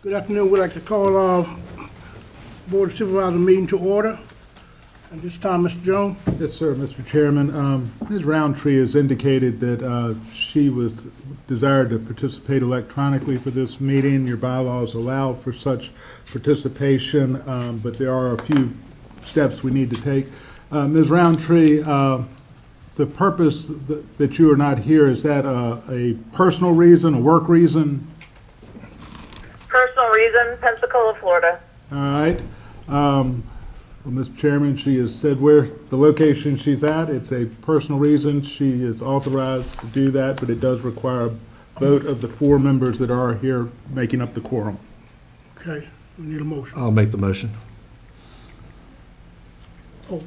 Good afternoon. We'd like to call our Board of Supervisors meeting to order. At this time, Mr. Jones. Yes, sir, Mr. Chairman. Ms. Roundtree has indicated that she was desired to participate electronically for this meeting. Your bylaws allow for such participation, but there are a few steps we need to take. Ms. Roundtree, the purpose that you are not here, is that a personal reason, a work reason? Personal reason, Pensacola, Florida. All right. Well, Mr. Chairman, she has said where the location she's at. It's a personal reason. She is authorized to do that, but it does require a vote of the 4 members that are here making up the quorum. Okay, we need a motion. I'll make the motion. Oh,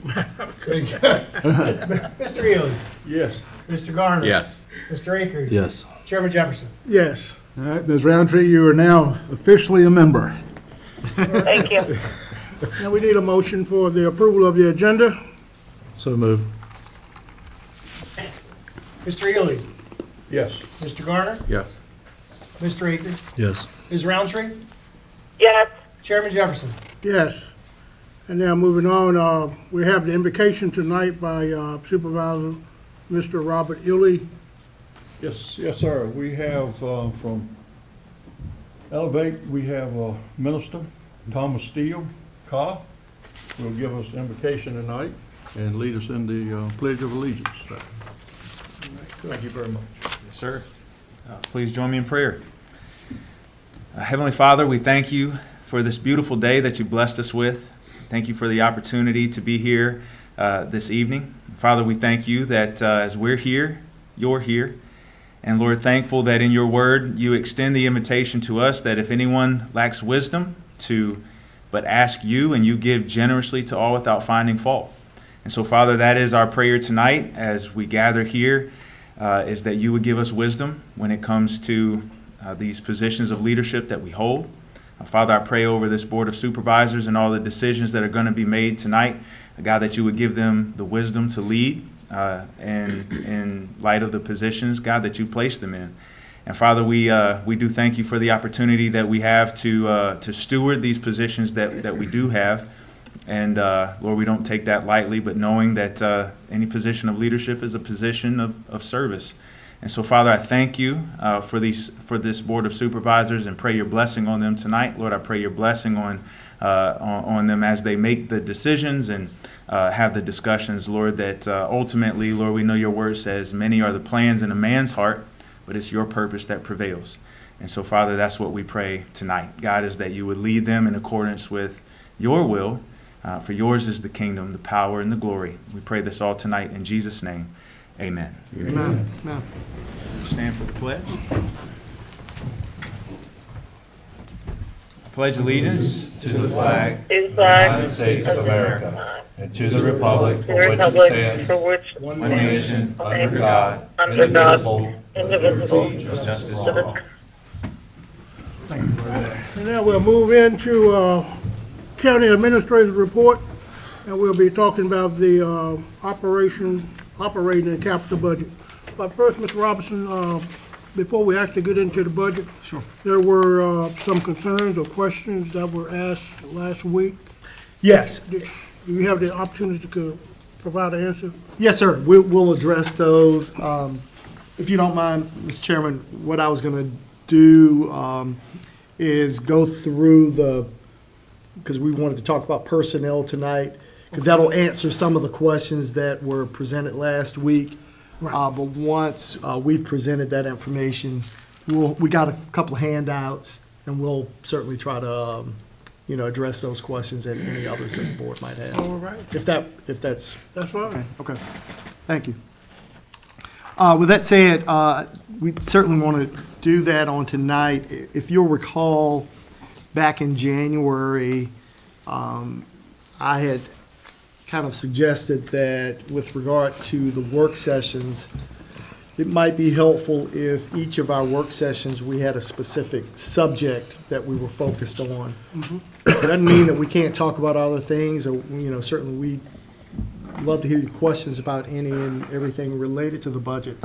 Mr. Ely. Yes. Mr. Garner. Yes. Mr. Akers. Yes. Chairman Jefferson. yes. All right, Ms. Roundtree, you are now officially a member. Thank you. Now we need a motion for the approval of the agenda. So moved. Mr. Ely. Yes. Mr. Garner. Yes. Mr. Akers. Yes. Ms. Roundtree. Yes. Chairman Jefferson. Yes. And now moving on, we have the invocation tonight by Supervisor Mr. Robert Ely. Yes, sir. We have from Elevate, we have Minister Thomas Steele Carr, who will give us invocation tonight and lead us in the Pledge of Allegiance. Thank you very much. Yes, sir. Please join me in prayer. Heavenly Father, we thank you for this beautiful day that you blessed us with. Thank you for the opportunity to be here this evening. Father, we thank you that as we're here, you're here. And Lord, thankful that in your word you extend the invitation to us that if anyone lacks wisdom, but ask you, and you give generously to all without finding fault. And so, Father, that is our prayer tonight as we gather here, is that you would give us wisdom when it comes to these positions of leadership that we hold. Father, I pray over this Board of Supervisors and all the decisions that are going to be made tonight, God, that you would give them the wisdom to lead and in light of the positions, God, that you placed them in. And Father, we do thank you for the opportunity that we have to steward these positions that we do have. And Lord, we don't take that lightly, but knowing that any position of leadership is a position of service. And so, Father, I thank you for this Board of Supervisors and pray your blessing on them tonight. Lord, I pray your blessing on them as they make the decisions and have the discussions, Lord, that ultimately, Lord, we know your word says many are the plans in a man's heart, but it's your purpose that prevails. And so, Father, that's what we pray tonight. God, is that you would lead them in accordance with your will, for yours is the kingdom, the power, and the glory. We pray this all tonight in Jesus' name. Amen. Amen. Amen. Stand for the pledge. I pledge allegiance To the flag To the of the flag United States of America and to the republic the for which it republic stands, for which one nation, under God, under God, indivisible, indivisible, with justice with for all. And now we'll move into County Administrator's Report, and we'll be talking about the operating and capital budget. But first, Mr. Robinson, before we actually get into the budget. Sure. There were some concerns or questions that were asked last week. Yes. Do you have the opportunity to provide an answer? Yes, sir. We'll address those. If you don't mind, Mr. Chairman, what I was going to do is go through because we wanted to talk about personnel tonight, because that'll answer some of the questions that were presented last week. But once we've presented that information, we got a couple of handouts, and we'll certainly try to address those questions and any others that the board might have. All right. If that's That's fine. okay. Thank you. With that said, we certainly want to do that on tonight. If you'll recall, back in January, I had kind of suggested that with regard to the work sessions, it might be helpful if each of our work sessions, we had a specific subject that we were focused on. It doesn't mean that we can't talk about other things, or, certainly we love to hear your questions about any and everything related to the budget.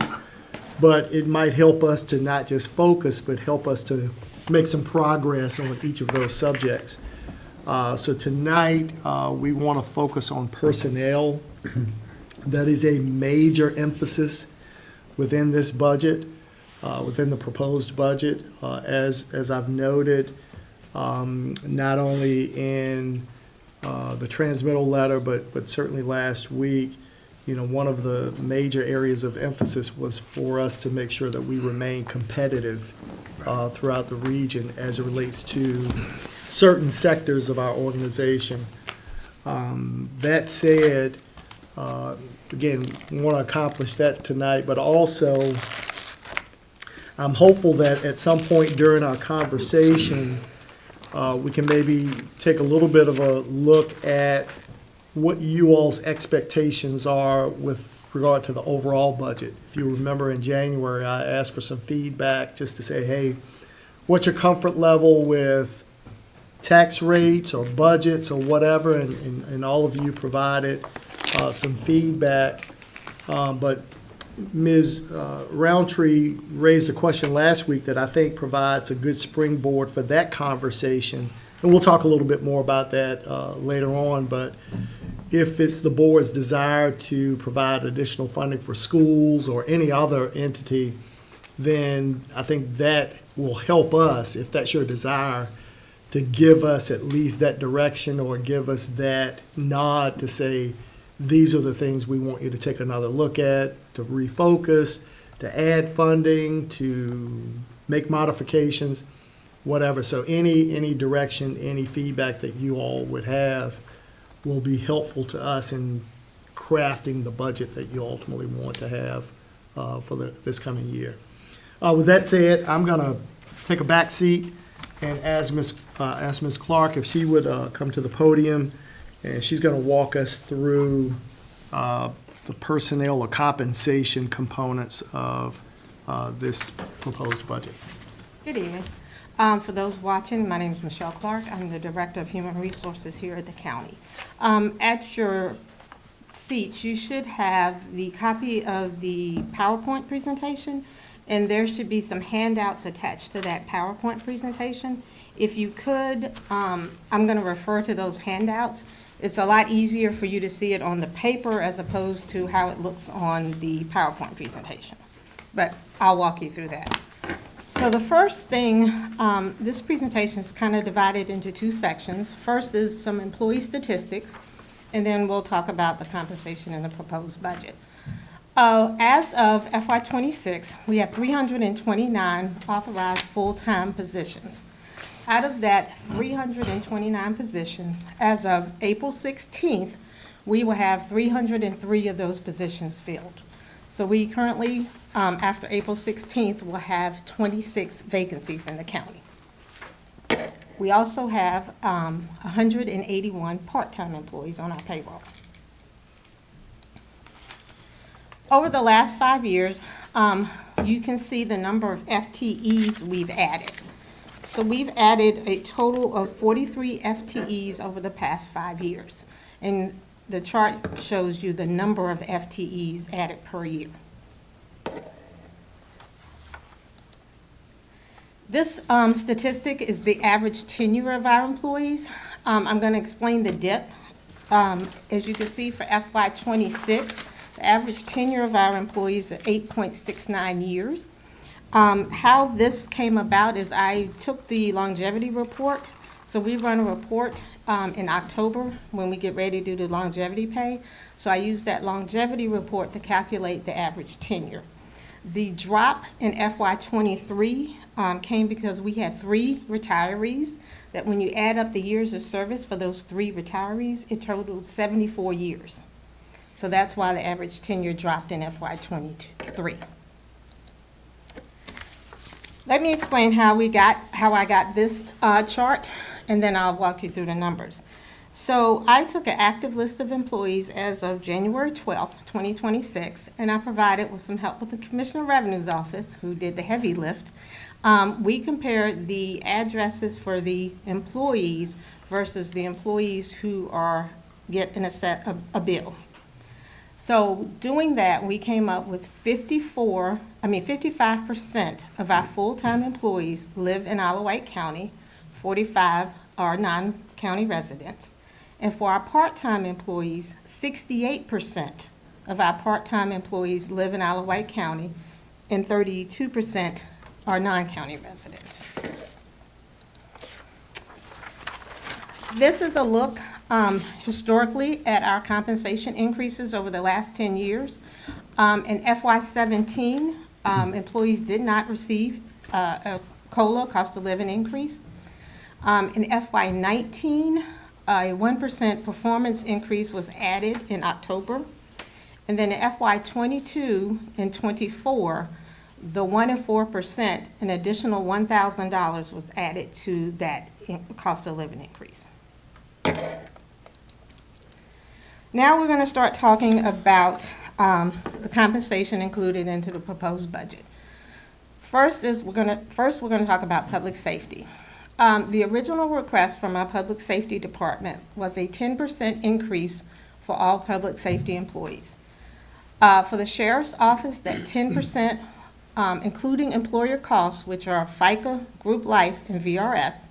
But it might help us to not just focus, but help us to make some progress on each of those subjects. So tonight, we want to focus on personnel. That is a major emphasis within this budget, within the proposed budget. As I've noted, not only in the transmittal letter, but certainly last week, one of the major areas of emphasis was for us to make sure that we remain competitive throughout the region as it relates to certain sectors of our organization. That said, again, we want to accomplish that tonight, but also I'm hopeful that at some point during our conversation, we can maybe take a little bit of a look at what you all's expectations are with regard to the overall budget. If you remember in January, I asked for some feedback just to say, hey, what's your comfort level with tax rates or budgets or whatever, and all of you provided some feedback. But Ms. Roundtree raised a question last week that I think provides a good springboard for that conversation. And we'll talk a little bit more about that later on. But if it's the board's desire to provide additional funding for schools or any other entity, then I think that will help us, if that's your desire, to give us at least that direction or give us that nod to say, these are the things we want you to take another look at, to refocus, to add funding, to make modifications, whatever. So any direction, any feedback that you all would have will be helpful to us in crafting the budget that you ultimately want to have for this coming year. With that said, I'm going to take a back seat and ask Ms. Clark if she would come to the podium, and she's going to walk us through the personnel or compensation components of this proposed budget. Good evening. For those watching, my name is Michelle Clark. I'm the Director of Human Resources here at the county. At your seats, you should have the copy of the PowerPoint presentation, and there should be some handouts attached to that PowerPoint presentation. If you could, I'm going to refer to those handouts. It's a lot easier for you to see it on the paper as opposed to how it looks on the PowerPoint presentation. But I'll walk you through that. So the first thing, this presentation is kind of divided into two sections. First is some employee statistics, and then we'll talk about the compensation in the proposed budget. As of FY26, we have 329 authorized full-time positions. Out of that 329 positions, as of April 16th, we will have 303 of those positions filled. So we currently, after April 16th, will have 26 vacancies in the county. We also have 181 part-time employees on our payroll. Over the last 5 years, you can see the number of FTEs we've added. So we've added a total of 43 FTEs over the past 5 years. And the chart shows you the number of FTEs added per year. This statistic is the average tenure of our employees. I'm going to explain the dip. As you can see for FY26, the average tenure of our employees is 8.69 years. How this came about is I took the longevity report. So we run a report in October when we get ready to do the longevity pay. So I used that longevity report to calculate the average tenure. The drop in FY23 came because we had 3 retirees that when you add up the years of service for those 3 retirees, it totaled 74 years. So that's why the average tenure dropped in FY23. Let me explain how I got this chart, and then I'll walk you through the numbers. So I took an active list of employees as of January 12th, 2026, and I provided with some help with the Commissioner of Revenue's office, who did the heavy lift. We compared the addresses for the employees versus the employees who are getting a bill. So doing that, we came up with 55% of our full-time employees live in Isle of Wight County, 45 are non-county residents. And for our part-time employees, 68% of our part-time employees live in Isle of Wight County, and 32% are non-county residents. This is a look historically at our compensation increases over the last 10 years. In FY17, employees did not receive a COLA, cost of living increase. In FY19, a 1% performance increase was added in October. And then in FY22 and 24, the 1% and 4%, an additional $1,000 was added to that cost of living increase. Now we're going to start talking about the compensation included into the proposed budget. First, we're going to talk about public safety. The original request from our public safety department was a 10% increase for all public safety employees. For the sheriff's office, that 10%, including employer costs, which are FICA, group life, and VRS,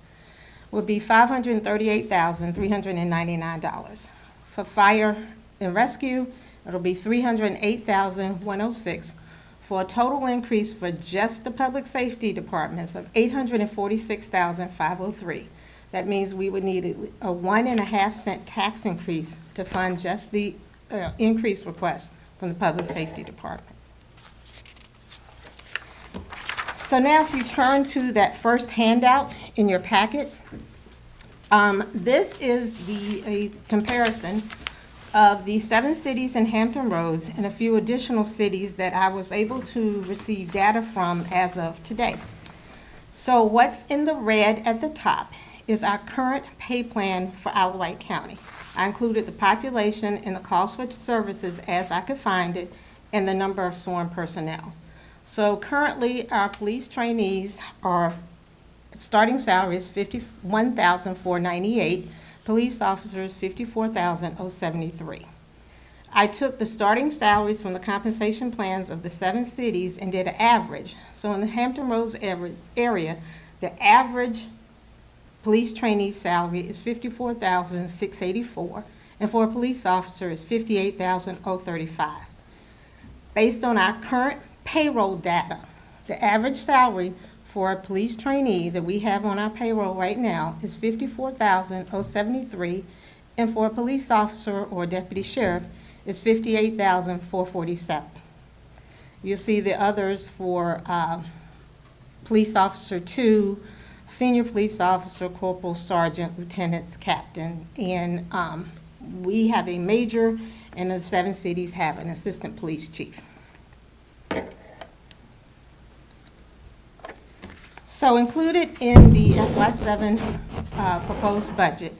would be $538,399. For fire and rescue, it'll be $308,106, for a total increase for just the public safety departments of $846,503. That means we would need a 1.5 cent tax increase to fund just the increase request from the public safety departments. So now if you turn to that first handout in your packet, this is a comparison of the 7 cities in Hampton Roads and a few additional cities that I was able to receive data from as of today. So what's in the red at the top is our current pay plan for Isle of Wight County. I included the population and the cost for services as I could find it and the number of sworn personnel. So currently our police trainees are starting salary is $51,498. Police officers, $54,073. I took the starting salaries from the compensation plans of the 7 cities and did an average. So in the Hampton Roads area, the average police trainee salary is $54,684, and for a police officer is $58,035. Based on our current payroll data, the average salary for a police trainee that we have on our payroll right now is $54,073, and for a police officer or deputy sheriff is $58,447. You'll see the others for police officer 2, senior police officer, corporal, sergeant, lieutenants, captain, and we have a major, and the 7 cities have an assistant police chief. So included in the FY7 proposed budget,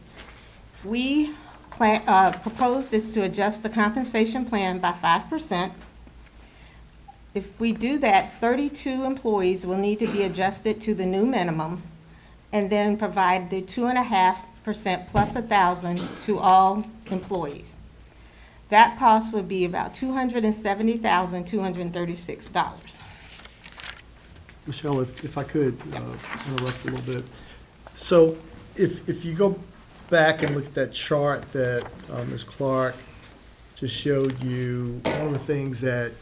we proposed is to adjust the compensation plan by 5%. If we do that, 32 employees will need to be adjusted to the new minimum, and then provide the 2.5% plus 1,000 to all employees. That cost would be about $270,236. Michelle, if I could interrupt a little bit. So if you go back and look at that chart that Ms. Clark just showed you, one of the things that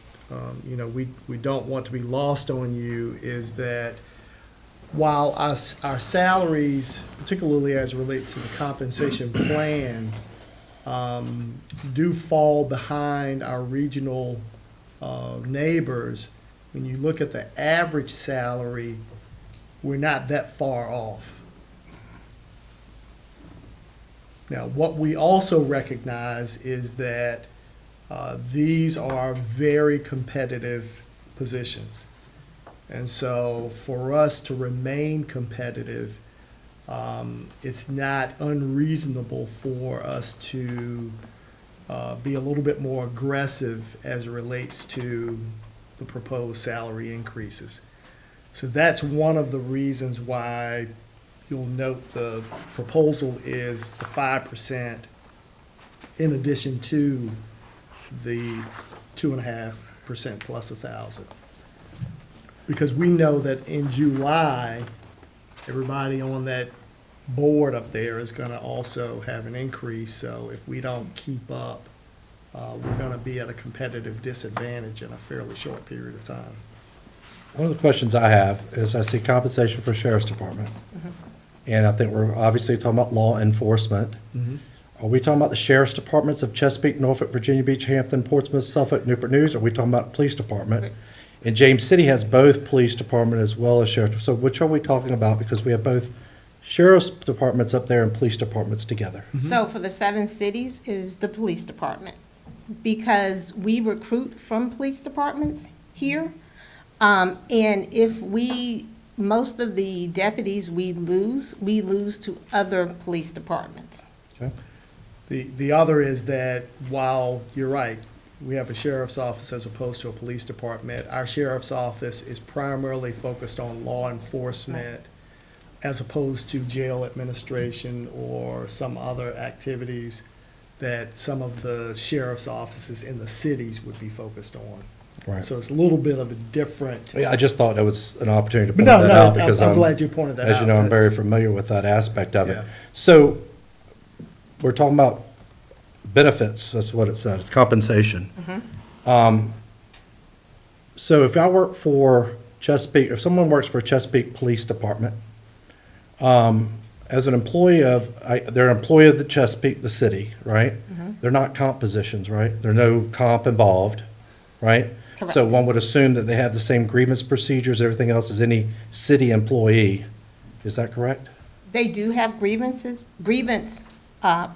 we don't want to be lost on you is that while our salaries, particularly as it relates to the compensation plan, do fall behind our regional neighbors, when you look at the average salary, we're not that far off. Now, what we also recognize is that these are very competitive positions. And so for us to remain competitive, it's not unreasonable for us to be a little bit more aggressive as it relates to the proposed salary increases. So that's one of the reasons why you'll note the proposal is the 5% in addition to the 2.5% plus 1,000. Because we know that in July, everybody on that board up there is gonna also have an increase, so if we don't keep up, we're gonna be at a competitive disadvantage in a fairly short period of time. One of the questions I have is I see compensation for sheriff's department. And I think we're obviously talking about law enforcement. Are we talking about the sheriff's departments of Chesapeake, Norfolk, Virginia Beach, Hampton, Portsmouth, Suffolk, Newport News? Or are we talking about police department? And James City has both police department as well as sheriff. So which are we talking about? Because we have both sheriff's departments up there and police departments together. So for the 7 cities is the police department, because we recruit from police departments here. And if most of the deputies we lose to other police departments. Okay. The other is that while you're right, we have a sheriff's office as opposed to a police department, our sheriff's office is primarily focused on law enforcement as opposed to jail administration or some other activities that some of the sheriff's offices in the cities would be focused on. Right. So it's a little bit of a different. Yeah, I just thought that was an opportunity to But point no, that no, out because I'm glad you pointed that out. as you know, I'm very That's- familiar with that aspect of it. Yeah. So we're talking about benefits, that's what it says, it's compensation. So if I work for Chesapeake, if someone works for Chesapeake Police Department, as an employee they're an employee of the Chesapeake, the city, right? They're not comp positions, right? There are no comp involved, right? So Correct. one would assume that they have the same grievance procedures, everything else as any city employee. Is that correct? They do have grievance rights. Well,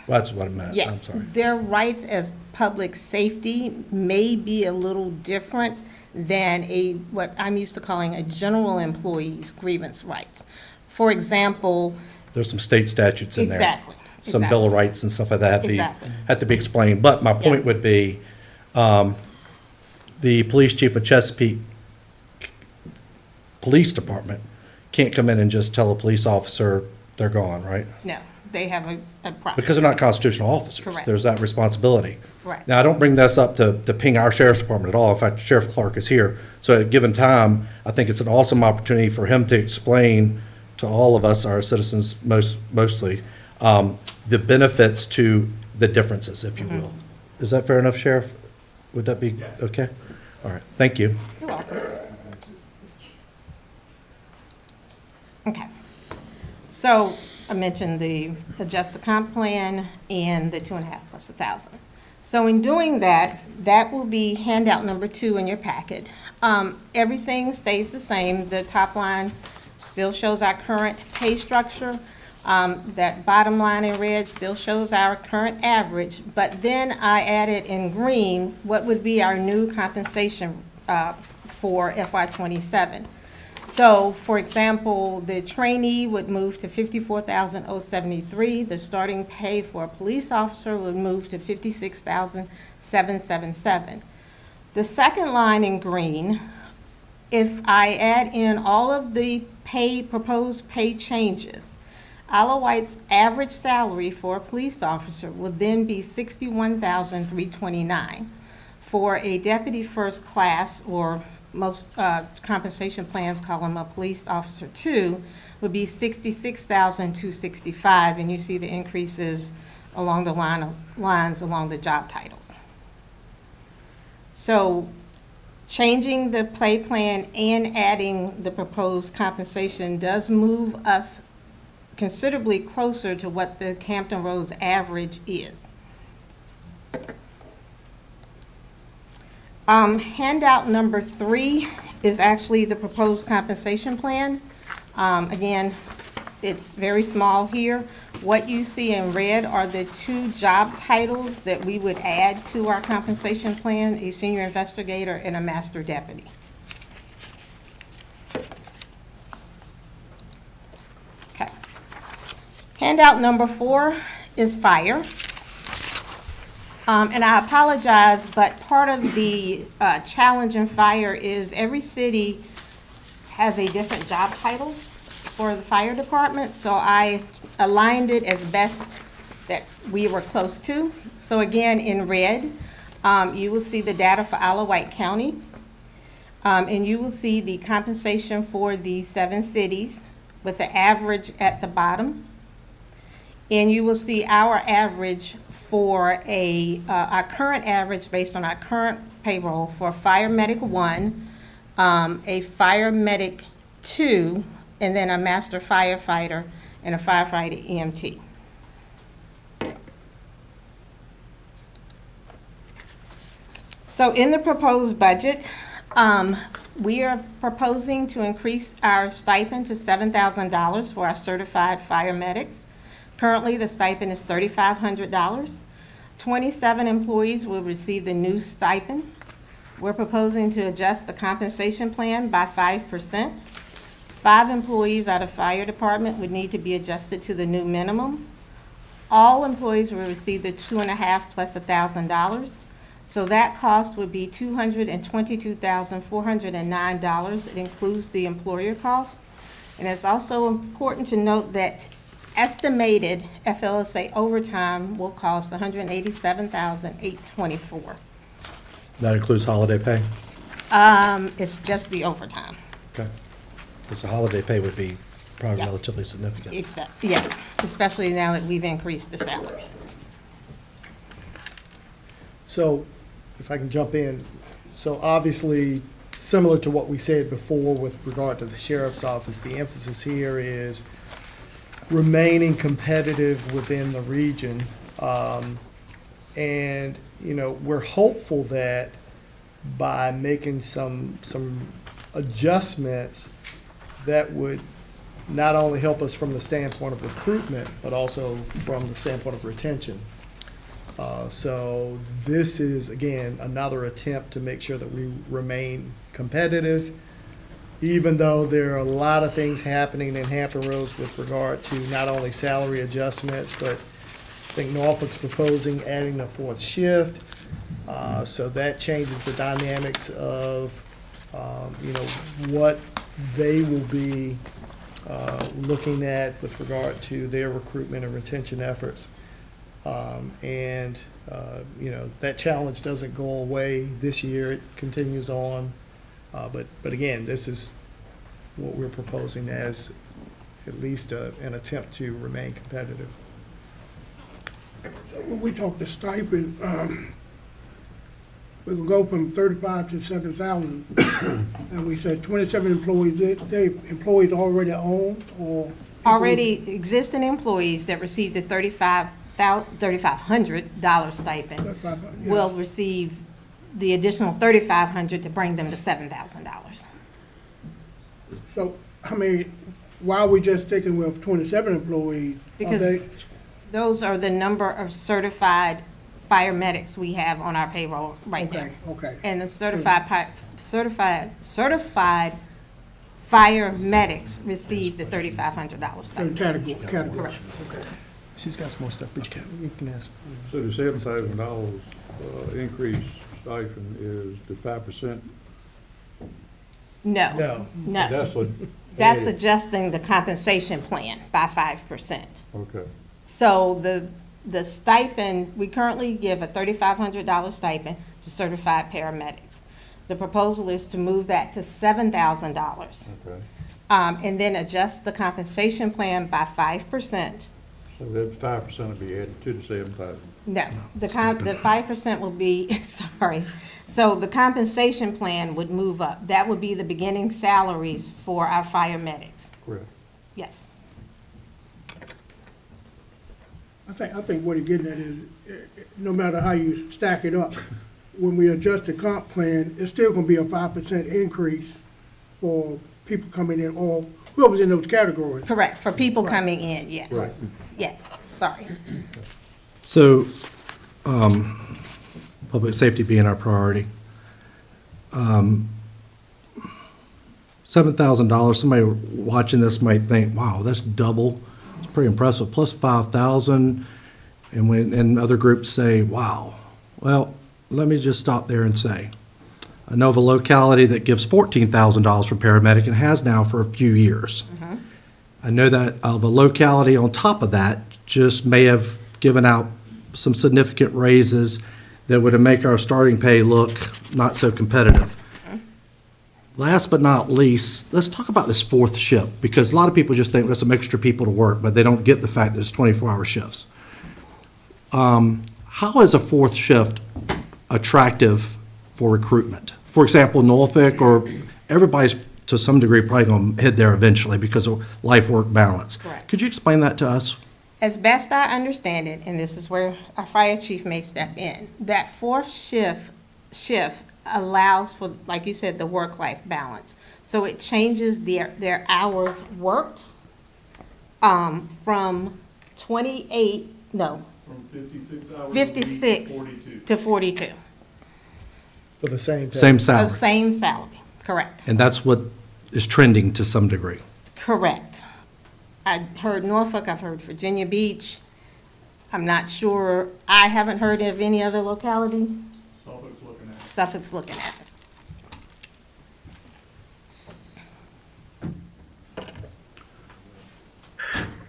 that's what I meant, I'm Yes, sorry. their rights as public safety may be a little different than what I'm used to calling a general employee's grievance rights. For example, There's some state statutes in there. exactly. Some Bill of exactly. Rights and stuff like that Exactly. have to be explained. But my point Yes. would be, the police chief of Chesapeake Police Department can't come in and just tell a police officer they're gone, right? No, they have a process. Because they're not constitutional officers. Correct. There's that responsibility. Correct. Now, I don't bring this up to ping our sheriff's department at all. In fact, Sheriff Clark is here. So at a given time, I think it's an awesome opportunity for him to explain to all of us, our citizens mostly, the benefits to the differences, if you will. Is that fair enough, Sheriff? Would that be okay? All right, thank you. You're welcome. Okay. So I mentioned the adjusted comp plan and the 2.5 plus 1,000. So in doing that, that will be handout number 2 in your packet. Everything stays the same. The top line still shows our current pay structure. That bottom line in red still shows our current average, but then I added in green what would be our new compensation for FY '27. So, for example, the trainee would move to $54,073. The starting pay for a police officer would move to $56,777. The second line in green, if I add in all of the proposed pay changes, Isle of Wight's average salary for a police officer would then be $61,329. For a deputy first class, or most compensation plans call him a police officer 2, would be $66,265, and you see the increases along the lines along the job titles. So changing the pay plan and adding the proposed compensation does move us considerably closer to what the Hampton Roads average is. Handout number 3 is actually the proposed compensation plan. Again, it's very small here. What you see in red are the 2 job titles that we would add to our compensation plan, a senior investigator and a master deputy. Okay. Handout number 4 is fire. And I apologize, but part of the challenge in fire is every city has a different job title for the fire department, so I aligned it as best that we were close to. So again, in red, You will see the data for Isle of Wight County, and you will see the compensation for the 7 cities with the average at the bottom. And you will see our average for our current average based on our current payroll for Fire Medic 1, a Fire Medic 2, and then a Master Firefighter and a Firefighter EMT. So in the proposed budget, we are proposing to increase our stipend to $7,000 for our certified fire medics. Currently, the stipend is $3,500. 27 employees will receive the new stipend. We're proposing to adjust the compensation plan by 5%. 5 employees out of fire department would need to be adjusted to the new minimum. All employees will receive the 2.5 plus $1,000. So that cost would be $222,409. It includes the employer cost. And it's also important to note that estimated FLSA overtime will cost $187,824. That includes holiday pay? It's just the overtime. Okay. Because the holiday pay would be probably Yeah. relatively significant. Except, yes, especially now that we've increased the salaries. So, if I can jump in, so obviously, similar to what we said before with regard to the sheriff's office, the emphasis here is remaining competitive within the region. And, you know, we're hopeful that by making some adjustments, that would not only help us from the standpoint of recruitment, but also from the standpoint of retention. So this is, again, another attempt to make sure that we remain competitive, even though there are a lot of things happening in Hampton Roads with regard to not only salary adjustments, but I think Norfolk's proposing adding a 4th shift. So that changes the dynamics of, you know, what they will be looking at with regard to their recruitment and retention efforts. And, you know, that challenge doesn't go away this year. It continues on. But again, this is what we're proposing as at least an attempt to remain competitive. When we talk the stipend, we can go from 35 to 7,000. And we said 27 employees, they employees already owned or? Already existing employees that receive the $3,500 stipend 3,500, yeah. will receive the additional $3,500 to bring them to $7,000. So, I mean, why are we just sticking with 27 employees? Are Because they- those are the number of certified fire medics we have on our payroll right now. Okay. And the certified fire medics receive the $3,500 Certain stipend. categories, okay. She's got some more stuff, but you can ask. So the $7,000 increase stipend is the 5%? No, No. no. That's what. That's adjusting the compensation plan by 5%. Okay. So the stipend, we currently give a $3,500 stipend to certified paramedics. The proposal is to move that to $7,000, Okay. and then adjust the compensation plan by 5%. So that 5% will be added to the 7,000. No, the 5% will be, sorry. So the compensation plan would move up. That would be the beginning salaries for our fire medics. Correct. Yes. I think what he's getting at is, no matter how you stack it up, when we adjust the comp plan, it's still gonna be a 5% increase for people coming in, or whoever's in those categories. Correct, for people coming in, yes. Right. Yes, sorry. So, public safety being our priority. $7,000, somebody watching this might think, wow, that's double. It's pretty impressive, plus 5,000. And other groups say, wow. Well, let me just stop there and say, I know of a locality that gives $14,000 for paramedic and has now for a few years. I know that of a locality on top of that just may have given out some significant raises that would make our starting pay look not so competitive. Last but not least, let's talk about this fourth shift, because a lot of people just think there's some extra people to work, but they don't get the fact that it's 24-hour shifts. How is a fourth shift attractive for recruitment? For example, Norfolk, or everybody's to some degree probably going to head there eventually because of life-work balance. Correct. Could you explain that to us? As best I understand it, and this is where our fire chief may step in, that fourth shift allows for, like you said, the work-life balance. So it changes their hours worked from 28, no, From 56 hours 56 to 42. For the same pay. Same The salary. same salary, correct. And that's what is trending to some degree. Correct. I heard Norfolk, I've heard Virginia Beach. I'm not sure, I haven't heard of any other locality. Suffolk's looking at it.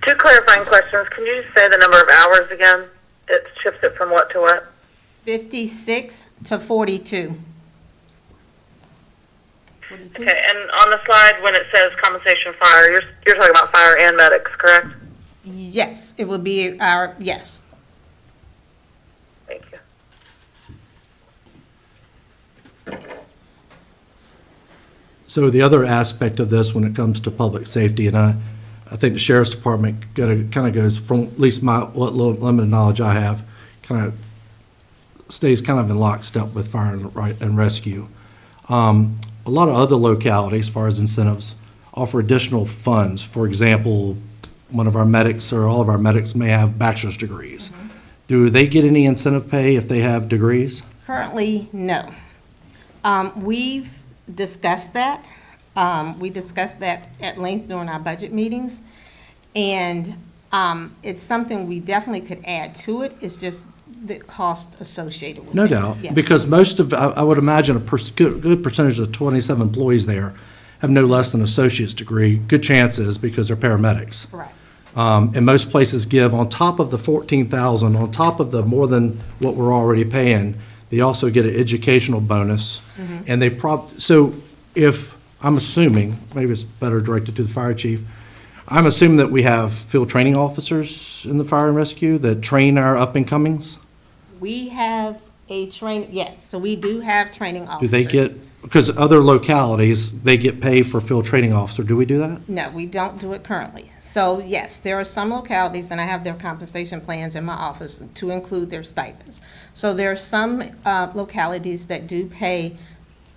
Two clarifying questions. Can you just say the number of hours again? It shifts it from what to what? 56 to 42. 42? Okay, and on the slide, when it says compensation fire, you're talking about fire and medics, correct? Yes, it would be our, yes. Thank you. So the other aspect of this when it comes to public safety, and I think the sheriff's department kind of goes from, at least what little limited knowledge I have, kind of stays kind of in lockstep with fire and rescue. A lot of other localities, as far as incentives, offer additional funds. For example, one of our medics or all of our medics may have bachelor's degrees. Do they get any incentive pay if they have degrees? Currently, no. We've discussed that. We discussed that at length during our budget meetings. And it's something we definitely could add to it. It's just the cost associated with it. No doubt, Yeah. because most of, I would imagine a good percentage of the 27 employees there have no less than an associate's degree. Good chances because they're paramedics. Correct. And most places give, on top of the 14,000, on top of the more than what we're already paying, they also get an educational bonus. And they so if, I'm assuming, maybe it's better directed to the fire chief, I'm assuming that we have field training officers in the fire and rescue that train our up-and-comings? We have a yes, so we do have training Do officers. they get, because other localities, they get paid for field training officer. Do we do that? No, we don't do it currently. So yes, there are some localities, and I have their compensation plans in my office to include their stipends. So there are some localities that do pay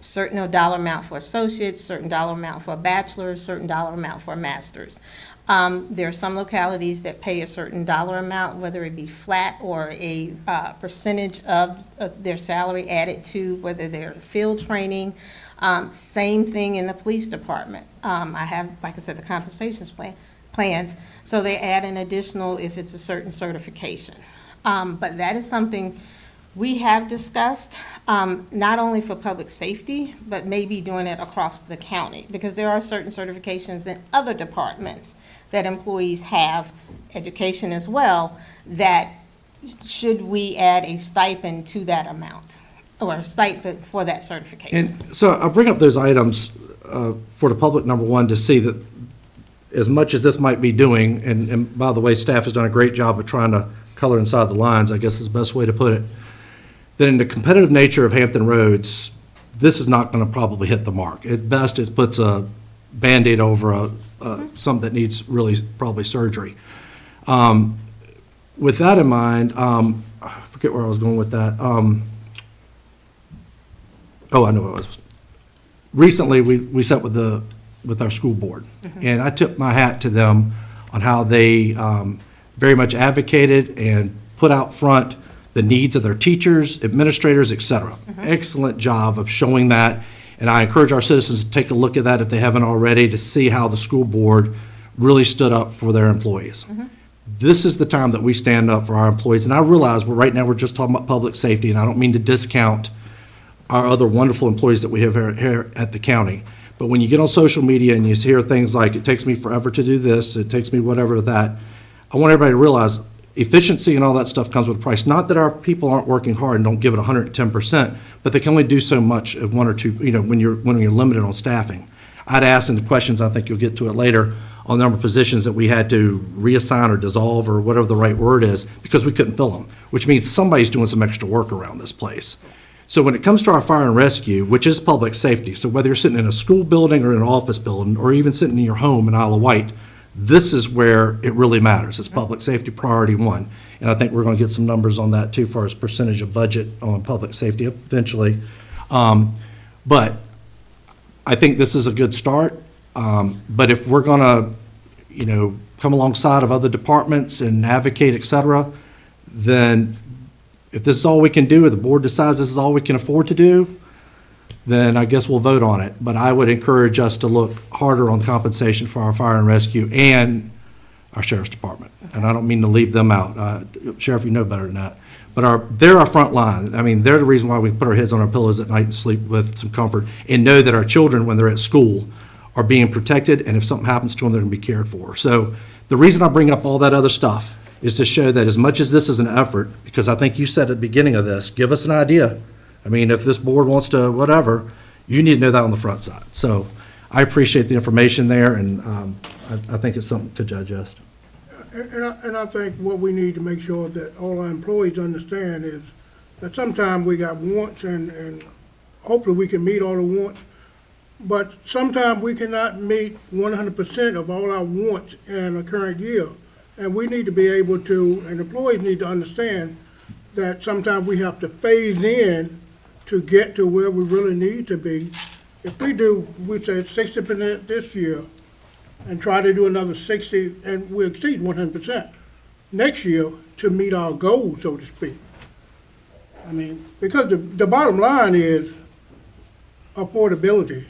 certain dollar amount for associates, certain dollar amount for a bachelor's, certain dollar amount for a master's. There are some localities that pay a certain dollar amount, whether it be flat or a percentage of their salary added to whether they're field training. Same thing in the police department. I have, like I said, the compensations plans, so they add an additional if it's a certain certification. But that is something we have discussed, not only for public safety, but maybe doing it across the county, because there are certain certifications in other departments that employees have, education as well, that should we add a stipend to that amount, or a stipend for that certification? And so I'll bring up those items for the public, number one, to see that as much as this might be doing, and by the way, staff has done a great job of trying to color inside the lines, I guess is the best way to put it, that in the competitive nature of Hampton Roads, this is not going to probably hit the mark. At best, it puts a Band-Aid over something that needs really probably surgery. With that in mind, I forget where I was going with that. Oh, I know what it was. Recently, we sat with our school board, and I tipped my hat to them on how they very much advocated and put out front the needs of their teachers, administrators, et cetera. Excellent job of showing that, and I encourage our citizens to take a look at that if they haven't already, to see how the school board really stood up for their employees. This is the time that we stand up for our employees, and I realize right now we're just talking about public safety, and I don't mean to discount our other wonderful employees that we have here at the county. But when you get on social media and you hear things like, it takes me forever to do this, it takes me whatever to that, I want everybody to realize efficiency and all that stuff comes with a price. Not that our people aren't working hard and don't give it 110%, but they can only do so much at one or two, when you're limited on staffing. I'd asked in the questions, I think you'll get to it later, on the number of positions that we had to reassign or dissolve or whatever the right word is, because we couldn't fill them, which means somebody's doing some extra work around this place. So when it comes to our fire and rescue, which is public safety, so whether you're sitting in a school building or in an office building, or even sitting in your home in Isle of Wight, this is where it really matters. It's public safety priority one. And I think we're going to get some numbers on that too, as far as percentage of budget on public safety eventually. But I think this is a good start. But if we're going to, come alongside of other departments and advocate, et cetera, then if this is all we can do, or the board decides this is all we can afford to do, then I guess we'll vote on it. But I would encourage us to look harder on compensation for our fire and rescue and our sheriff's department. And I don't mean to leave them out. Sheriff, you know better than that. But they're our front line. I mean, they're the reason why we put our heads on our pillows at night and sleep with some comfort and know that our children, when they're at school, are being protected, and if something happens to them, they're going to be cared for. So the reason I bring up all that other stuff is to show that as much as this is an effort, because I think you said at the beginning of this, give us an idea. I mean, if this board wants to whatever, you need to know that on the front side. So I appreciate the information there, and I think it's something to digest. And I think what we need to make sure that all our employees understand is that sometimes we got wants, and hopefully we can meet all the wants, but sometimes we cannot meet 100% of all our wants in a current year. And we need to be able to, and employees need to understand that sometimes we have to phase in to get to where we really need to be. If we do, we said 60% this year, and try to do another 60, and we exceed 100% next year to meet our goal, so to speak. I mean, because the bottom line is affordability.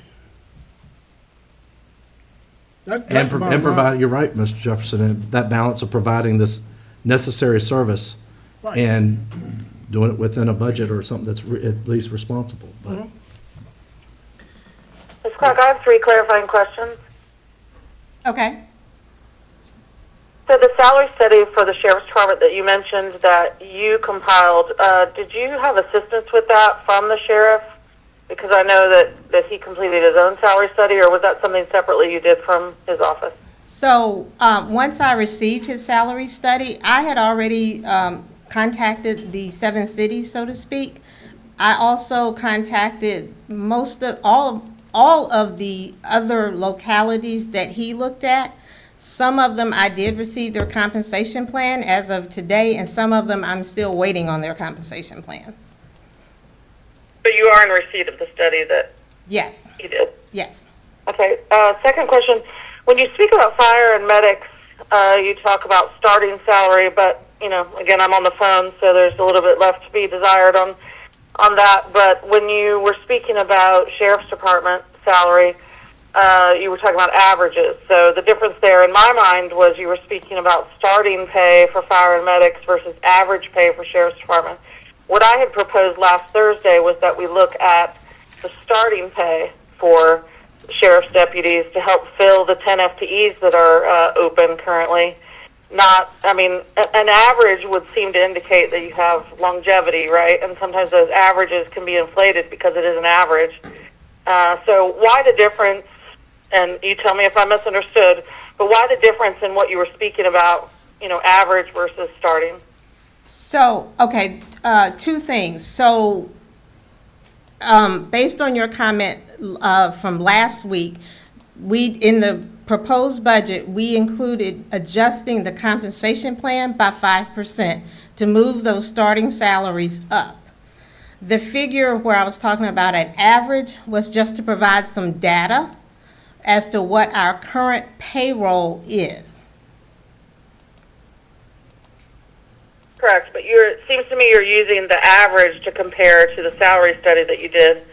That's And the bottom line. provide, you're right, Mr. Jefferson, and that balance of providing this necessary service Right. and doing it within a budget or something that's at least responsible. But Ms. Clark, I have 3 clarifying questions. Okay. So the salary study for the sheriff's department that you mentioned that you compiled, did you have assistance with that from the sheriff? Because I know that he completed his own salary study, or was that something separately you did from his office? So once I received his salary study, I had already contacted the 7 cities, so to speak. I also contacted all of the other localities that he looked at. Some of them I did receive their compensation plan as of today, and some of them I'm still waiting on their compensation plan. But you are in receipt of the study that Yes, he did. yes. Okay. Second question. When you speak about fire and medics, you talk about starting salary, but, again, I'm on the phone, so there's a little bit left to be desired on that. But when you were speaking about sheriff's department salary, you were talking about averages. So the difference there in my mind was you were speaking about starting pay for fire and medics versus average pay for sheriff's department. What I had proposed last Thursday was that we look at the starting pay for sheriff's deputies to help fill the 10 FTEs that are open currently. An average would seem to indicate that you have longevity, right? And sometimes those averages can be inflated because it is an average. So why the difference, and you tell me if I misunderstood, but why the difference in what you were speaking about, average versus starting? So, okay, 2 things. So, based on your comment from last week, in the proposed budget, we included adjusting the compensation plan by 5% to move those starting salaries up. The figure where I was talking about an average was just to provide some data as to what our current payroll is. Correct, but it seems to me you're using the average to compare to the salary study that you did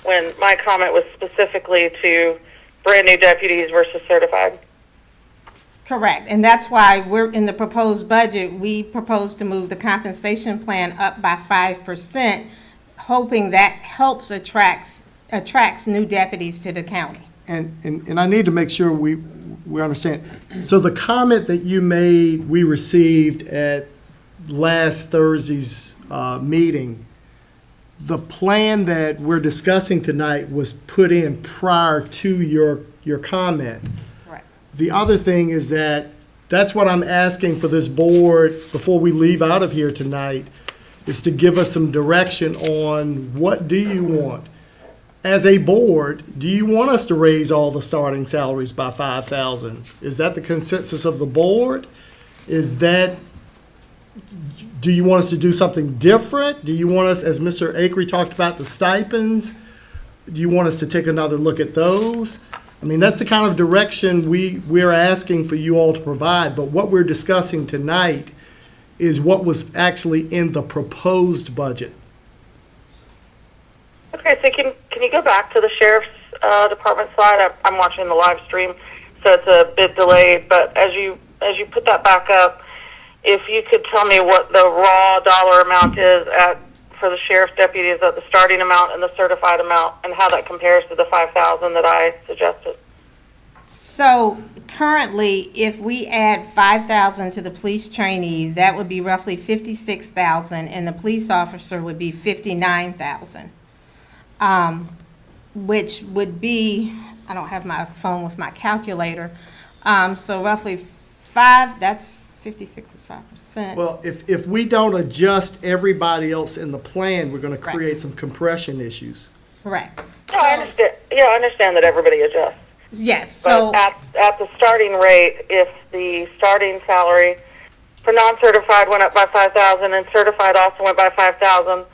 when my comment was specifically to brand new deputies versus certified. Correct, and that's why we're in the proposed budget, we propose to move the compensation plan up by 5%, hoping that helps attracts new deputies to the county. And I need to make sure we understand. So the comment that you made, we received at last Thursday's meeting, the plan that we're discussing tonight was put in prior to your comment. Correct. The other thing is that's what I'm asking for this board before we leave out of here tonight, is to give us some direction on what do you want? As a board, do you want us to raise all the starting salaries by 5,000? Is that the consensus of the board? Do you want us to do something different? Do you want us, as Mr. Akery talked about, the stipends? Do you want us to take another look at those? I mean, that's the kind of direction we're asking for you all to provide, but what we're discussing tonight is what was actually in the proposed budget. Okay, so can you go back to the sheriff's department slide? I'm watching the live stream, so it's a bit delayed. But as you put that back up, if you could tell me what the raw dollar amount is for the sheriff's deputies at the starting amount and the certified amount, and how that compares to the 5,000 that I suggested. So currently, if we add 5,000 to the police trainee, that would be roughly 56,000, and the police officer would be 59,000. Which would be, I don't have my phone with my calculator, so roughly that's 56 is 5%. Well, if we don't adjust everybody else in the plan, we're gonna Correct. create some compression issues. Correct. No, I understand. Yeah, I understand that everybody adjusts. Yes, But so, at the starting rate, if the starting salary for non-certified went up by 5,000 and certified also went by 5,000,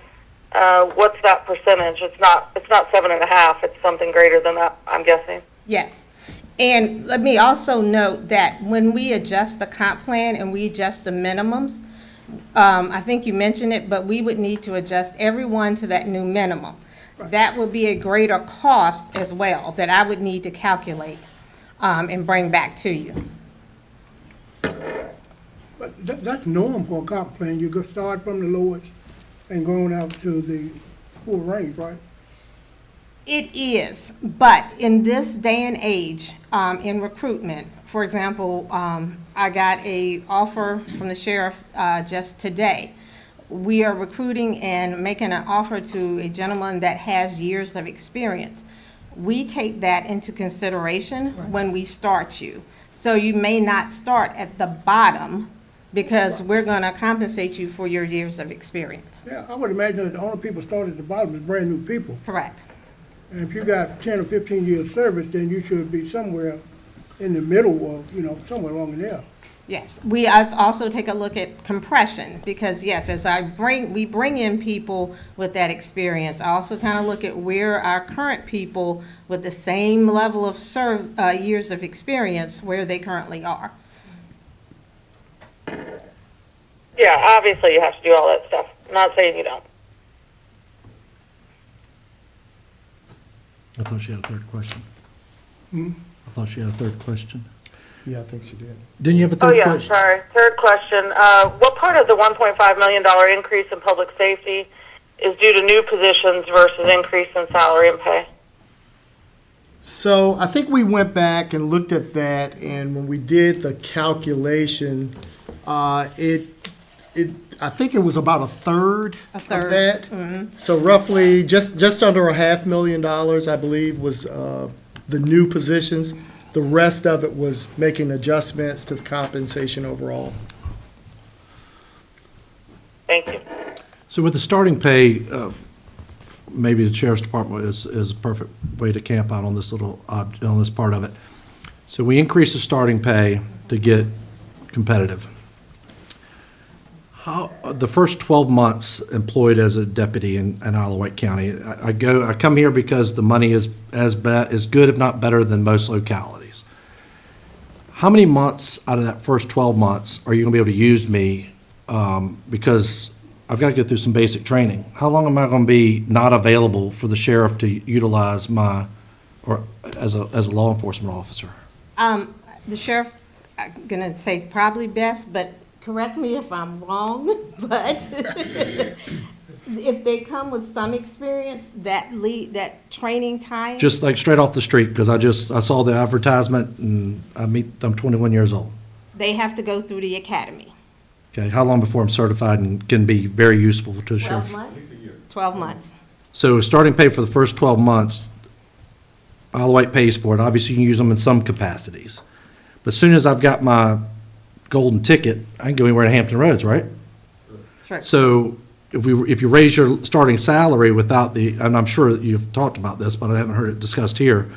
what's that percentage? It's not 7.5. It's something greater than that, I'm guessing. yes. And let me also note that when we adjust the comp plan and we adjust the minimums, I think you mentioned it, but we would need to adjust everyone to that new minimum. That would be a greater cost as well that I would need to calculate and bring back to you. But that's normal for a comp plan. You go start from the lowest and going out to the full range, right? It is, but in this day and age, in recruitment, for example, I got a offer from the sheriff just today. We are recruiting and making an offer to a gentleman that has years of experience. We take that into consideration when we start you. So you may not start at the bottom because we're going to compensate you for your years of experience. Yeah, I would imagine that the only people starting at the bottom is brand new people. Correct. And if you got 10 or 15 years service, then you should be somewhere in the middle of, somewhere along in there. Yes, we also take a look at compression, because yes, as we bring in people with that experience, I also kind of look at where our current people with the same level of years of experience, where they currently are. Yeah, obviously you have to do all that stuff. I'm not saying you don't. I thought she had a third question. Hmm? I thought she had a third question. Yeah, I think she did. Didn't you have a Oh, third yeah, question? sorry. Third question. What part of the $1.5 million increase in public safety is due to new positions versus increase in salary and pay? So I think we went back and looked at that, and when we did the calculation, I think it was about a third of that. So roughly just under $500,000, I believe, was the new positions. The rest of it was making adjustments to the compensation overall. Thank you. So with the starting pay, maybe the sheriff's department is a perfect way to camp out on this on this part of it. So we increase the starting pay to get competitive. The first 12 months employed as a deputy in Isle of Wight County, I come here because the money is good, if not better, than most localities. How many months out of that first 12 months are you going to be able to use me? Because I've got to go through some basic training. How long am I going to be not available for the sheriff to utilize as a law enforcement officer? The sheriff, I'm gonna say probably best, but correct me if I'm wrong, but if they come with some experience, that training time. Just like straight off the street, because I saw the advertisement and I'm 21 years old. They have to go through the academy. Okay, how long before I'm certified and can be very useful to the 12 sheriff? months? 12 months. So starting pay for the first 12 months, Isle of Wight pays for it. Obviously, you can use them in some capacities. But as soon as I've got my golden ticket, I can go anywhere in Hampton Roads, right? Sure. So if you raise your starting salary without and I'm sure that you've talked about this, but I haven't heard it discussed here,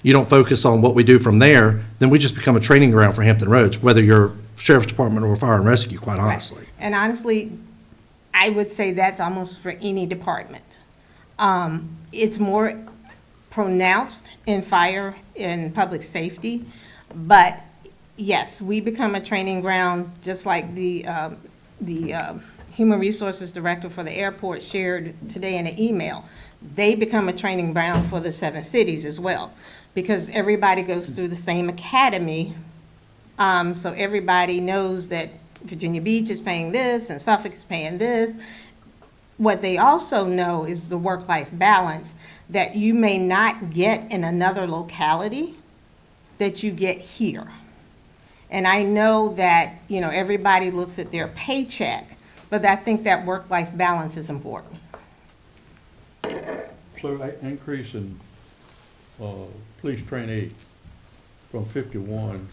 you don't focus on what we do from there, then we just become a training ground for Hampton Roads, whether you're Sheriff's Department or Fire and Rescue, quite honestly. And honestly, I would say that's almost for any department. It's more pronounced in fire and public safety, but yes, we become a training ground, just like the Human Resources Director for the airport shared today in an email. They become a training ground for the 7 cities as well, because everybody goes through the same academy. So everybody knows that Virginia Beach is paying this and Suffolk is paying this. What they also know is the work-life balance that you may not get in another locality that you get here. And I know that, everybody looks at their paycheck, but I think that work-life balance is important. So increase in police trainee from 51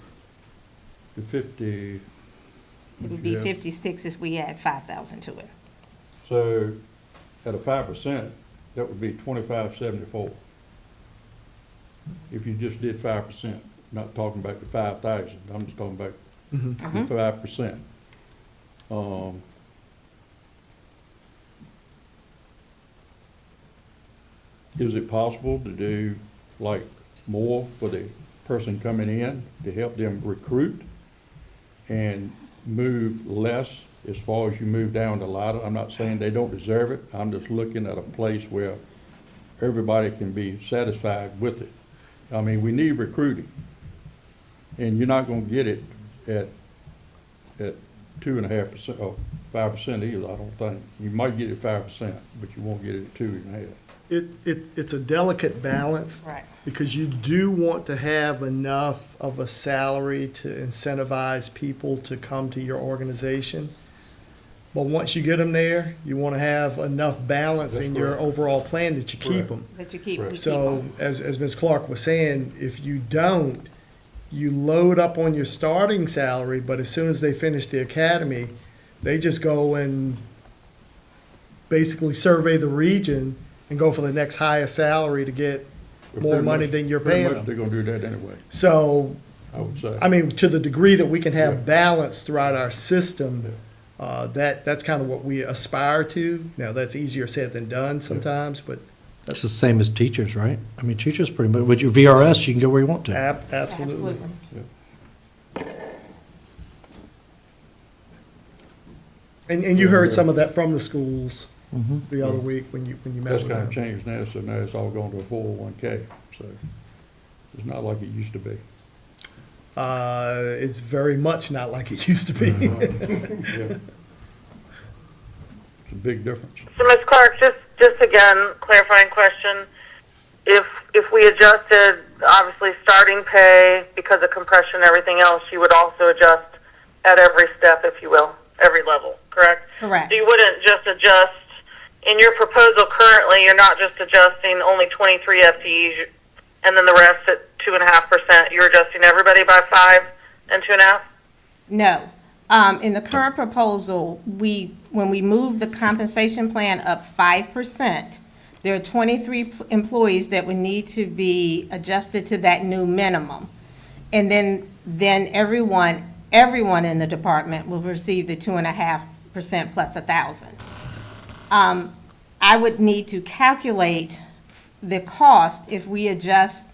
to 50. It would be 56 if we add 5,000 to it. So at a 5%, that would be 2574. If you just did 5%, not talking about the 5,000, I'm just talking about the 5%. Is it possible to do like more for the person coming in to help them recruit and move less as far as you move down the ladder? I'm not saying they don't deserve it. I'm just looking at a place where everybody can be satisfied with it. I mean, we need recruiting, and you're not going to get it at 2.5% or 5% either. I don't think you might get it 5%, but you won't get it at 2.5%. It's a delicate balance. Right. Because you do want to have enough of a salary to incentivize people to come to your organization. But once you get them there, you want to have enough balance That's in your correct. overall plan that you keep Correct. them. That you keep. Right. we keep So, on. as Ms. Clark was saying, if you don't, you load up on your starting salary, but as soon as they finish the academy, they just go and basically survey the region and go for the next highest salary to get But more pretty money much- than you're pretty paying much them. They're gonna do that anyway, So, I would say. I mean, to the degree that we can Yeah. have balance throughout our system, that's kind of what we aspire to. Now, that's easier said than done sometimes, but It's the same as teachers, right? I mean, teachers pretty much, with your VRS, you can go where you want to. absolutely. And you heard some of that from the schools the other week when you met That's with kind of them. changed now, so now it's all going to a 401K, so it's not like it used to be. It's very much not like it used to be. Yeah. It's a big difference. So, Ms. Clark, just again, clarifying question. If we adjusted, obviously, starting pay because of compression and everything else, you would also adjust at every step, if you will, every level, correct? Correct. So you wouldn't just adjust, in your proposal currently, you're not just adjusting only 23 FTEs and then the rest at 2.5%. You're adjusting everybody by 5 and 2.5%? No. In the current proposal, when we move the compensation plan up 5%, there are 23 employees that would need to be adjusted to that new minimum. And then everyone in the department will receive the 2.5% plus 1,000. I would need to calculate the cost if we adjust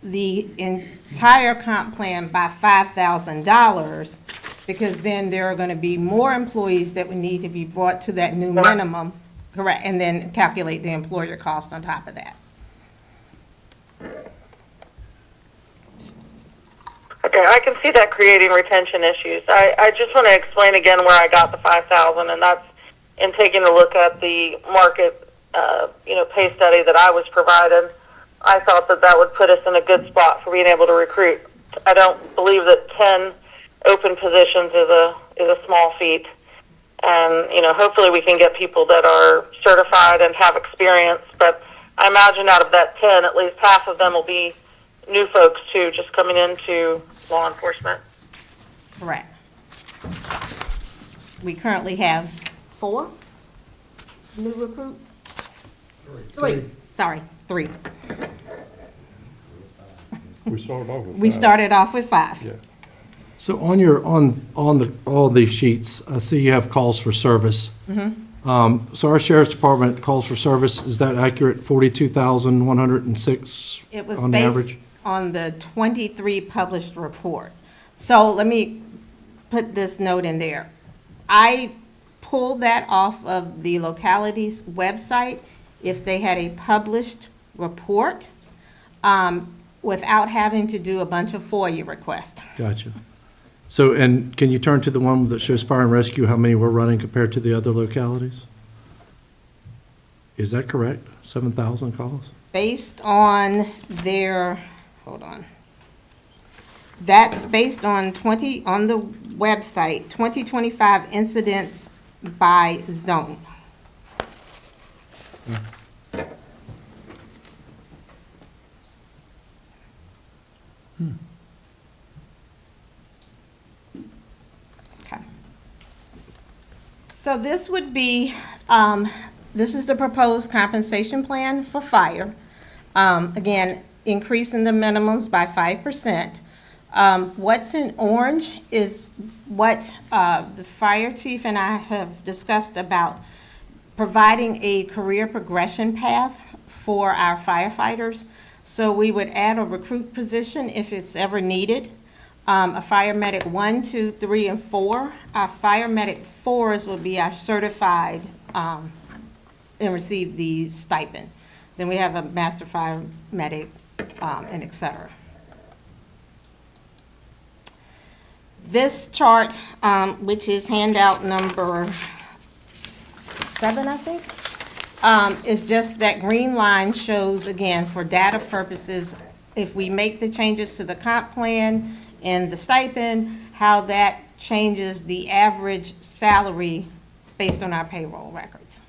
the entire comp plan by $5,000, because then there are going to be more employees that would need to be brought to that new minimum, correct, and then calculate the employer cost on top of that. Okay, I can see that creating retention issues. I just want to explain again where I got the 5,000, and that's in taking a look at the market, pay study that I was provided. I thought that would put us in a good spot for being able to recruit. I don't believe that 10 open positions a small feat. And, hopefully we can get people that are certified and have experience. But I imagine out of that 10, at least half of them will be new folks, too, just coming into law enforcement. Correct. We currently have 4 new recruits? 3. Sorry, 3. We started off with We 5. started off with 5. Yeah. So on your, all these sheets, I see you have calls for service. So our sheriff's department calls for service, is that accurate, 42,106 It was on based average? on the 23 published report. So let me put this note in there. I pulled that off of the locality's website if they had a published report, without having to do a bunch of FOIA requests. Gotcha. So, and can you turn to the one that shows fire and rescue, how many we're running compared to the other localities? Is that correct? 7,000 calls? Based on their, hold on. That's based on on the website, 2025 incidents by zone. Okay. So this would be, this is the proposed compensation plan for fire. Again, increasing the minimums by 5%. What's in orange is what the fire chief and I have discussed about providing a career progression path for our firefighters. So we would add a recruit position if it's ever needed. A fire medic 1, 2, 3, and 4. Our fire medic 4s would be our certified and receive the stipend. Then we have a master fire medic and et cetera. This chart, which is handout number 7, I think, is just that green line shows, again, for data purposes, if we make the changes to the comp plan and the stipend, how that changes the average salary based on our payroll records.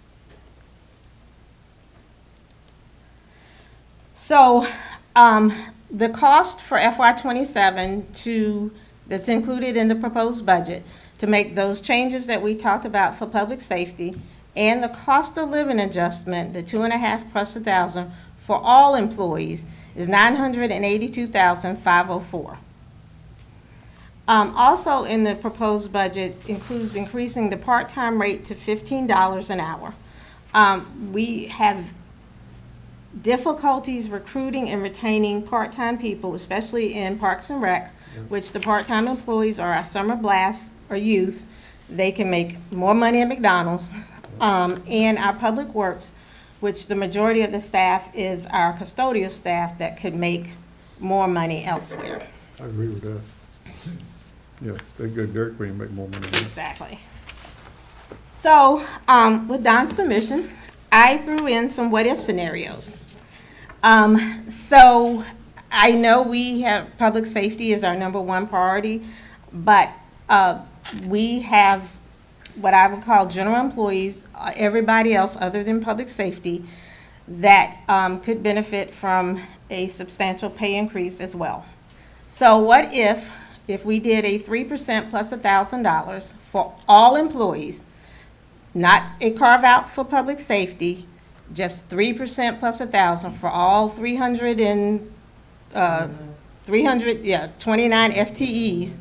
So the cost for FY27 that's included in the proposed budget to make those changes that we talked about for public safety and the cost of living adjustment, the 2.5 plus 1,000 for all employees is $982,504. Also in the proposed budget includes increasing the part-time rate to $15 an hour. We have difficulties recruiting and retaining part-time people, especially in Parks and Rec, which the part-time employees are our summer blast or youth. They can make more money at McDonald's. And our Public Works, which the majority of the staff is our custodial staff that could make more money elsewhere. I agree with that. Yeah, they go dirt when you make more money. Exactly. So, with Don's permission, I threw in some what-if scenarios. So, I know we have public safety is our #1 priority, but we have what I would call general employees, everybody else other than public safety, that could benefit from a substantial pay increase as well. So what if we did a 3% plus $1,000 for all employees, not a carve-out for public safety, just 3% plus 1,000 for all 29 FTEs,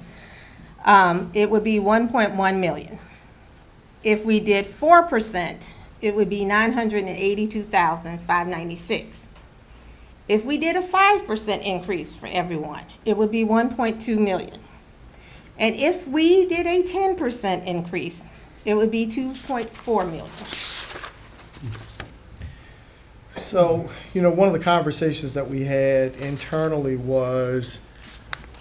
it would be $1.1 million. If we did 4%, it would be $982,596. If we did a 5% increase for everyone, it would be $1.2 million. And if we did a 10% increase, it would be $2.4 million. So, one of the conversations that we had internally was,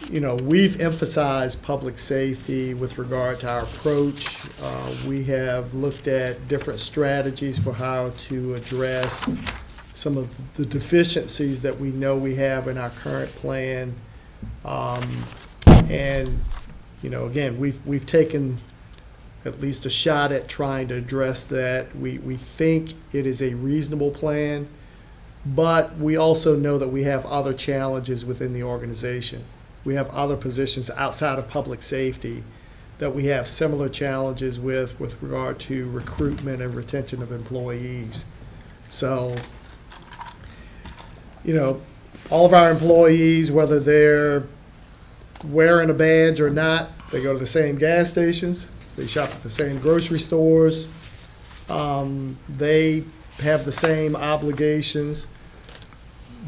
we've emphasized public safety with regard to our approach. We have looked at different strategies for how to address some of the deficiencies that we know we have in our current plan. And, again, we've taken at least a shot at trying to address that. We think it is a reasonable plan, but we also know that we have other challenges within the organization. We have other positions outside of public safety that we have similar challenges with regard to recruitment and retention of employees. So, all of our employees, whether they're wearing a badge or not, they go to the same gas stations, they shop at the same grocery stores, they have the same obligations.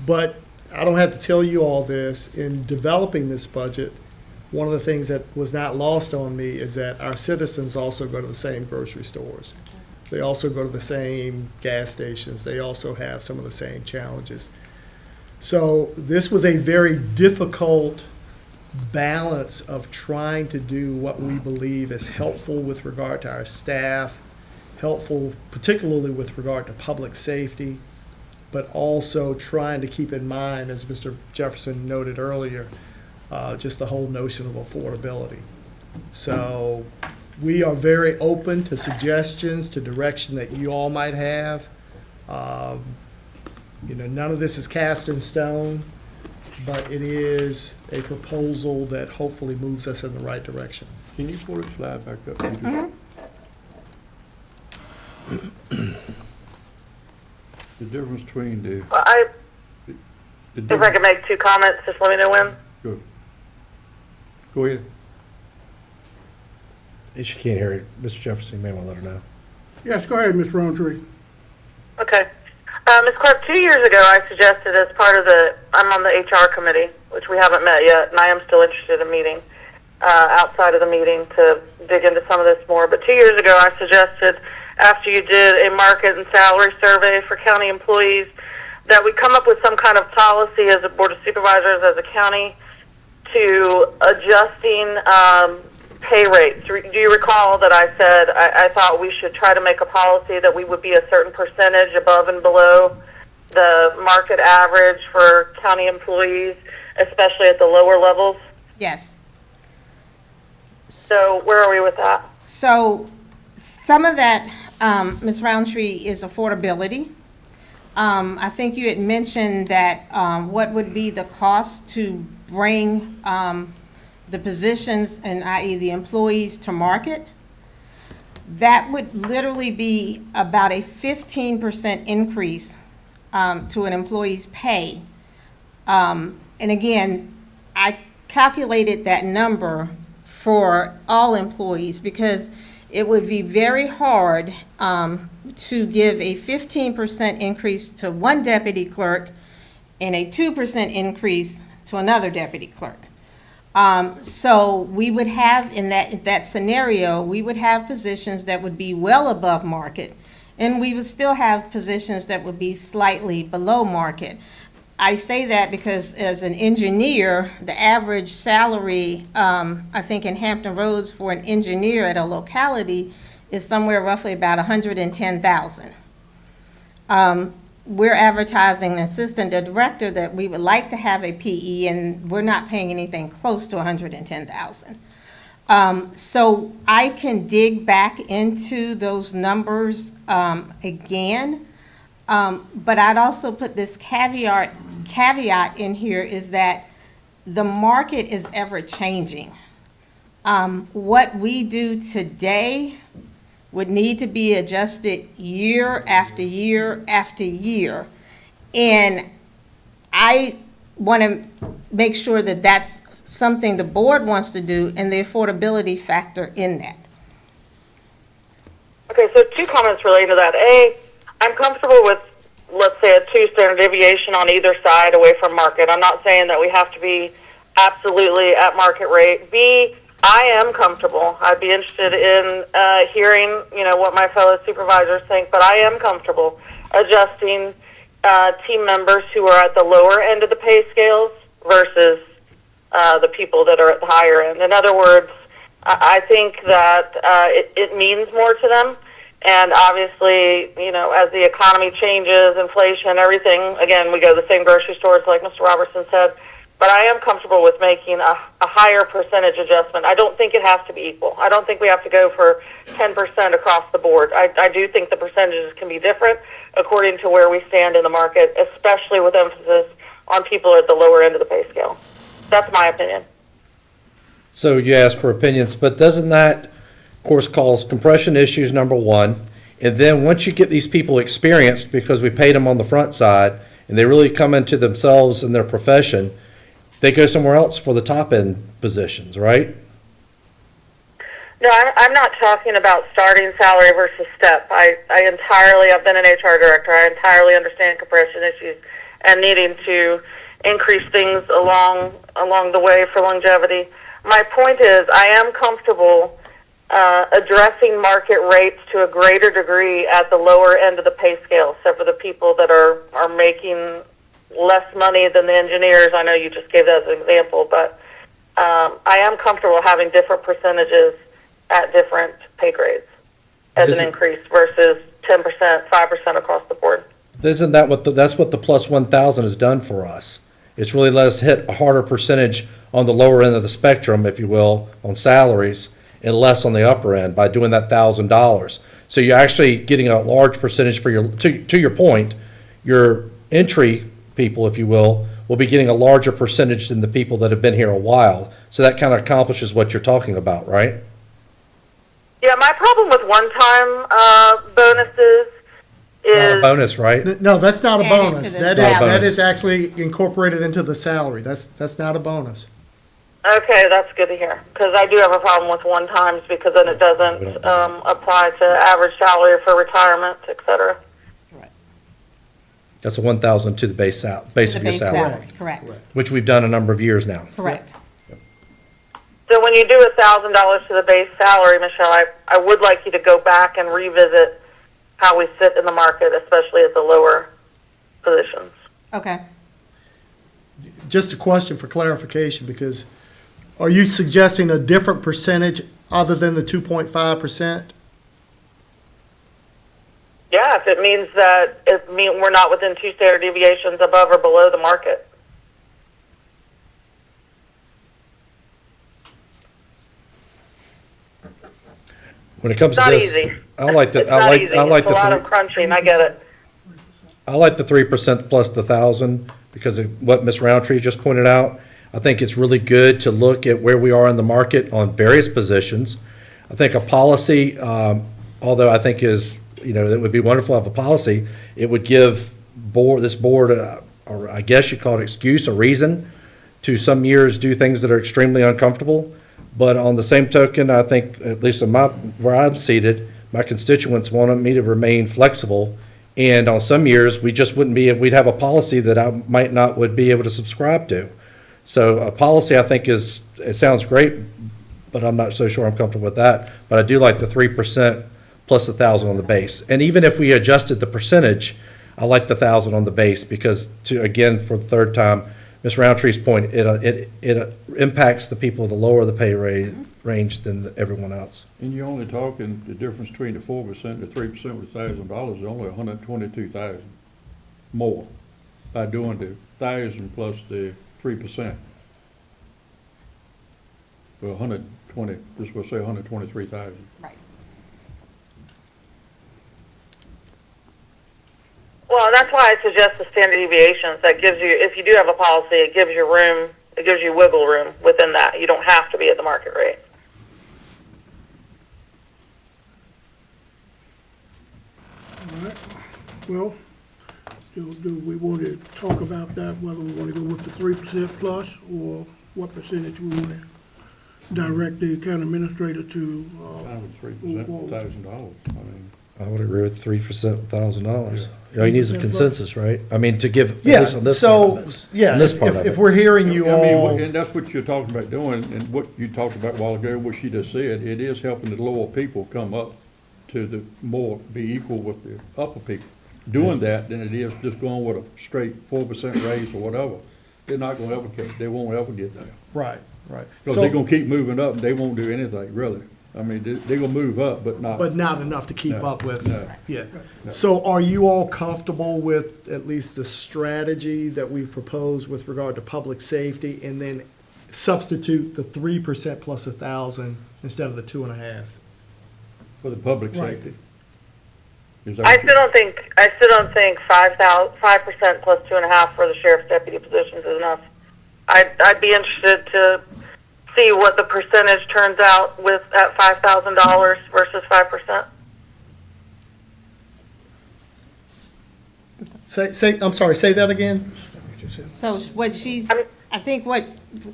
But I don't have to tell you all this. In developing this budget, one of the things that was not lost on me is that our citizens also go to the same grocery stores. They also go to the same gas stations. They also have some of the same challenges. So this was a very difficult balance of trying to do what we believe is helpful with regard to our staff, helpful particularly with regard to public safety, but also trying to keep in mind, as Mr. Jefferson noted earlier, just the whole notion of affordability. So we are very open to suggestions, to direction that you all might have. None of this is cast in stone, but it is a proposal that hopefully moves us in the right direction. Can you pull the slide back up? Peter? The difference between the If I could make 2 comments, just let me know when. Good. Go ahead. If she can't hear you, Mr. Jefferson, you may want to let her know. Yes, go ahead, Ms. Roundtree. Okay. Ms. Clark, 2 years ago, I suggested as part of I'm on the HR committee, which we haven't met yet, and I am still interested in meeting outside of the meeting to dig into some of this more. But 2 years ago, I suggested, after you did a market and salary survey for county employees, that we come up with some kind of policy as a Board of Supervisors, as a county, to adjusting pay rates. Do you recall that I said I thought we should try to make a policy that we would be a certain percentage above and below the market average for county employees, especially at the lower levels? Yes. So where are we with that? So some of that, Ms. Roundtree, is affordability. I think you had mentioned that what would be the cost to bring the positions, and i.e. the employees, to market. That would literally be about a 15% increase to an employee's pay. And again, I calculated that number for all employees because it would be very hard to give a 15% increase to one deputy clerk and a 2% increase to another deputy clerk. So we would have, in that scenario, we would have positions that would be well above market, and we would still have positions that would be slightly below market. I say that because as an engineer, the average salary, I think in Hampton Roads for an engineer at a locality is somewhere roughly about $110,000. We're advertising an assistant director that we would like to have a PE, and we're not paying anything close to $110,000. So I can dig back into those numbers again, but I'd also put this caveat in here is that the market is ever changing. What we do today would need to be adjusted year after year after year. And I want to make sure that that's something the board wants to do and the affordability factor in that. Okay, so 2 comments relating to that. A, I'm comfortable with, let's say, a 2 standard deviation on either side away from market. I'm not saying that we have to be absolutely at market rate. B, I am comfortable. I'd be interested in hearing, what my fellow supervisors think, but I am comfortable adjusting team members who are at the lower end of the pay scales versus the people that are at the higher end. In other words, I think that it means more to them. And obviously, as the economy changes, inflation, everything, again, we go to the same grocery stores like Mr. Robertson said. but I am comfortable with making a higher percentage adjustment. I don't think it has to be equal. I don't think we have to go for 10% across the board. I do think the percentages can be different according to where we stand in the market, especially with emphasis on people at the lower end of the pay scale. That's my opinion. So you asked for opinions, but doesn't that, of course, cause compression issues, number one? And then once you get these people experienced, because we paid them on the front side, and they really come into themselves in their profession, they go somewhere else for the top end positions, right? No, I'm not talking about starting salary versus step. I've been an HR director. I entirely understand compression issues and needing to increase things along the way for longevity. My point is, I am comfortable addressing market rates to a greater degree at the lower end of the pay scale. So for the people that are making less money than the engineers, I know you just gave that as an example, but I am comfortable having different percentages at different pay grades as an increase versus 10%, 5% across the board. Isn't that that's what the plus 1,000 has done for us? It's really let us hit a harder percentage on the lower end of the spectrum, if you will, on salaries, and less on the upper end by doing that $1,000. So you're actually getting a large percentage for your, to your point, your entry people, if you will be getting a larger percentage than the people that have been here a while. So that kind of accomplishes what you're talking about, right? Yeah, my problem with one-time bonuses It's not a is bonus, right? No, that's not a Added to bonus. the That salary. is actually incorporated into the salary. That's not a bonus. okay. That's good to hear, because I do have a problem with one-times because then it doesn't apply to average salary for retirement, et cetera. That's a 1,000 to the base The of your base salary, salary, correct, which we've done a number of years now. correct. So when you do $1,000 to the base salary, Michelle, I would like you to go back and revisit how we sit in the market, especially at the lower positions. Okay. Just a question for clarification, because are you suggesting a different percentage other than the 2.5%? Yeah, if it means that we're not within 2 standard deviations above or below the market. When it comes It's to not this, easy. I like the, It's not easy. I like It's a lot the, of crunching. I get it. I like the 3% plus the 1,000 because of what Ms. Roundtree just pointed out. I think it's really good to look at where we are in the market on various positions. I think a policy, although I think is, it would be wonderful to have a policy, it would give this board, or I guess you call it excuse, a reason to some years do things that are extremely uncomfortable. But on the same token, I think, at least in where I'm seated, my constituents wanted me to remain flexible. And on some years, we'd have a policy that I might not would be able to subscribe to. So a policy, I think, it sounds great, but I'm not so sure I'm comfortable with that. But I do like the 3% plus 1,000 on the base. And even if we adjusted the percentage, I like the 1,000 on the base because, again, for the third time, Ms. Roundtree's point, it impacts the people the lower the pay range than everyone else. And you're only talking the difference between the 4% and the 3% with $1,000 is only $122,000 more by doing the 1,000 plus the 3%. Well, 120, just we'll say 123,000. Right. Well, that's why I suggest the standard deviations. That gives you, if you do have a policy, it gives you room, it gives you wiggle room within that. You don't have to be at the market rate. All right. Well, do we want to talk about that, whether we want to go with the 3% plus, or what percentage we want to direct the county administrator to? Fine with 3%, $1,000. I mean, I would agree with 3%, $1,000. All you need is a consensus, right? I mean, to give, at Yeah, least on this part so, of it. yeah, On this part of if it. we're hearing you I mean, all, and that's what you're talking about doing, and what you talked about a while ago, what she just said, it is helping the lower people come up to be equal with the upper people. Doing that, than it is just going with a straight 4% raise or whatever. They're not gonna ever they won't ever get there. right. Because they're gonna keep moving up, and they won't do anything, really. I mean, they're gonna move up, but not. But not enough to keep No, up with. no. Yeah. So are you all comfortable with at least the strategy that we've proposed with regard to public safety, and then substitute the 3% plus 1,000 instead of the 2.5? For the public Right. safety. Is that I what still don't think 5% plus 2.5 for the sheriff's deputy positions is enough. I'd be interested to see what the percentage turns out with at $5,000 versus 5%. I'm sorry, say that again? So what she's, I think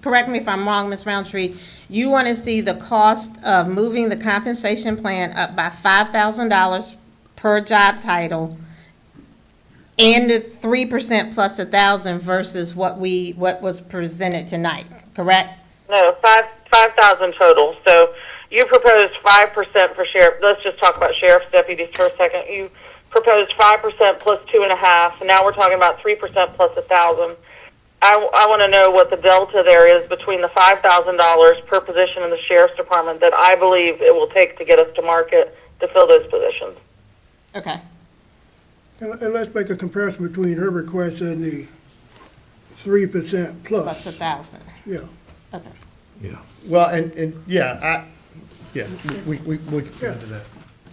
correct me if I'm wrong, Ms. Roundtree, you want to see the cost of moving the compensation plan up by $5,000 per job title and the 3% plus 1,000 versus what was presented tonight, correct? No, 5,000 total. So you proposed 5% for sheriff. Let's just talk about sheriff's deputies for a second. You proposed 5% plus 2.5, and now we're talking about 3% plus 1,000. I want to know what the delta there is between the $5,000 per position in the sheriff's department that I believe it will take to get us to market to fill those positions. Okay. And let's make a comparison between her request and the 3% Plus plus. 1,000. Yeah. Okay. Yeah. Well, we can get into that.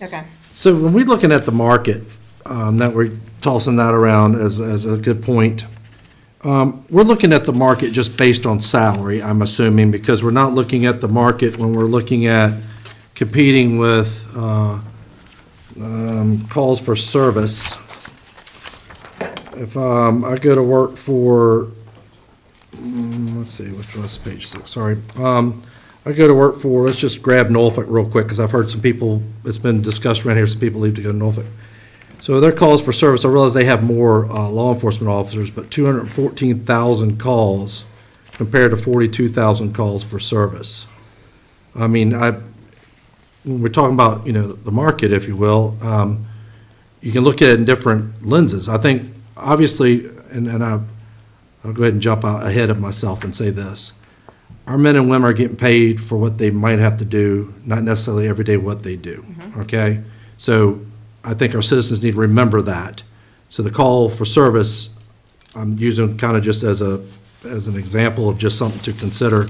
Okay. So when we're looking at the market, that we're tossing that around as a good point, we're looking at the market just based on salary, I'm assuming, because we're not looking at the market when we're looking at competing with calls for service. If I go to work for, let's see, which was page 6, sorry. I go to work for, let's just grab Norfolk real quick, because I've heard some people, it's been discussed around here, some people leave to go to Norfolk. So their calls for service, I realize they have more law enforcement officers, but 214,000 calls compared to 42,000 calls for service. I mean, when we're talking about, the market, if you will, you can look at it in different lenses. I think, obviously, and I'll go ahead and jump out ahead of myself and say this. Our men and women are getting paid for what they might have to do, not necessarily every day what they do, okay? So I think our citizens need to remember that. So the call for service, I'm using kind of just as an example of just something to consider.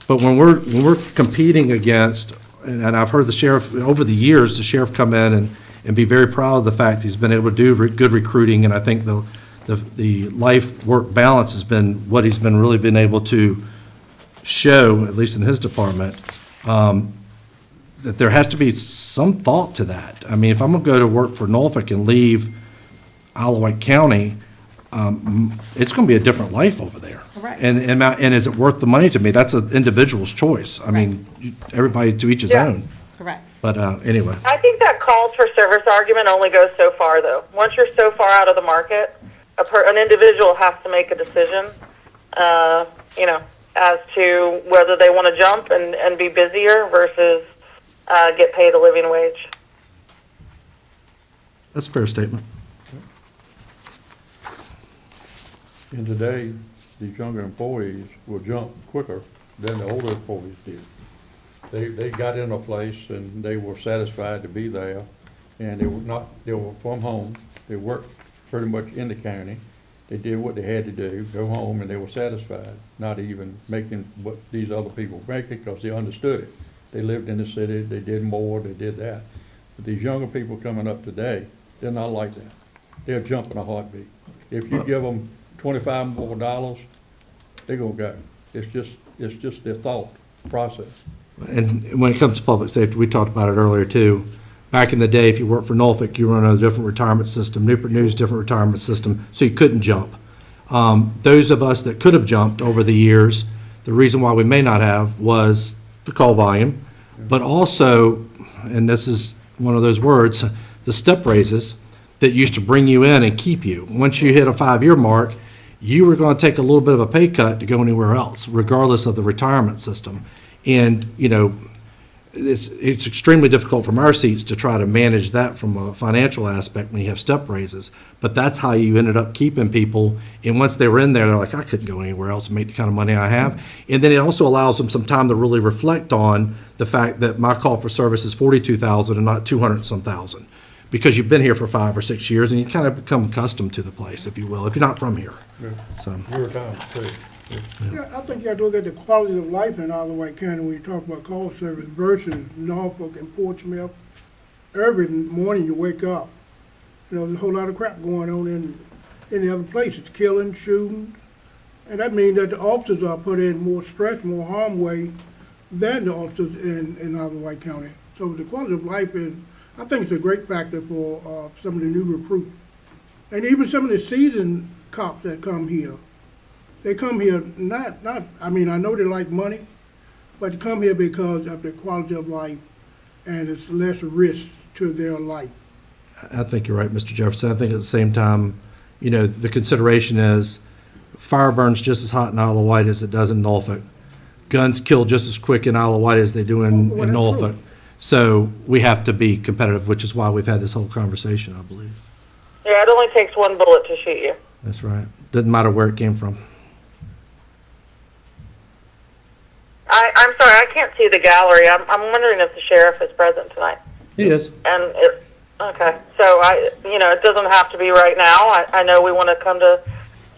But when we're competing against, and I've heard the sheriff, over the years, the sheriff come in and be very proud of the fact he's been able to do good recruiting, and I think the life-work balance has been what he's really been able to show, at least in his department, that there has to be some thought to that. I mean, if I'm going to go to work for Norfolk and leave Isle of Wight County, it's going to be a different life over there. Correct. And is it worth the money to me? That's an individual's choice. I mean, everybody to each his Yeah. own. Correct. But anyway, I think that calls for service argument only goes so far, though. Once you're so far out of the market, an individual has to make a decision, as to whether they want to jump and be busier versus get paid a living wage. that's a fair statement. And today, these younger employees will jump quicker than the older employees did. They got in a place and they were satisfied to be there, and they were from home. They worked pretty much in the county. They did what they had to do, go home, and they were satisfied, not even making what these other people were making, because they understood it. They lived in the city, they did more, they did that. But these younger people coming up today, they're not like that. They'll jump in a heartbeat. If you give them $25 more, they're gonna go. It's just their thought process. And when it comes to public safety, we talked about it earlier too. Back in the day, if you worked for Norfolk, you were on a different retirement system. Newport News, different retirement system, so you couldn't jump. Those of us that could have jumped over the years, the reason why we may not have was the call volume, but also, and this is one of those words, the step raises that used to bring you in and keep you. Once you hit a 5-year mark, you were going to take a little bit of a pay cut to go anywhere else, regardless of the retirement system. And, it's extremely difficult from our seats to try to manage that from a financial aspect when you have step raises. But that's how you ended up keeping people. And once they were in there, they're like, I couldn't go anywhere else and make the kind of money I have. And then it also allows them some time to really reflect on the fact that my call for service is 42,000 and not 200 some thousand. Because you've been here for 5 or 6 years and you kind of become accustomed to the place, if you will, if you're not from here. So. Your time, too. Yeah, I think you have to look at the quality of life in Isle of Wight County when you talk about call service versus Norfolk and Portsmouth. Every morning you wake up, there's a whole lot of crap going on in the other places, killing, shooting. And that means that the officers are put in more stress, more harm way than the officers in Isle of Wight County. So the quality of life is, I think it's a great factor for some of the new recruits. And even some of the seasoned cops that come here. They come here I know they like money, but they come here because of the quality of life and it's less risk to their life. I think you're right, Mr. Jefferson. I think at the same time, the consideration is fire burns just as hot in Isle of Wight as it does in Norfolk. Guns kill just as quick in Isle of Wight as they do in Norfolk. So we have to be competitive, which is why we've had this whole conversation, I believe. Yeah, it only takes one bullet to shoot you. That's right. Doesn't matter where it came from. I'm sorry, I can't see the gallery. I'm wondering if the sheriff is present tonight. He is. Okay, so it doesn't have to be right now. I know we want to come to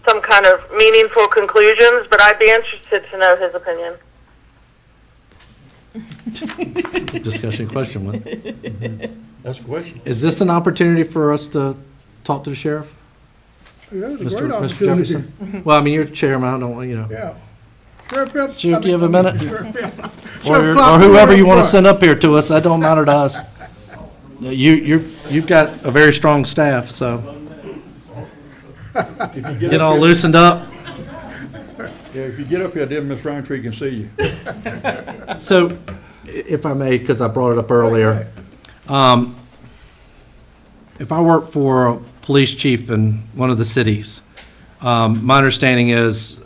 some kind of meaningful conclusions, but I'd be interested to know his opinion. Discussion question one. That's a question. Is this an opportunity for us to talk to the sheriff? Yeah, it's a Mr. great Mr. opportunity. Jefferson? Well, you're chairman, I don't, Yeah. Sheriff Phelps. Should we give a minute? Sheriff Or Clark, whoever you want to Clark. send up here to us, that don't matter to us. You've got a very strong staff, so get all loosened up. Yeah, if you get up here, then Ms. Roundtree can see you. So, if I may, because I brought it up earlier, if I work for a police chief in one of the cities, my understanding is,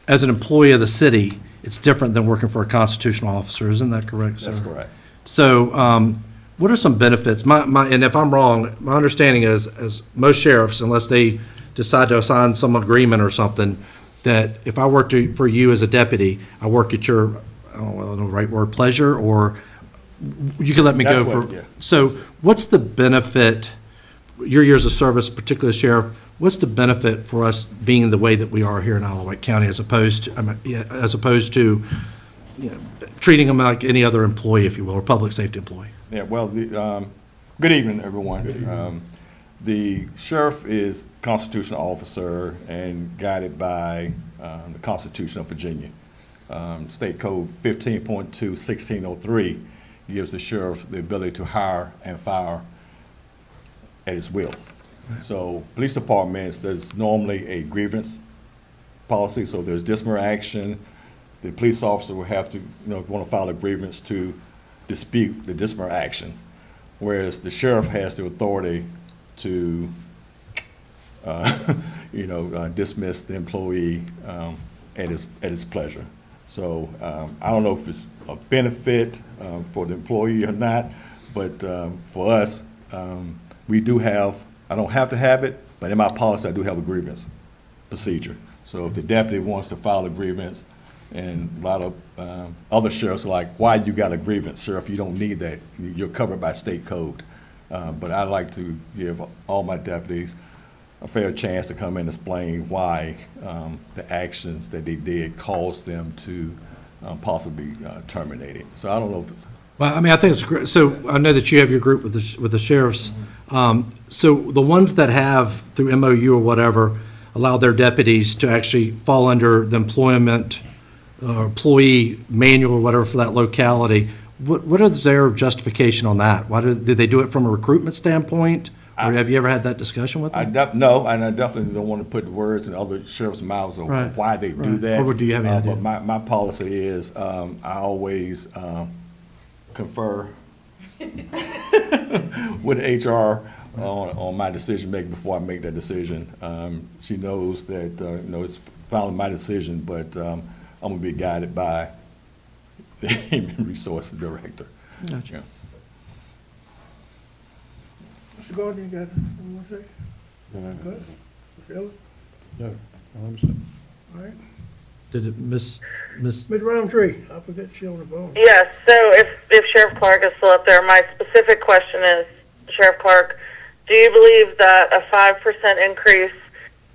as an employee of the city, it's different than working for a constitutional officer. Isn't that correct, sir? That's correct. So, what are some benefits? And if I'm wrong, my understanding is, as most sheriffs, unless they decide to assign some agreement or something, that if I work for you as a deputy, I work at your, I don't know the right word, pleasure, or you can let me go That's for. what- yeah. So, what's the benefit? Your years of service, particularly as sheriff, what's the benefit for us being the way that we are here in Isle of Wight County, as opposed to treating them like any other employee, if you will, or public safety employee? Yeah, well, good evening, everyone. The sheriff is constitutional officer and guided by the Constitution of Virginia. State Code 15.2, 1603 gives the sheriff the ability to hire and fire at his will. So police departments, there's normally a grievance policy, so there's disciplinary action. The police officer will have to, want to file a grievance to dispute the disciplinary action, whereas the sheriff has the authority to, dismiss the employee at his pleasure. So I don't know if it's a benefit for the employee or not, but for us, we do have, I don't have to have it, but in my policy, I do have a grievance procedure. So if the deputy wants to file a grievance, and a lot of other sheriffs are like, why you got a grievance, sheriff? You don't need that. You're covered by state code. But I like to give all my deputies a fair chance to come and explain why the actions that they did caused them to possibly terminate it. So I don't know if it's. Well, I think it's great. So I know that you have your group with the sheriffs. So the ones that have, through MOU or whatever, allow their deputies to actually fall under the employment or employee manual or whatever for that locality, what is their justification on that? Why did they do it from a recruitment standpoint? Or have you ever had that discussion with them? No, and I definitely don't want to put words in other sheriffs' mouths of Right. why they do Right. that. Or do you have any idea? But my policy is I always confer with HR on my decision making before I make that decision. She knows that it's finally my decision, but I'm going to be guided by the Human Resources Director. Gotcha. Yeah. Mr. Gordon, you got anything more to say? Good. Mr. Ellis? No, I'm sorry. All right. Did it Miss? Ms. Roundtree, I forget she on the phone. Yes, so if Sheriff Clark is still up there, my specific question is, Sheriff Clark, do you believe that a 5% increase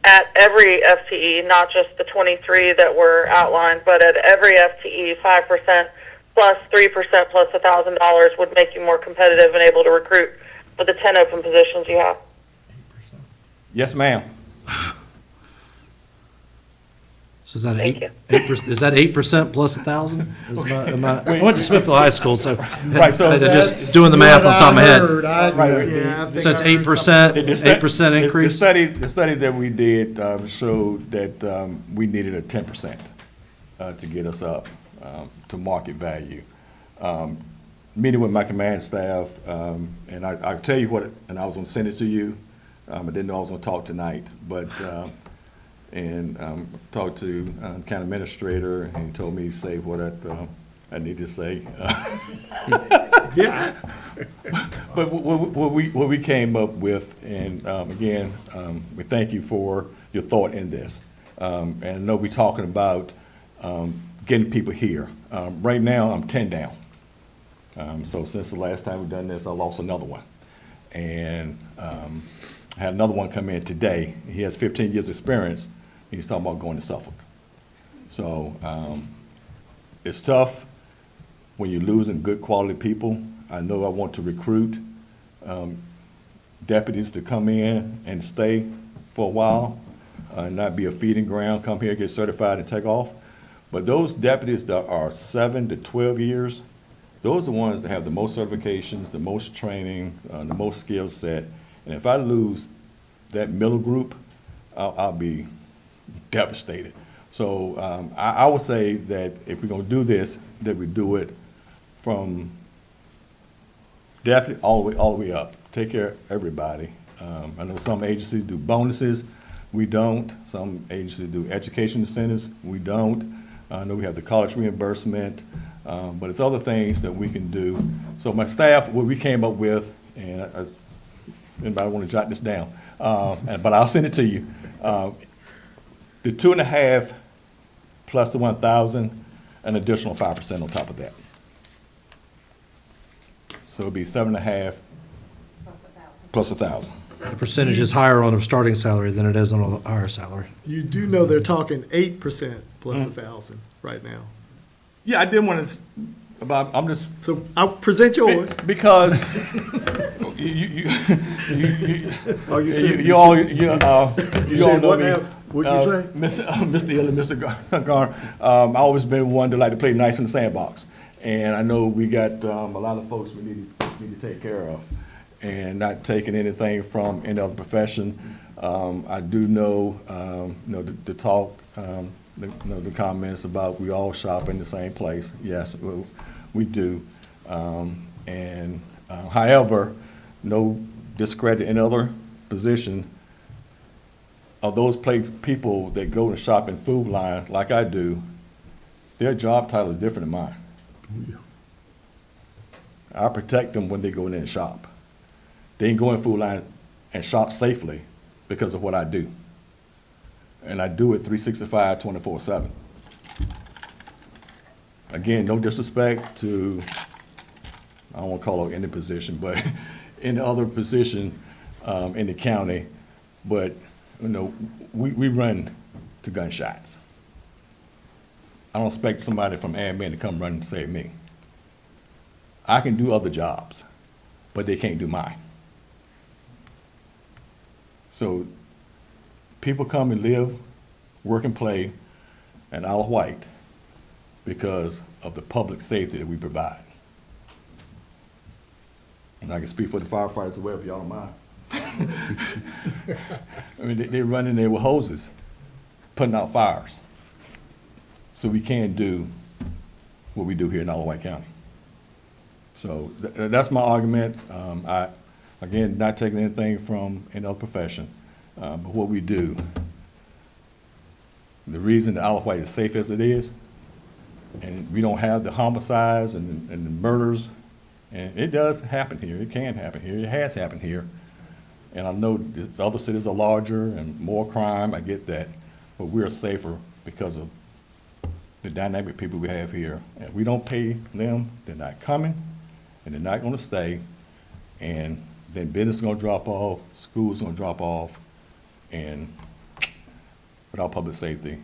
at every FTE, not just the 23 that were outlined, but at every FTE, 5% plus 3% plus $1,000 would make you more competitive and able to recruit for the 10 open positions you have? Yes, ma'am. So is that Thank 8%? Is that 8% plus 1,000? I went to Smithville High School, so Right, so just doing the math on top of my head. Right. So it's 8%, The stu- 8% the increase. The study that we did showed that we needed a 10% to get us up to market value. Meeting with my command staff, and I'll tell you what, and I was gonna send it to you. I didn't know I was gonna talk tonight, but, and talked to county administrator, and he told me to say what I need to say. Yeah. But what we came up with, and again, we thank you for your thought in this. And I know we're talking about getting people here. Right now, I'm 10 down. So since the last time we've done this, I lost another one. And I had another one come in today. He has 15 years' experience. He's talking about going to Suffolk. So it's tough when you're losing good quality people. I know I want to recruit deputies to come in and stay for a while, not be a feeding ground, come here, get certified, and take off. But those deputies that are 7 to 12 years, those are the ones that have the most certifications, the most training, the most skill set. And if I lose that middle group, I'll be devastated. So I would say that if we're going to do this, that we do it from deputy all the way up. Take care of everybody. I know some agencies do bonuses. We don't. Some agencies do education incentives. We don't. I know we have the college reimbursement, but it's other things that we can do. So my staff, what we came up with, and anybody want to jot this down, but I'll send it to you. The 2.5 plus the 1,000, an additional 5% on top of that. So it'd be 7.5 plus 1,000. The percentage is higher on a starting salary than it is on a higher salary. You do know they're talking 8% plus 1,000 right now. Yeah, I didn't want to, but I'm just. So I'll present yours. Because you all know me. What'd you say? Mr. Hill and Mr. Garner, I've always been one to like to play nice in the sandbox. And I know we got a lot of folks we need to take care of, and not taking anything from any other profession. I do know, the talk, the comments about we all shop in the same place. Yes, we do. However, no discredit in other position of those people that go and shop in food line like I do. Their job title is different than mine. I protect them when they go in there and shop. They can go in food line and shop safely because of what I do. And I do it 365, 24/7. Again, no disrespect to, I don't want to call it any position, but any other position in the county. But, we run to gunshots. I don't expect somebody from admin to come run and save me. I can do other jobs, but they can't do mine. So people come and live, work and play in Isle of Wight because of the public safety that we provide. And I can speak for the firefighters as well, if y'all don't mind. I mean, they run in there with hoses, putting out fires. So we can do what we do here in Isle of Wight County. So that's my argument. Again, not taking anything from any other profession, but what we do. The reason the Isle of Wight is safe as it is and we don't have the homicides and the murders. And it does happen here. It can happen here. It has happened here. And I know the other cities are larger and more crime. I get that. But we're safer because of the dynamic people we have here. And we don't pay them, they're not coming, and they're not going to stay. And then business is going to drop off, school's going to drop off, and without public safety,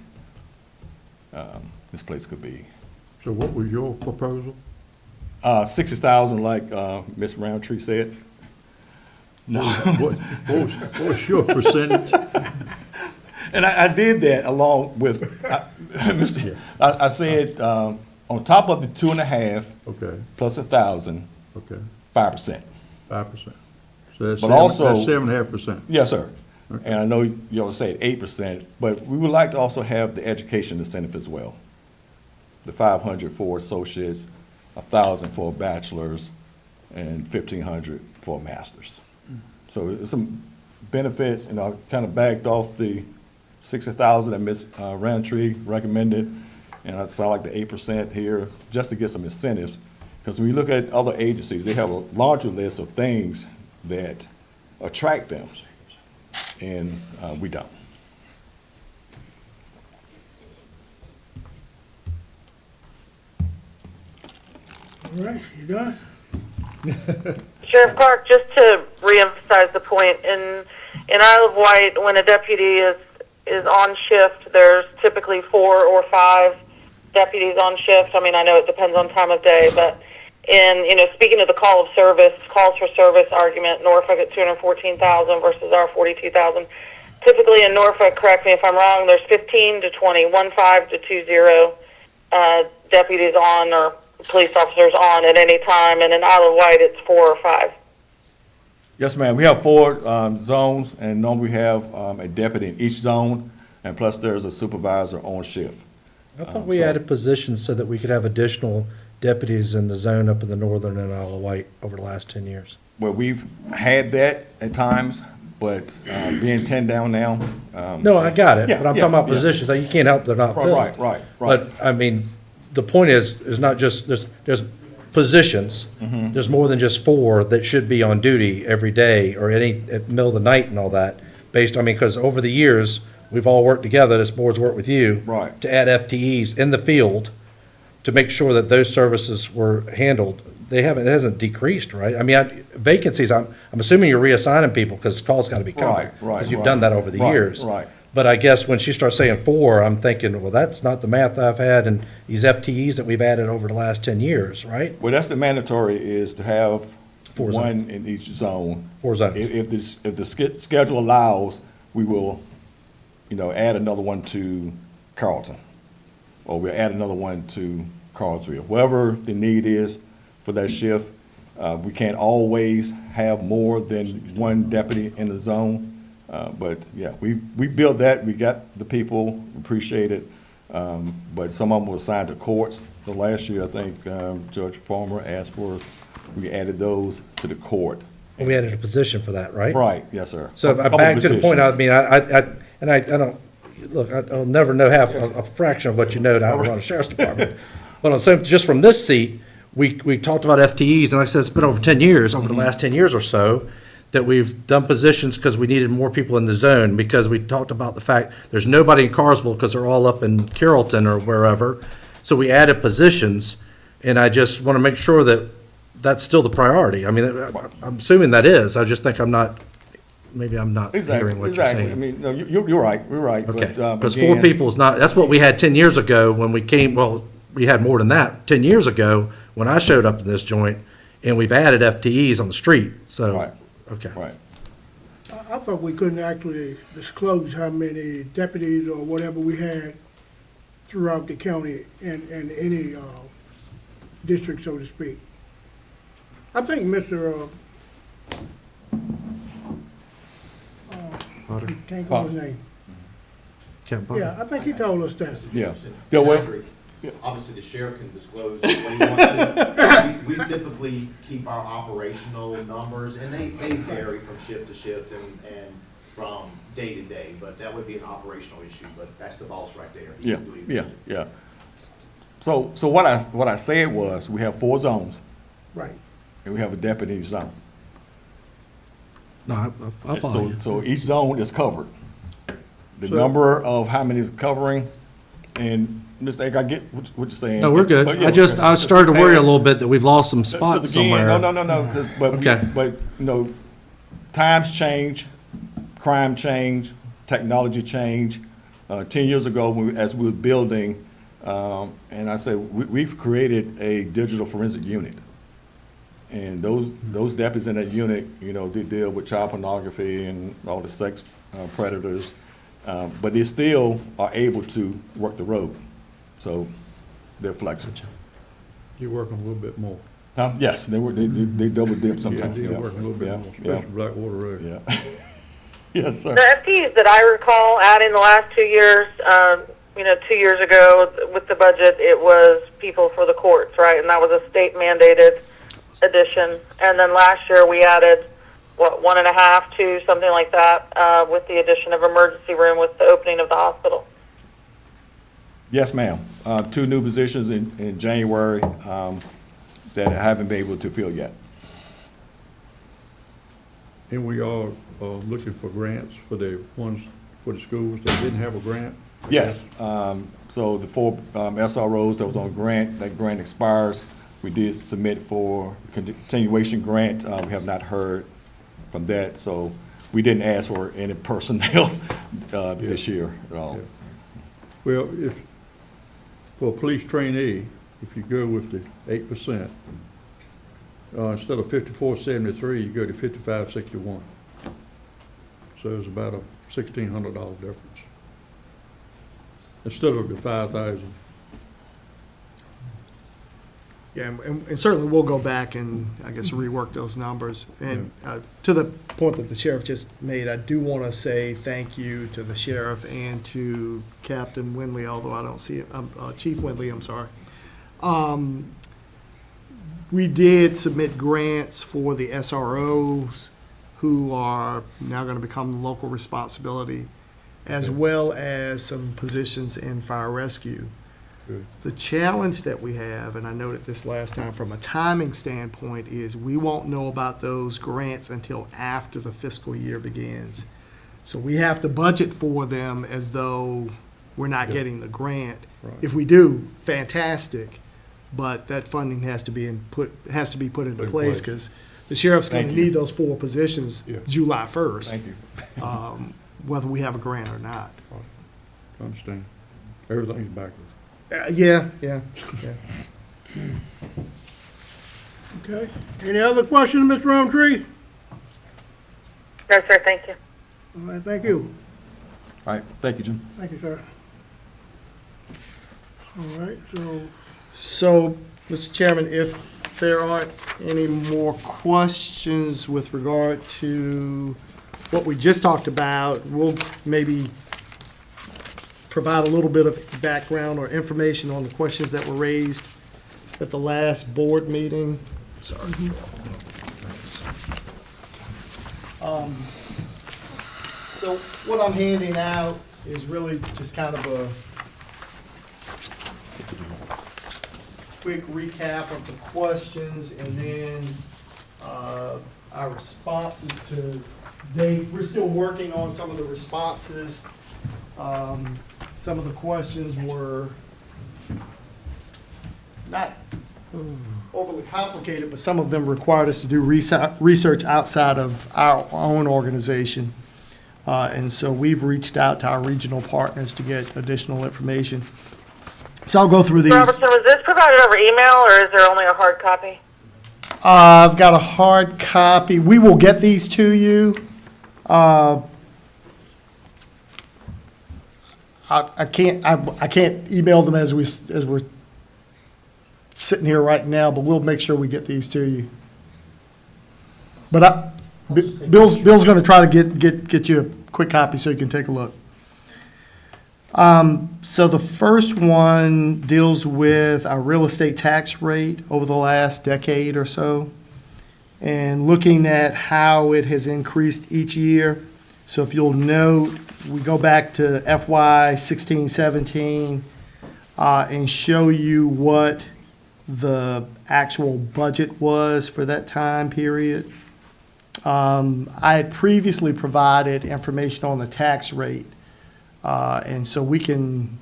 this place could be. So what was your proposal? 60,000, like Ms. Roundtree said. No. What was your percentage? And I did that along with, I said, on top of the 2.5 Okay, plus 1,000, okay, 5%. 5%. So that's But also- that's 7.5%. Yes, sir. Okay. And I know you all said 8%, but we would like to also have the education incentive as well. The 500 for associates, 1,000 for bachelors, and 1,500 for masters. So there's some benefits, and I kind of backed off the 60,000 that Ms. Roundtree recommended, and I saw like the 8% here, just to get some incentives. Because when you look at other agencies, they have a larger list of things that attract them, and we don't. All right, you done? Sheriff Clark, just to reemphasize the point, in Isle of Wight, when a deputy is on shift, there's typically 4 or 5 deputies on shift. I mean, I know it depends on time of day, but speaking of the calls for service argument, Norfolk at 214,000 versus our 42,000. Typically in Norfolk, correct me if I'm wrong, there's 15 to 20, 15 to 20 deputies on or police officers on at any time, and in Isle of Wight, it's 4 or 5. Yes, ma'am. We have 4 zones, and normally we have a deputy in each zone, and plus there's a supervisor on shift. I thought we added positions so that we could have additional deputies in the zone up in the northern and Isle of Wight over the last 10 years. Well, we've had that at times, but being 10 down now. No, I got it, Yeah, but I'm yeah, talking about yeah. positions, like, you can't help they're not filled. Right. But, I mean, the point is not just, there's positions. Mm-hmm. There's more than just 4 that should be on duty every day or at the middle of the night and all that, because over the years, we've all worked together, this board's worked with you. Right. To add FTEs in the field to make sure that those services were handled. It hasn't decreased, right? I mean, vacancies, I'm assuming you're reassigning people because calls got to be covered. Right. Because you've done that over the Right, years. right. But I guess when she starts saying 4, I'm thinking, well, that's not the math I've had and these FTEs that we've added over the last 10 years, right? Well, that's the mandatory, is to have 4 one in each zone. 4 zones. If the schedule allows, we will, add another one to Carlton, or we'll add another one to Carlsville. Whatever the need is for that shift, we can't always have more than one deputy in the zone. But yeah, we built that, we got the people, appreciate it. But some of them were assigned to courts. The last year, I think, Judge Farmer asked we added those to the court. And we added a position for that, right? Right, yes, sir. So Couple back to the point, I positions. mean, I don't, look, I'll never know half, a fraction of what you know to how to run a sheriff's department. But just from this seat, we talked about FTEs, and like I said, it's been over 10 years, over the last 10 years or so, that we've done positions because we needed more people in the zone, because we talked about the fact there's nobody in Carsville because they're all up in Carrollton or wherever. So we added positions, and I just want to make sure that that's still the priority. I mean, I'm assuming that is. I just think maybe I'm not hearing what you're saying. Exactly. I mean, no, you're right, you're right. Okay, But, because 4 again, people is not, that's what we had 10 years ago when we came, well, we had more than that 10 years ago when I showed up in this joint, and we've added FTEs on the street, so. Right. Okay. Right. I thought we couldn't actually disclose how many deputies or whatever we had throughout the county in any district, so to speak. I think Mr. Can't call his name. Yeah, I think he told us that. Yeah. Yeah, Yeah, well, I agree. Obviously, the sheriff can disclose what he wants to. We typically keep our operational numbers, and they vary from shift to shift and from day to day, but that would be an operational issue, but that's the boss right there. He yeah, can do it. yeah, yeah. So what I said was, we have 4 zones, Right. and we have a deputy in each zone. No, I follow you. So each zone is covered. The So- number of how many is covering, and Mr. Egg, I get what you're saying. No, we're good. But yeah, I started to worry a little bit that we've lost some spots 'Cause again, somewhere. No, Okay. but, times change, crime change, technology change. 10 years ago, as we were building, and I said, we've created a digital forensic unit. And those deputies in that unit, they deal with child pornography and all the sex predators, but they still are able to work the road. So they're flexible. You're working a little bit more. Yes, they double dip sometimes. Yeah, you're working a little bit more, especially Blackwater Road. Yeah. Yes, sir. The FTEs that I recall adding the last 2 years, 2 years ago with the budget, it was people for the courts, right? And that was a state mandated addition. And then last year we added, 1.5, 2, something like that, with the addition of emergency room with the opening of the hospital. Yes, ma'am. 2 new positions in January that I haven't been able to fill yet. And we are looking for grants for the ones, for the schools that didn't have a grant. Yes. So the 4 SROs that was on grant, that grant expires. We did submit for continuation grant. We have not heard from that, so we didn't ask for any personnel this year at all. Yeah. Well, for a police trainee, if you go with the 8%, instead of 54.73, you go to 55.61. So it's about a $1,600 difference. Instead of the 5,000. Yeah, and certainly we'll go back and, I guess, rework those numbers. And to the point that the sheriff just made, I do want to say thank you to the sheriff and to Captain Windley, although I don't see it, Chief Windley, I'm sorry. We did submit grants for the SROs who are now going to become the local responsibility, as well as some positions in fire rescue. Good. The challenge that we have, and I noted this last time from a timing standpoint, is we won't know about those grants until after the fiscal year begins. So we have to budget for them as though we're not Yeah. getting the grant. Right. If we do, fantastic, but that funding has to be put into Put in place place. because the sheriff's going to Thank you. need those 4 positions Yeah. July 1st. Thank you. Whether we have a grant or not. I understand. Everything's backwards. Yeah. Okay. Any other questions, Ms. Roundtree? No, sir, thank you. All right, thank you. All right, thank you, Jim. Thank you, sir. All right, so, So, Mr. Chairman, if there aren't any more questions with regard to what we just talked about, we'll maybe provide a little bit of background or information on the questions that were raised at the last board meeting. Sorry. So what I'm handing out is really just kind of a quick recap of the questions and then our responses to date. We're still working on some of the responses. Some of the questions were not overly complicated, but some of them required us to do research outside of our own organization. And so we've reached out to our regional partners to get additional information. So I'll go through these. Robertson, was this provided over email or is there only a hard copy? I've got a hard copy. We will get these to you. I can't email them as we're sitting here right now, but we'll make sure we get these to you. But Bill's going to try to get you a quick copy so you can take a look. So the first one deals with our real estate tax rate over the last decade or so, and looking at how it has increased each year. So if you'll note, we go back to FY 16, 17. and show you what the actual budget was for that time period. I had previously provided information on the tax rate, and so we can,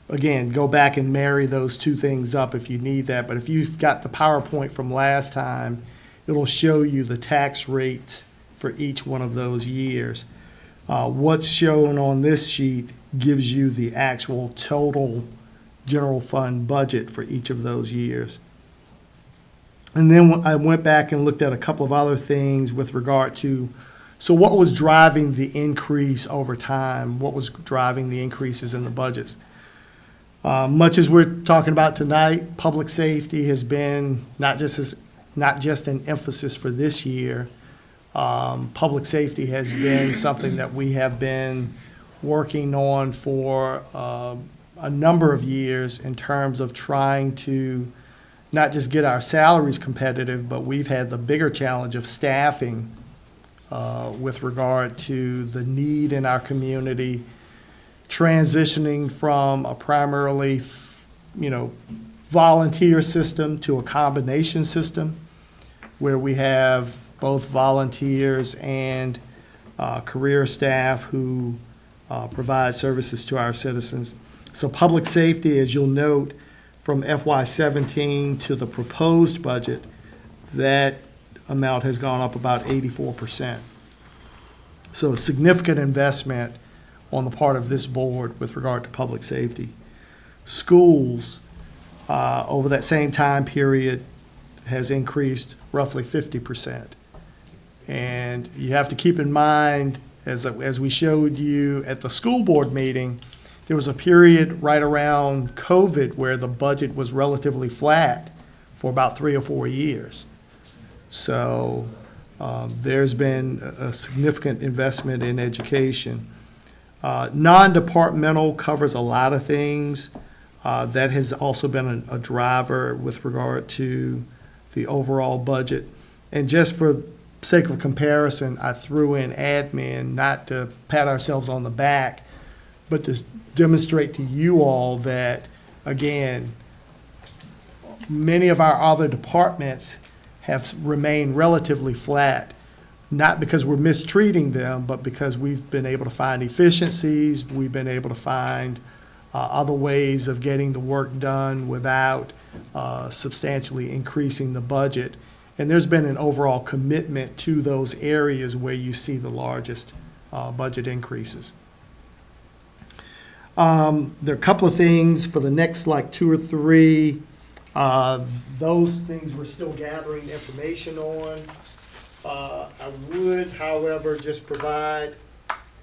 again, go back and marry those two things up if you need that. But if you've got the PowerPoint from last time, it'll show you the tax rates for each one of those years. What's shown on this sheet gives you the actual total general fund budget for each of those years. And then I went back and looked at a couple of other things with regard to, so what was driving the increase over time? What was driving the increases in the budgets? Much as we're talking about tonight, public safety has been not just an emphasis for this year. Public safety has been something that we have been working on for a number of years in terms of trying to not just get our salaries competitive, but we've had the bigger challenge of staffing with regard to the need in our community, transitioning from a primarily, volunteer system to a combination system where we have both volunteers and career staff who provide services to our citizens. So public safety, as you'll note, from FY17 to the proposed budget, that amount has gone up about 84%. So a significant investment on the part of this board with regard to public safety. Schools, over that same time period, has increased roughly 50%. And you have to keep in mind, as we showed you at the school board meeting, there was a period right around COVID where the budget was relatively flat for about 3 or 4 years. So there's been a significant investment in education. Non-departmental covers a lot of things. That has also been a driver with regard to the overall budget. And just for sake of comparison, I threw in admin, not to pat ourselves on the back, but to demonstrate to you all that, again, many of our other departments have remained relatively flat, not because we're mistreating them, but because we've been able to find efficiencies, we've been able to find other ways of getting the work done without substantially increasing the budget. And there's been an overall commitment to those areas where you see the largest budget increases. There are a couple of things for the next 2 or 3. Those things we're still gathering information on. I would, however, just provide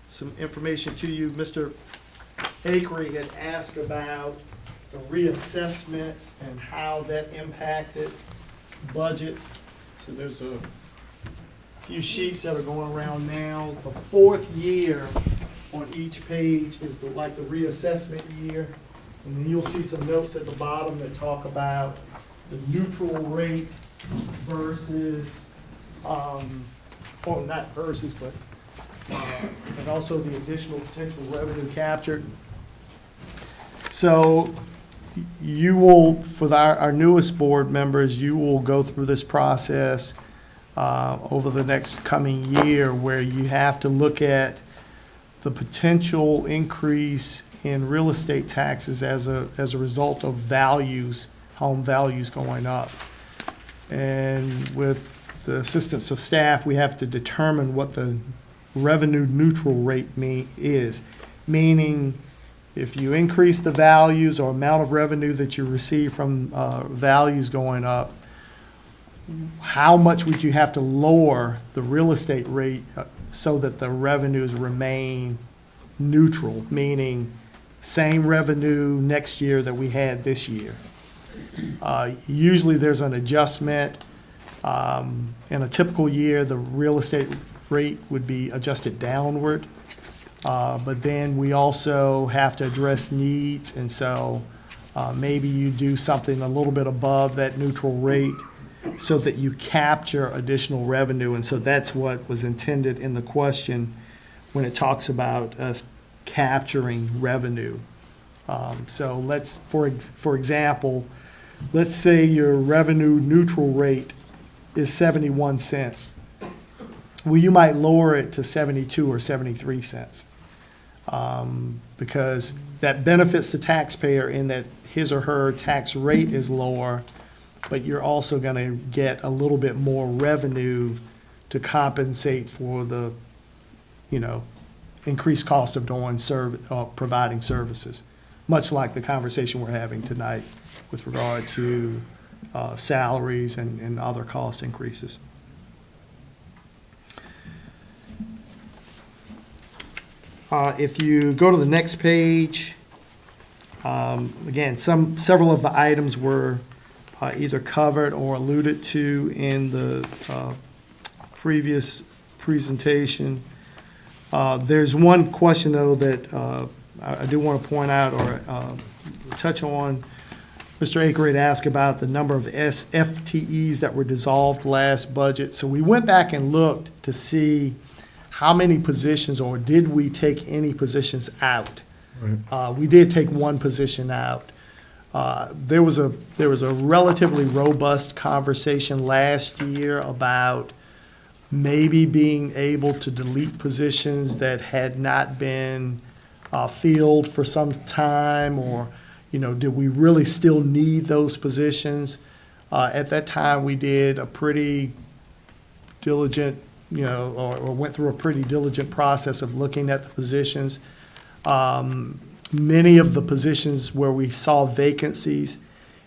some information to you. Mr. Akery had asked about the reassessments and how that impacted budgets. So there's a few sheets that are going around now. The 4th year on each page is the reassessment year. And then you'll see some notes at the bottom that talk about the neutral rate versus, not versus, but, and also the additional potential revenue captured. So you will, for our newest board members, you will go through this process over the next coming year where you have to look at the potential increase in real estate taxes as a result of values, home values going up. And with the assistance of staff, we have to determine what the revenue neutral rate is, meaning if you increase the values or amount of revenue that you receive from values going up, how much would you have to lower the real estate rate so that the revenues remain neutral, meaning same revenue next year that we had this year? Usually there's an adjustment. In a typical year, the real estate rate would be adjusted downward. But then we also have to address needs, and so maybe you do something a little bit above that neutral rate so that you capture additional revenue. And so that's what was intended in the question when it talks about us capturing revenue So for example, let's say your revenue neutral rate is 71 cents. Well, you might lower it to 72 or 73 cents. Because that benefits the taxpayer in that his or her tax rate is lower, but you're also going to get a little bit more revenue to compensate for the, increased cost of providing services, much like the conversation we're having tonight with regard to salaries and other cost increases. If you go to the next page, again, several of the items were either covered or alluded to in the previous presentation. There's one question, though, that I do want to point out or touch on. Mr. Aker had asked about the number of FTEs that were dissolved last budget. So we went back and looked to see how many positions, or did we take any positions out? We did take one position out. There was a relatively robust conversation last year about maybe being able to delete positions that had not been filled for some time, or did we really still need those positions? At that time, we did a pretty diligent, or went through a pretty diligent process of looking at the positions. Many of the positions where we saw vacancies,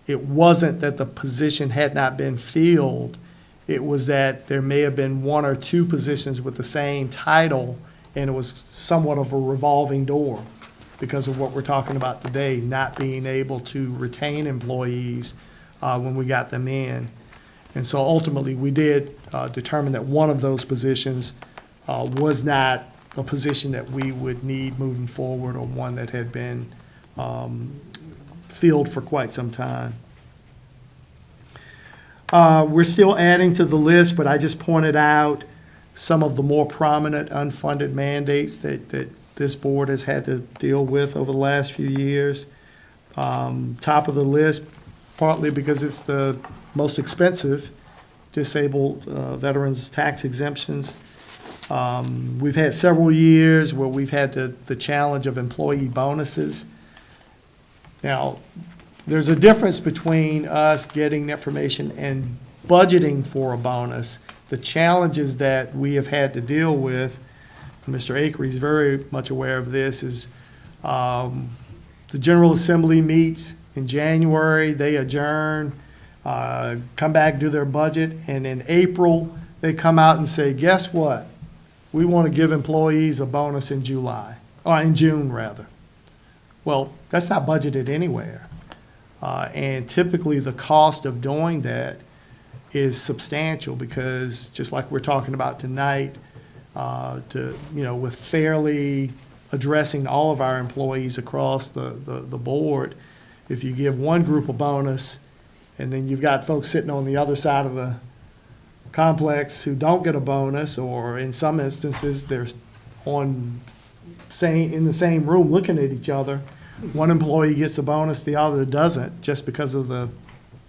it wasn't that the position had not been filled. It was that there may have been one or two positions with the same title, and it was somewhat of a revolving door because of what we're talking about today, not being able to retain employees when we got them in. And so ultimately, we did determine that one of those positions was not a position that we would need moving forward, or one that had been filled for quite some time. We're still adding to the list, but I just pointed out some of the more prominent unfunded mandates that this board has had to deal with over the last few years. Top of the list, partly because it's the most expensive, disabled veterans tax exemptions. We've had several years where we've had the challenge of employee bonuses. Now, there's a difference between us getting information and budgeting for a bonus. The challenges that we have had to deal with, Mr. Akery is very much aware of this, is the General Assembly meets in January, they adjourn, come back, do their budget, and in April, they come out and say, guess what? We want to give employees a bonus in July, or in June, rather. Well, that's not budgeted anywhere. And typically, the cost of doing that is substantial because, just like we're talking about tonight, with fairly addressing all of our employees across the board, if you give one group a bonus and then you've got folks sitting on the other side of the complex who don't get a bonus, or in some instances, they're in the same room looking at each other. One employee gets a bonus, the other doesn't, just because of the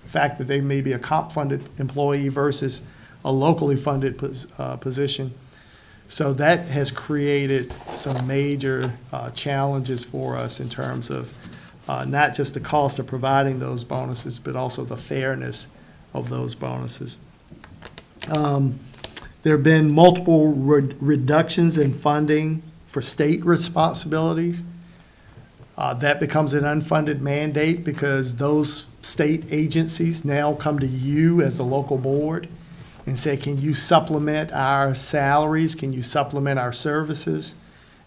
fact that they may be a comp-funded employee versus a locally funded position. So that has created some major challenges for us in terms of not just the cost of providing those bonuses, but also the fairness of those bonuses. There have been multiple reductions in funding for state responsibilities. That becomes an unfunded mandate because those state agencies now come to you as a local board and say, can you supplement our salaries? Can you supplement our services?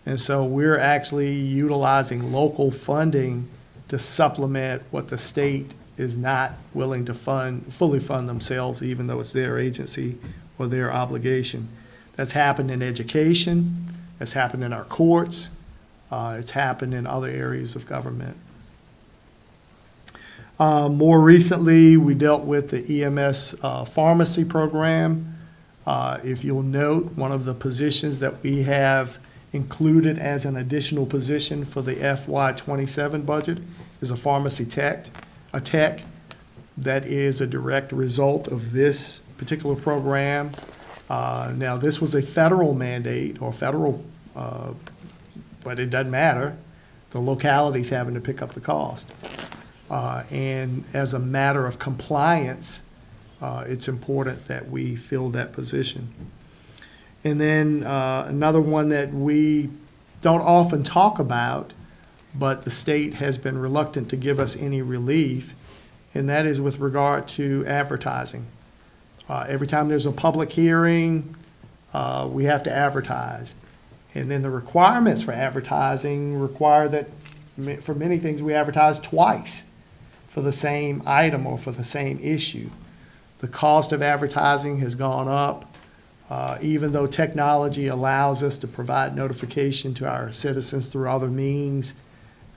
And so we're actually utilizing local funding to supplement what the state is not willing to fully fund themselves, even though it's their agency or their obligation. That's happened in education. That's happened in our courts. It's happened in other areas of government. More recently, we dealt with the EMS pharmacy program. If you'll note, one of the positions that we have included as an additional position for the FY '27 budget is a pharmacy tech, a tech that is a direct result of this particular program. Now, this was a federal mandate or federal, but it doesn't matter. The locality's having to pick up the cost. And as a matter of compliance, it's important that we fill that position. And then another one that we don't often talk about, but the state has been reluctant to give us any relief, and that is with regard to advertising. Every time there's a public hearing, we have to advertise. And then the requirements for advertising require that, for many things, we advertise twice for the same item or for the same issue. The cost of advertising has gone up. Even though technology allows us to provide notification to our citizens through other means,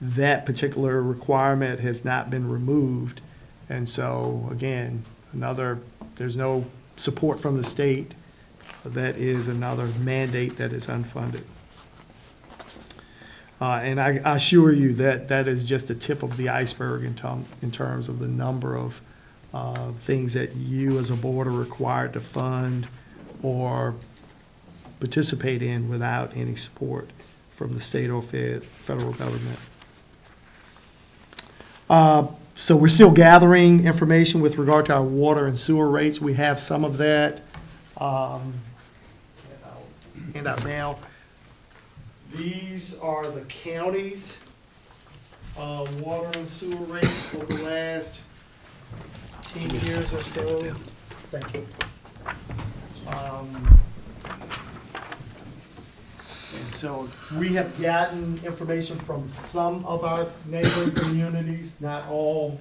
that particular requirement has not been removed. And so, again, there's no support from the state. That is another mandate that is unfunded. And I assure you that that is just the tip of the iceberg in terms of the number of things that you as a board are required to fund or participate in without any support from the state or federal government. So we're still gathering information with regard to our water and sewer rates. We have some of that. Hand out now. These are the county's water and sewer rates for the last 10 years or so. Thank you. And so we have gotten information from some of our neighboring communities, not all.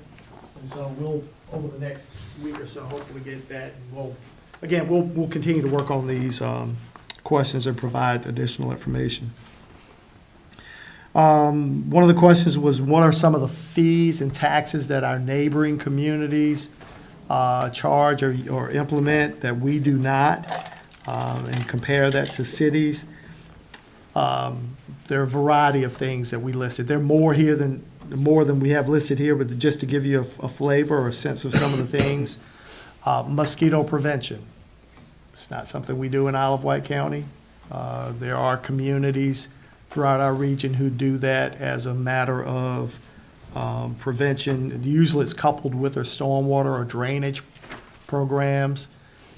And so we'll, over the next week or so, hopefully get that. And we'll continue to work on these questions and provide additional information. One of the questions was, what are some of the fees and taxes that our neighboring communities charge or implement that we do not, and compare that to cities? There are a variety of things that we listed. There are more than we have listed here, but just to give you a flavor or a sense of some of the things. Mosquito prevention. It's not something we do in Isle of Wight County. There are communities throughout our region who do that as a matter of prevention. Usually it's coupled with their stormwater or drainage programs,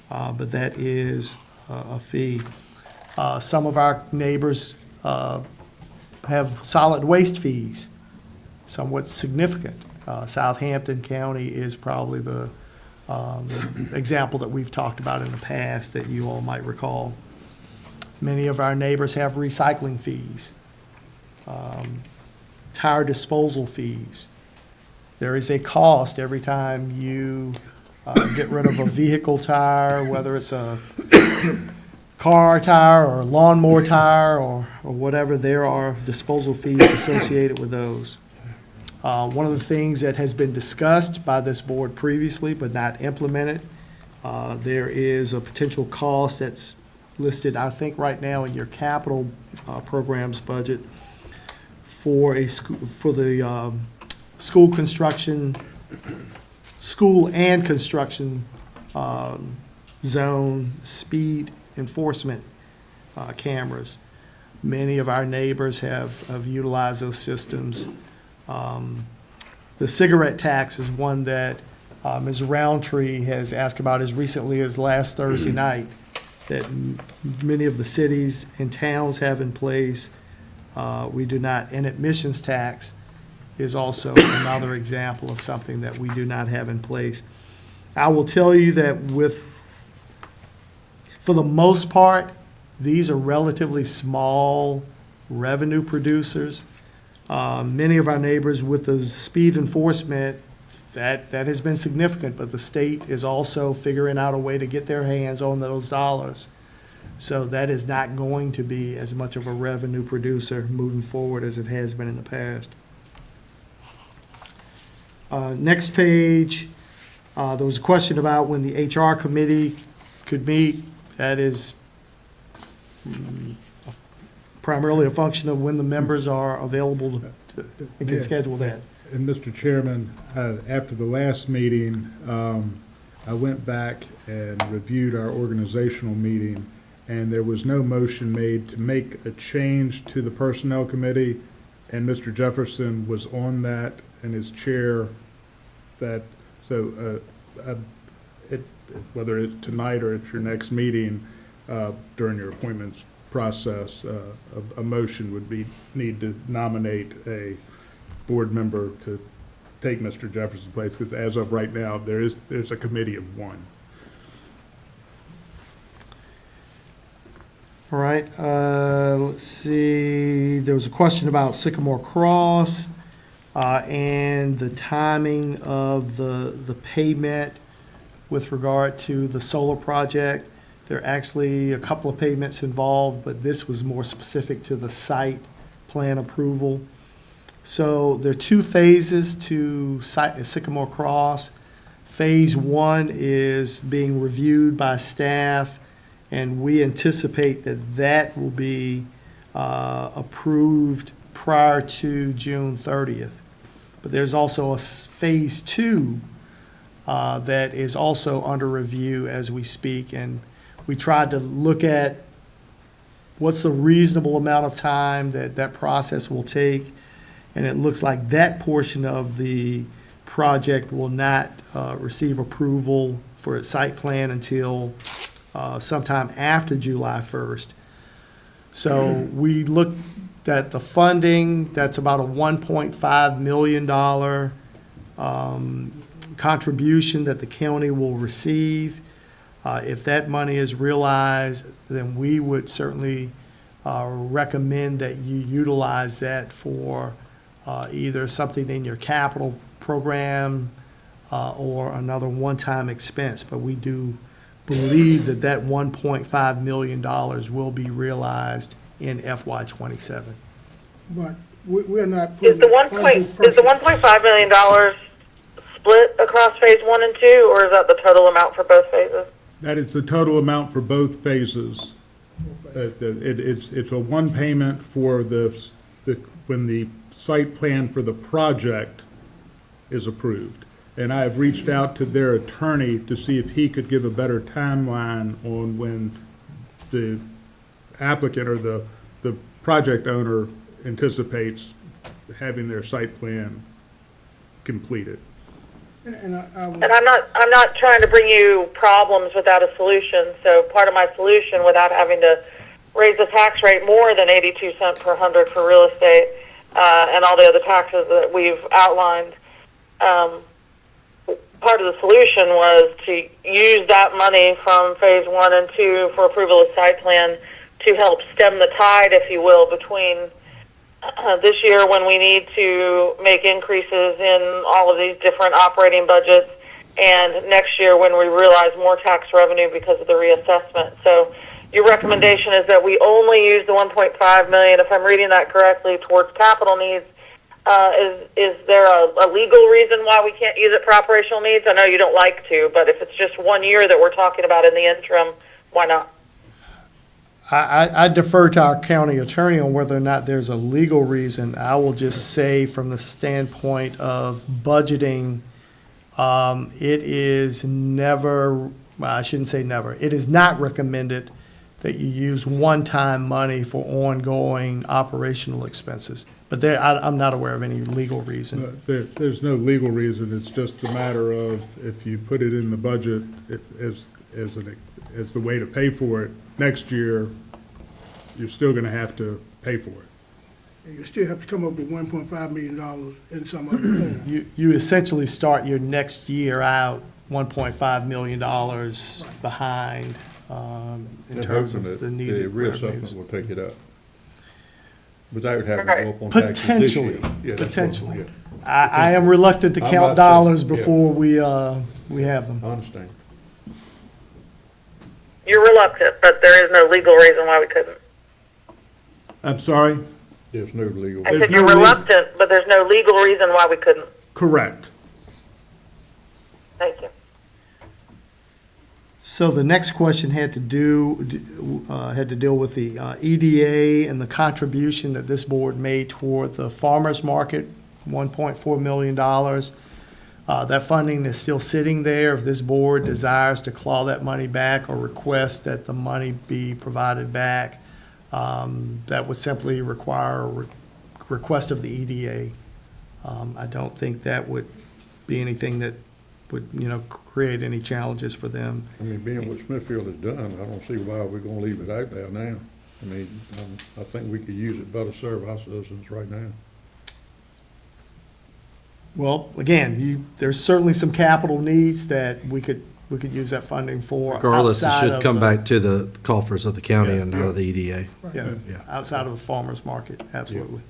but that is a fee. Some of our neighbors have solid waste fees, somewhat significant. Southampton County is probably the example that we've talked about in the past that you all might recall. Many of our neighbors have recycling fees, tire disposal fees. There is a cost every time you get rid of a vehicle tire, whether it's a car tire or a lawnmower tire or whatever. There are disposal fees associated with those. One of the things that has been discussed by this board previously but not implemented, there is a potential cost that's listed, I think, right now in your capital programs budget for the school and construction zone speed enforcement cameras. Many of our neighbors have utilized those systems. The cigarette tax is one that Ms. Roundtree has asked about as recently as last Thursday night, that many of the cities and towns have in place. We do not. And admissions tax is also another example of something that we do not have in place. I will tell you that for the most part, these are relatively small revenue producers. Many of our neighbors with the speed enforcement, that has been significant, but the state is also figuring out a way to get their hands on those dollars. So that is not going to be as much of a revenue producer moving forward as it has been in the past. Next page, there was a question about when the HR committee could meet. That is primarily a function of when the members are available and can schedule that. And Mr. Chairman, after the last meeting, I went back and reviewed our organizational meeting, and there was no motion made to make a change to the Personnel Committee, and Mr. Jefferson was on that and is chair that, so whether it's tonight or at your next meeting, during your appointments process, a motion would need to nominate a board member to take Mr. Jefferson's place, because as of right now, there's a committee of one. All right, let's see, there was a question about Sycamore Cross, and the timing of the payment with regard to the solar project. There are actually a couple of payments involved, but this was more specific to the site plan approval. So there are two phases to Sycamore Cross. Phase 1 is being reviewed by staff, and we anticipate that that will be approved prior to June 30th. But there's also a Phase 2 that is also under review as we speak, and we tried to look at what's the reasonable amount of time that that process will take, and it looks like that portion of the project will not receive approval for its site plan until sometime after July 1st. So we looked at the funding, that's about a $1.5 million contribution that the county will receive. If that money is realized, then we would certainly recommend that you utilize that for either something in your capital program or another one-time expense. But we do believe that that $1.5 million will be realized in FY '27. But we're not Is putting. the $1.5 million split across phase 1 and 2, or is that the total amount for both phases? That is the total amount for both phases. It's a one payment for when the site plan for the project is approved. And I have reached out to their attorney to see if he could give a better timeline on when the applicant or the project owner anticipates having their site plan completed. And And I'm not trying to bring you problems without a solution. So part of my solution, without having to raise the tax rate more than 82 cents per hundred for real estate and all the other taxes that we've outlined, part of the solution was to use that money from phase 1 and 2 for approval of site plan to help stem the tide, if you will, between this year when we need to make increases in all of these different operating budgets, and next year when we realize more tax revenue because of the reassessment. So your recommendation is that we only use the $1.5 million, if I'm reading that correctly, towards capital needs. Is there a legal reason why we can't use it for operational needs? I know you don't like to, but if it's just 1 year that we're talking about in the interim, why not? I defer to our county attorney on whether or not there's a legal reason. I will just say from the standpoint of budgeting, it is never, well, I shouldn't say never, it is not recommended that you use one-time money for ongoing operational expenses. But I'm not aware of any legal reason. There's no legal reason. It's just a matter of if you put it in the budget as the way to pay for it, next year, you're still going to have to pay for it. you still have to come up with $1.5 million in some other form. You essentially start your next year out $1.5 million behind in terms of the needed The reassessment revenues. will take it up. Without having to go up on taxes this year. Potentially, Yeah, that's what- potentially. yeah. I am reluctant to I'm count not saying- dollars yeah. before we have them. I understand. You're reluctant, but there is no legal reason why we couldn't. I'm sorry? There's no legal. I There's said you're no legal- reluctant, but there's no legal reason why we couldn't. Correct. Thank you. So the next question had to deal with the EDA and the contribution that this board made toward the farmer's market, $1.4 million. That funding is still sitting there. If this board desires to claw that money back or request that the money be provided back, that would simply require a request of the EDA. I don't think that would be anything that would, create any challenges for them. I mean, being what Smithfield has done, I don't see why we're gonna leave it out there now. I mean, I think we could use it better serve our citizens right now. Well, again, there's certainly some capital needs that we could use that funding for. Regardless, it outside should of come the- back to the coffers of the county Yeah, and out of the EDA. Yeah, Yeah. outside of the farmer's market, absolutely.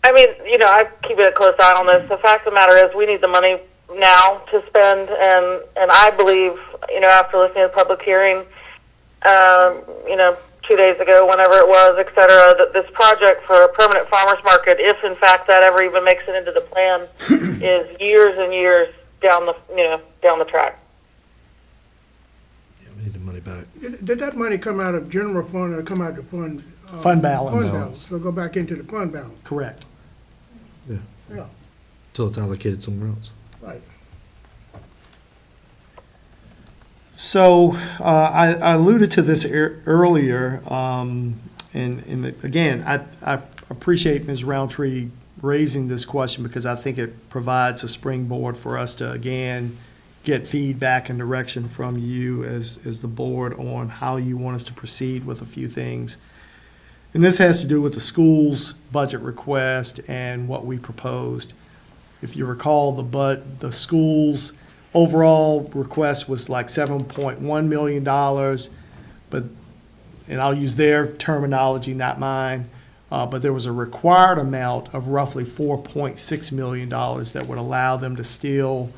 I mean, I'm keeping a close eye on this. The fact of the matter is we need the money now to spend, and I believe, after listening to the public hearing, 2 days ago, whenever it was, et cetera, that this project for a permanent farmer's market, if in fact that ever even makes it into the plan, is years and years down the track. Yeah, we need the money back. Did that money come out of general fund or come out of fund? Fund balance. Fund balance, so go back into the fund balance, Correct. Yeah, yeah, until it's allocated somewhere else. right. So I alluded to this earlier, and again, I appreciate Ms. Roundtree raising this question because I think it provides a springboard for us to, again, get feedback and direction from you as the board on how you want us to proceed with a few things. And this has to do with the school's budget request and what we proposed. If you recall, the school's overall request was like $7.1 million, and I'll use their terminology, not mine, but there was a required amount of roughly $4.6 million that would allow them to still,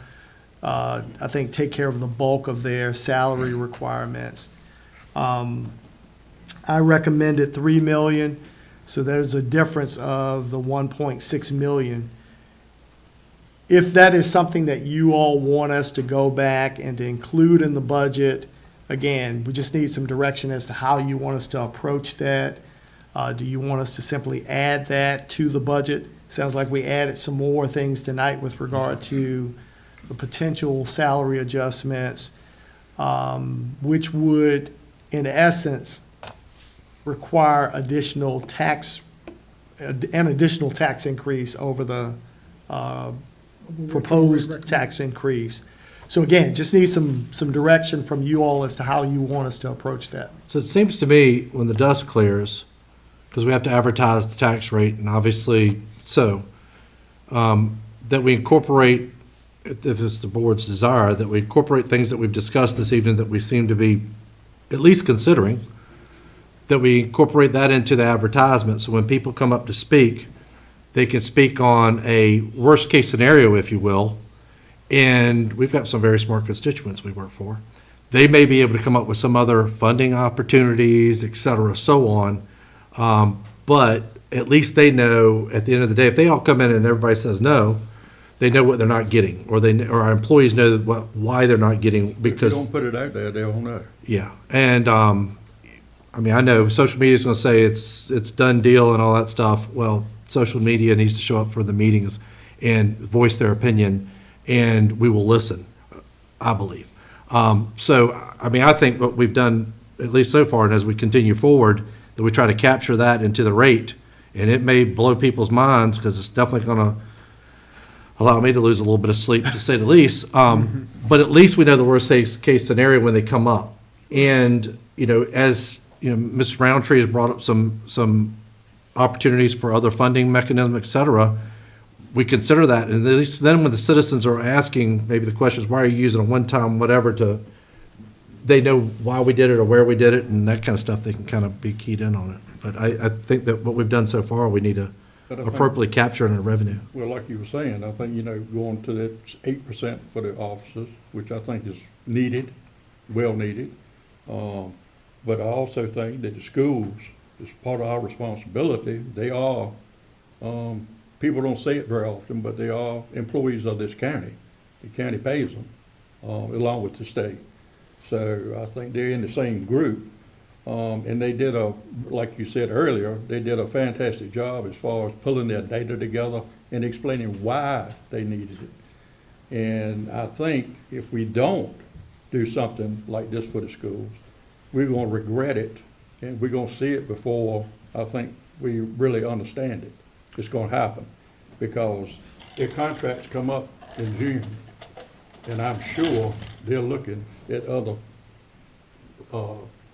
I think, take care of the bulk of their salary requirements. I recommended $3 million, so there's a difference of the $1.6 million. If that is something that you all want us to go back and to include in the budget, again, we just need some direction as to how you want us to approach that. Do you want us to simply add that to the budget? Sounds like we added some more things tonight with regard to the potential salary adjustments, which would, in essence, require an additional tax increase over the proposed tax increase. So again, just need some direction from you all as to how you want us to approach that. So it seems to me, when the dust clears, because we have to advertise the tax rate, and obviously so, that we incorporate, if it's the board's desire, that we incorporate things that we've discussed this evening that we seem to be at least considering, that we incorporate that into the advertisement, so when people come up to speak, they can speak on a worst-case scenario, if you will, and we've got some very smart constituents we work for. They may be able to come up with some other funding opportunities, et cetera, so on, but at least they know, at the end of the day, if they all come in and everybody says no, they know what they're not getting, or our employees know why they're not getting, because. If you don't put it out there, they'll know. Yeah, and, I mean, I know social media is going to say it's done deal and all that stuff. Well, social media needs to show up for the meetings and voice their opinion, and we will listen, I believe. So, I mean, I think what we've done, at least so far, and as we continue forward, that we try to capture that into the rate, and it may blow people's minds because it's definitely going to allow me to lose a little bit of sleep, to say the least. But at least we know the worst case scenario when they come up. And, as Ms. Roundtree has brought up some opportunities for other funding mechanisms, et cetera. We consider that, and at least then when the citizens are asking, maybe the question is, why are you using a one-time whatever they know why we did it or where we did it, and that kind of stuff, they can kind of be keyed in on it. But I think that what we've done so far, we need to appropriately capture in our revenue. Well, like you were saying, I think, going to that 8% for the officers, which I think is needed, well needed. But I also think that the schools, is part of our responsibility. They are, people don't say it very often, but they are employees of this county. The county pays them. along with the state. So I think they're in the same group. And they did like you said earlier, they did a fantastic job as far as pulling their data together and explaining why they needed it. And I think if we don't do something like this for the schools, we're gonna regret it, and we're gonna see it before I think we really understand it. It's gonna happen, because their contracts come up in June, and I'm sure they're looking at other,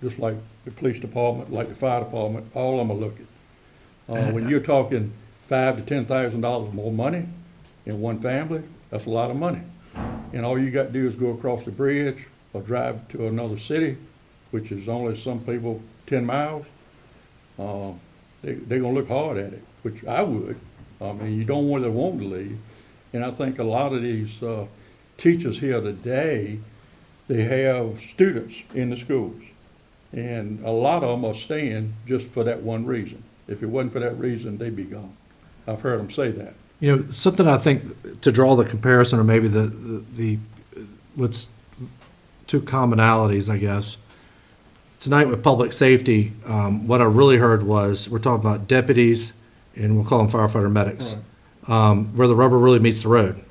just like the police department, like the fire department, all of them are looking. When you're talking $5,000 to $10,000 more money in one family, that's a lot of money. And all you got to do is go across the bridge or drive to another city, which is only some people 10 miles. They're gonna look hard at it, which I would. I mean, you don't want to leave. And I think a lot of these teachers here today, they have students in the schools. And a lot of them are staying just for that one reason. If it wasn't for that reason, they'd be gone. I've heard them say that. You know, something I think to draw the comparison, or maybe the what's two commonalities, I guess. Tonight with public safety, what I really heard was, we're talking about deputies, and we'll call them firefighter medics, where the rubber really meets the road.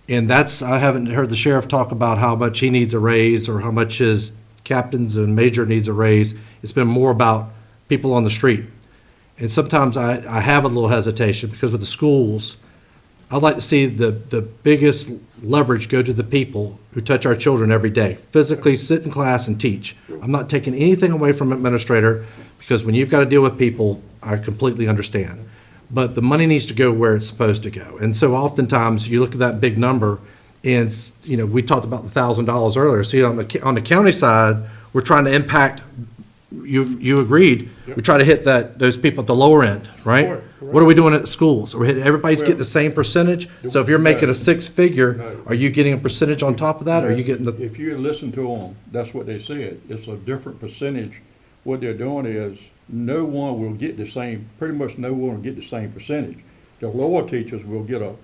And I haven't heard the sheriff talk about how much he needs a raise or how much his captains and major needs a raise. It's been more about people on the street. And sometimes I have a little hesitation, because with the schools, I'd like to see the biggest leverage go to the people who touch our children every day, physically sit in class and teach. I'm not taking anything away from administrator, because when you've got to deal with people, I completely understand. But the money needs to go where it's supposed to go. And so oftentimes you look at that big number, and you know, we talked about the $1,000 earlier. See, on the county side, we're trying to impact. You agreed. We try to hit those people at the lower end, right? Correct. What are we doing at the schools? Everybody's getting the same percentage. So if you're making a six-figure, are you getting a percentage on top of that? Or are you getting the? If you listen to them, that's what they said. It's a different percentage. What they're doing is, no one will get the same, pretty much no one will get the same percentage. The lower teachers will get a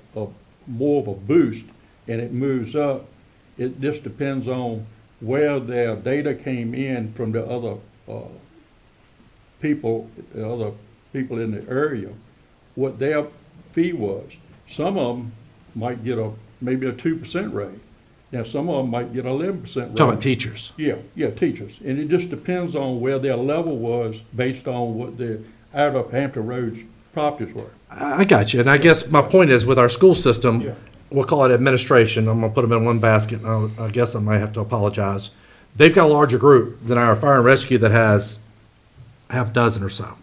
more of a boost, and it moves up. It just depends on where their data came in from the other people in the area, what their fee was. Some of them might get maybe a 2% raise. Now, some of them might get 11% raise. Talking about teachers. Yeah, teachers. And it just depends on where their level was based on what the out of Hampton Roads properties were. I got you. And I guess my point is, with our school system, Yeah. we'll call it administration. I'm going to put them in one basket, and I guess I might have to apologize. They've got a larger group than our fire and rescue that has half dozen or so.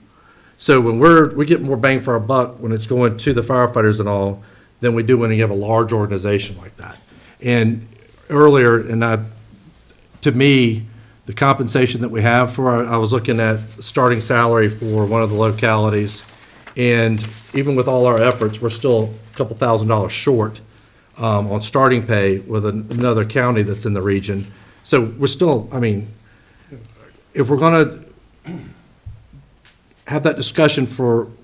So when we get more bang for our buck when it's going to the firefighters and all than we do when you have a large organization like that. And earlier, to me, the compensation that we have for I was looking at starting salary for one of the localities, and even with all our efforts, we're still a couple $1,000s short on starting pay with another county that's in the region. So we're still, I mean, if we're going to have that discussion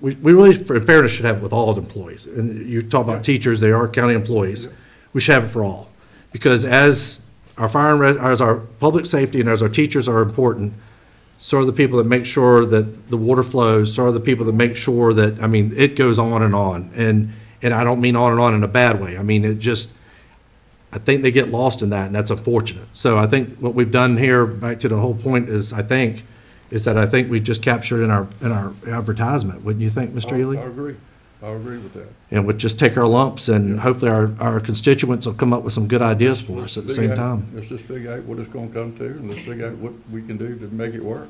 we really, for fairness, should have it with all the employees. And you talk about teachers, they are county employees. We should have it for all. Because as our as our public safety and as our teachers are important, so are the people that make sure that the water flows, so are the people that make sure that, I mean, it goes on and on. And I don't mean on and on in a bad way. I mean, I think they get lost in that, and that's unfortunate. So I think what we've done here, back to the whole point, is I think we just captured in our advertisement. Wouldn't you think, Mr. Ely? I agree. I agree with that. And we'll just take our lumps, and hopefully our constituents will come up with some good ideas for us at the same time. Let's just figure out what it's gonna come to, and let's figure out what we can do to make it work.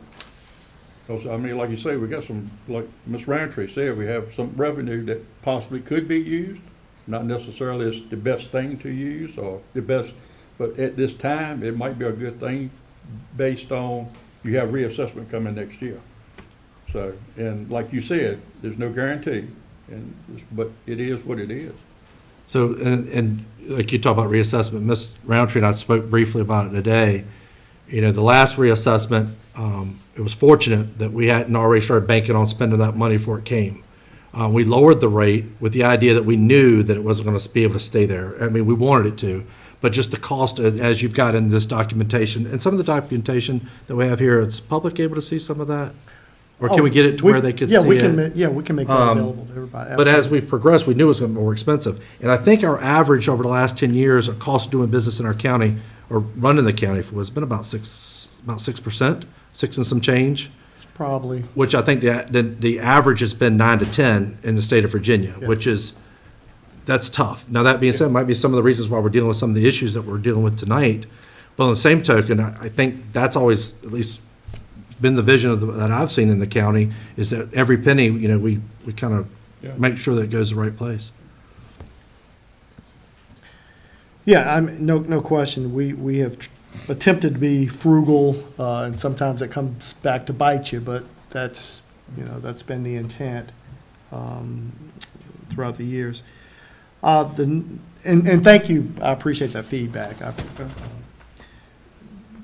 Because, I mean, like you say, we got some, like Ms. Roundtree said, we have some revenue that possibly could be used. Not necessarily it's the best thing to use or the best, but at this time, it might be a good thing based on you have reassessment coming next year. So, and like you said, there's no guarantee, but it is what it is. So, and like you talk about reassessment, Ms. Roundtree and I spoke briefly about it today. You know, the last reassessment, it was fortunate that we hadn't already started banking on spending that money before it came. We lowered the rate with the idea that we knew that it wasn't going to be able to stay there. I mean, we wanted it to, but just the cost as you've got in this documentation. And some of the documentation that we have here, is public able to see some of that? Or can we get it to where they could see Yeah, it? we can make that available to everybody. But as absolutely. we progress, we knew it was going to be more expensive. And I think our average over the last 10 years of cost of doing business in our county, or running the county, has been about 6%, 6 and some change, Probably. which I think the average has been 9 to 10 in the state of Virginia, which is, that's tough. Now, that being said, might be some of the reasons why we're dealing with some of the issues that we're dealing with tonight. But on the same token, I think that's always, at least, been the vision that I've seen in the county, is that every penny, we kind of Yeah. make sure that it goes the right place. Yeah, no question. We have attempted to be frugal, and sometimes it comes back to bite you, but that's been the intent throughout the years. And thank you, I appreciate that feedback.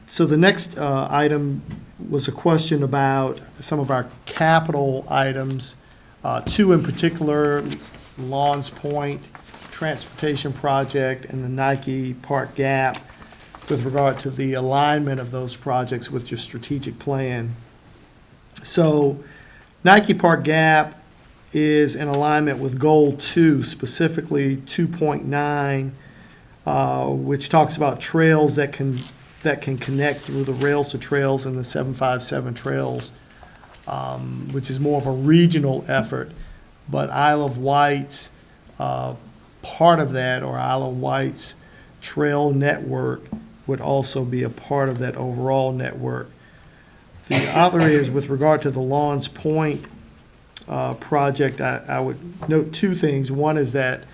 So the next item was a question about some of our capital items, two in particular, Lawns Point Transportation Project and the Nike Park Gap, with regard to the alignment of those projects with your strategic plan. So Nike Park Gap is in alignment with Goal 2, specifically 2.9, which talks about trails that can connect through the Rails to Trails and the 757 trails, which is more of a regional effort. But Isle of Wight's part of that, or Isle of Wight's trail network, would also be a part of that overall network. The other is with regard to the Lawns Point project, I would note two things. One is that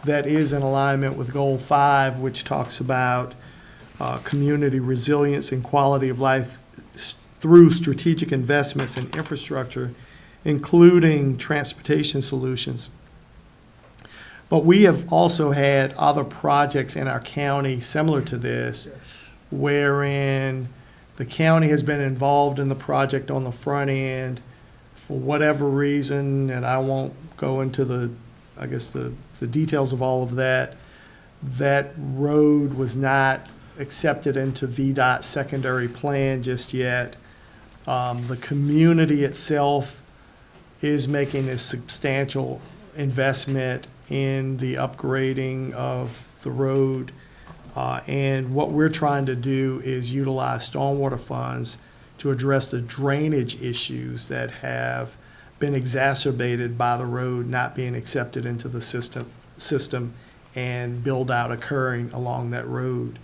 is in alignment with Goal 5, which talks about community resilience and quality of life through strategic investments in infrastructure, including transportation solutions. But we have also had other projects in our county similar to this, wherein the county has been involved in the project on the front end for whatever reason, and I won't go into the details of all of that. That road was not accepted into VDOT's secondary plan just yet. The community itself is making a substantial investment in the upgrading of the road. And what we're trying to do is utilize stormwater funds to address the drainage issues that have been exacerbated by the road not being accepted into the system and build out occurring along that road.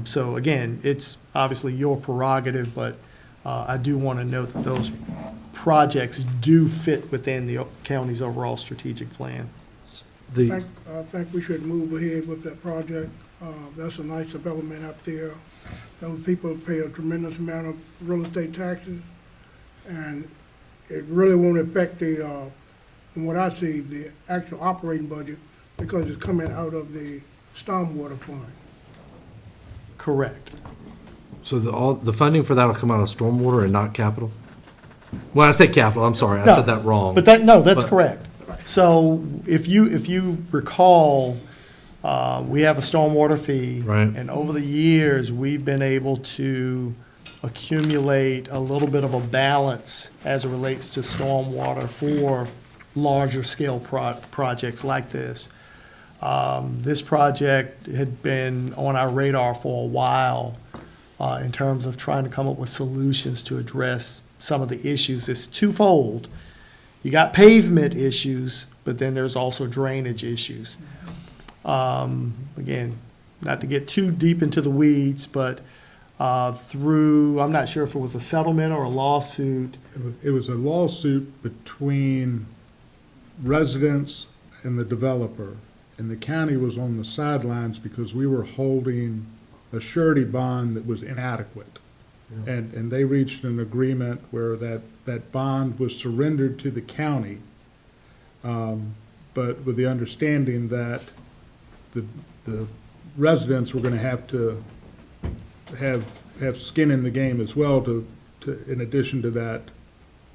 So again, it's obviously your prerogative, but I do want to note that those projects do fit within the county's overall strategic plan. I think we should move ahead with that project. That's a nice development up there. Those people pay a tremendous amount of real estate taxes, and it really won't affect from what I see, the actual operating budget, because it's coming out of the stormwater fund. Correct. So the funding for that will come out of stormwater and not capital? When I say capital, I'm sorry, I No, said that wrong. But that's But- correct. So if you recall, we have a stormwater fee. Right. And over the years, we've been able to accumulate a little bit of a balance as it relates to stormwater for larger scale projects like this. This project had been on our radar for a while in terms of trying to come up with solutions to address some of the issues. It's twofold. You got pavement issues, but then there's also drainage issues. Again, not to get too deep into the weeds, but through, I'm not sure if it was a settlement or a lawsuit. It was a lawsuit between residents and the developer, and the county was on the sidelines because we were holding a surety bond that was inadequate. And they reached an agreement where that bond was surrendered to the county, but with the understanding that the residents were going to have skin in the game as well to in addition to that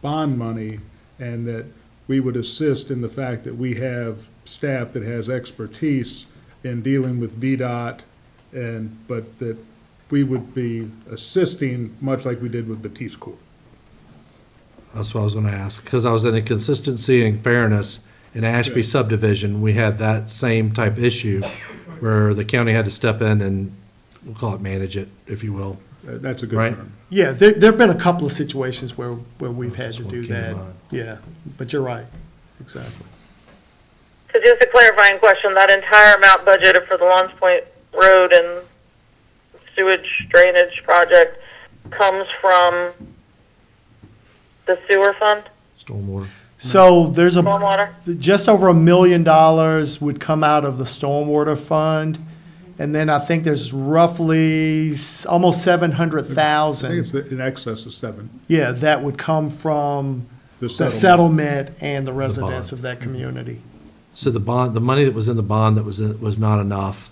bond money, and that we would assist in the fact that we have staff that has expertise in dealing with VDOT but that we would be assisting, much like we did with Batiste Court. That's what I was gonna ask, because I was in a consistency and fairness in Ashby subdivision, we had that same type issue where the county had to step in and, we'll call it manage it, if you will. That's a good Right. term. Yeah, there've been a couple of situations where we've had to That's what do came to that. mind. Yeah, but you're right, exactly. So just a clarifying question, that entire amount budgeted for the Lawns Point Road and sewage drainage project comes from the sewer fund, Stormwater. So there's stormwater? just over $1 million would come out of the stormwater fund. And then I think there's roughly almost I think 700,000. it's in excess of 7. Yeah, that would come from The the settlement and the residents of that community. So the bond, the money that was in the bond that was not enough,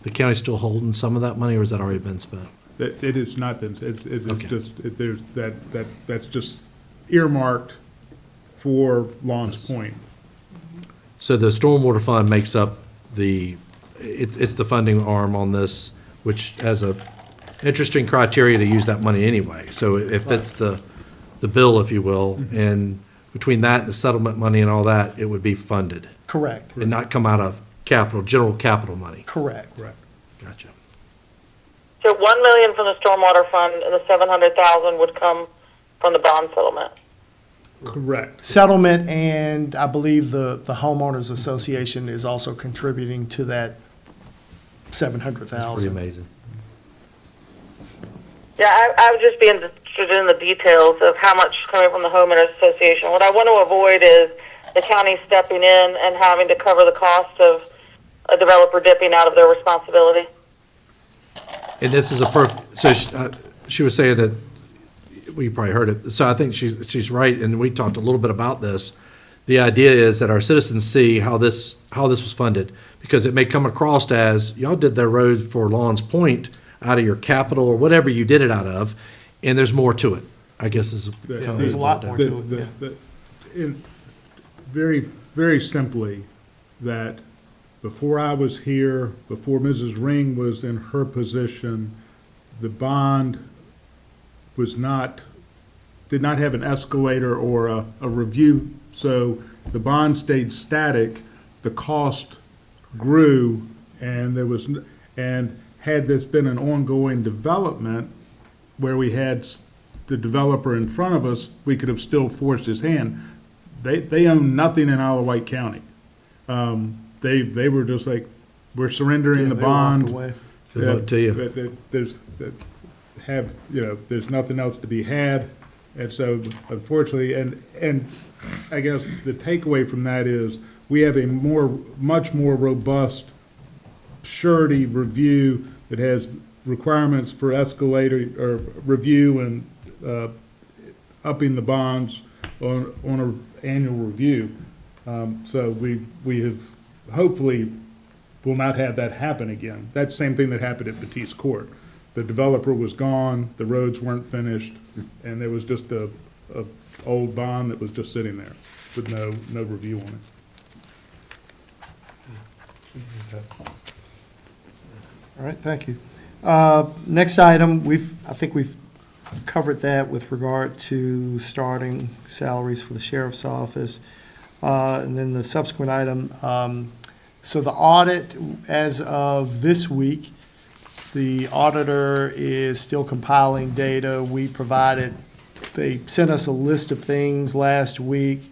the county's still holding some of that money, or has that already been spent? It is not, it's Okay. just, there's, that's just earmarked for Lawns Point. So the stormwater fund makes up it's the funding arm on this, which has a interesting criteria to use that money anyway. So if it's the bill, if you will, and between that and the settlement money and all that, it would be funded Correct, and not come out of general capital money. correct. Correct. Gotcha. So 1 million from the stormwater fund and the 700,000 would come from the bond settlement. Correct. Settlement, and I believe the homeowners association is also contributing to that That's pretty 700,000. amazing. Yeah, I would just be interested in the details of how much is coming from the homeowners association. What I want to avoid is the county stepping in and having to cover the cost of a developer dipping out of their responsibility. And this is so she was saying that, well, you probably heard it, so I think she's right, and we talked a little bit about this. The idea is that our citizens see how this was funded, because it may come across as, y'all did their road for Lawns Point out of your capital or whatever you did it out of, and there's more to it, I guess is. Yeah, there's a lot more to it, yeah. Very, very simply, that before I was here, before Mrs. Ring was in her position, the bond did not have an escalator or a review, so the bond stayed static, the cost grew, and had this been an ongoing development where we had the developer in front of us, we could have still forced his hand. They own nothing in Isle of White County. They were just like, we're surrendering the Yeah, they walked bond. away. Good luck to you. There's nothing else to be had, and so unfortunately, and I guess the takeaway from that is, we have a much more robust surety review that has requirements for escalator, or review and upping the bonds on an annual review. So we have, hopefully, will not have that happen again. That same thing that happened at Batiste Court. The developer was gone, the roads weren't finished, and there was just a old bond that was just sitting there with no review on it. All right, thank you. Next item, I think we've covered that with regard to starting salaries for the sheriff's office. And then the subsequent item, so the audit, as of this week, the auditor is still compiling data. They sent us a list of things last week.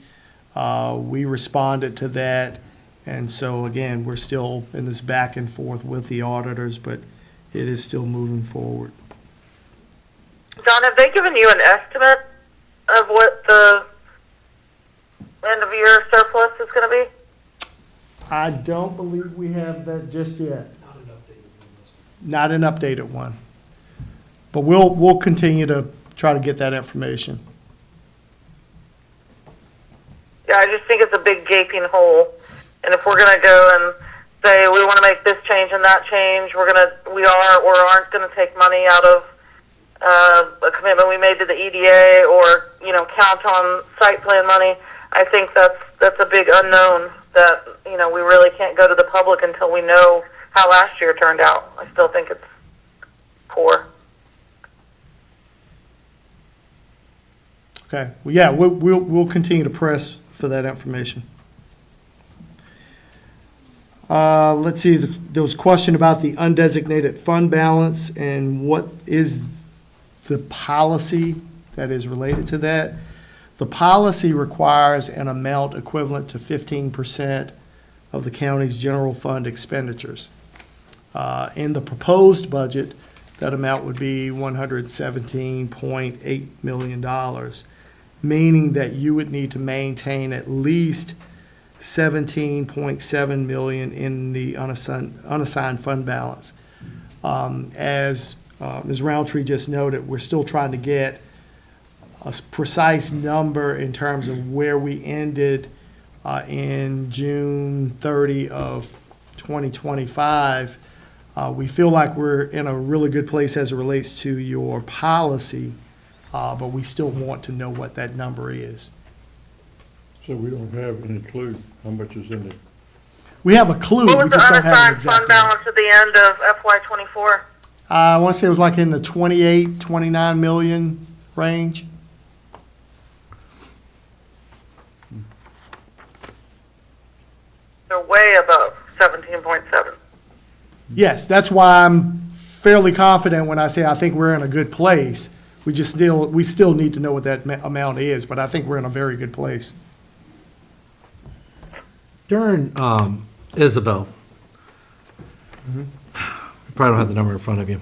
We responded to that. And so again, we're still in this back and forth with the auditors, but it is still moving forward. John, have they given you an estimate of what the end of year surplus is going to be? I don't believe we have that just yet. Not an updated one. But we'll continue to try to get that information. Yeah, I just think it's a big gaping hole. And if we're going to go and say we want to make this change and that change, we are or aren't going to take money out of a commitment we made to the EDA, or count on site plan money. I think that's a big unknown that we really can't go to the public until we know how last year turned out. I still think it's poor. Okay, well, yeah, we'll continue to press for that information. Let's see, there was a question about the undesignated fund balance and what is the policy that is related to that. The policy requires an amount equivalent to 15% of the county's general fund expenditures. In the proposed budget, that amount would be $117.8 million, meaning that you would need to maintain at least $17.7 million in the unassigned fund balance. As Ms. Roundtree just noted, we're still trying to get a precise number in terms of where we ended in June 30 of 2025. We feel like we're in a really good place as it relates to your policy, but we still want to know what that number is. So we don't have any clue how much is in it. We have a clue, What we was the just don't have an unassigned exact fund number. balance at the end of FY24? I want to say it was like in the 28, 29 million range. They're way above 17.7. Yes, that's why I'm fairly confident when I say I think we're in a good place. We still need to know what that amount is, but I think we're in a very good place. During Isabel, you probably don't have the number in front of you,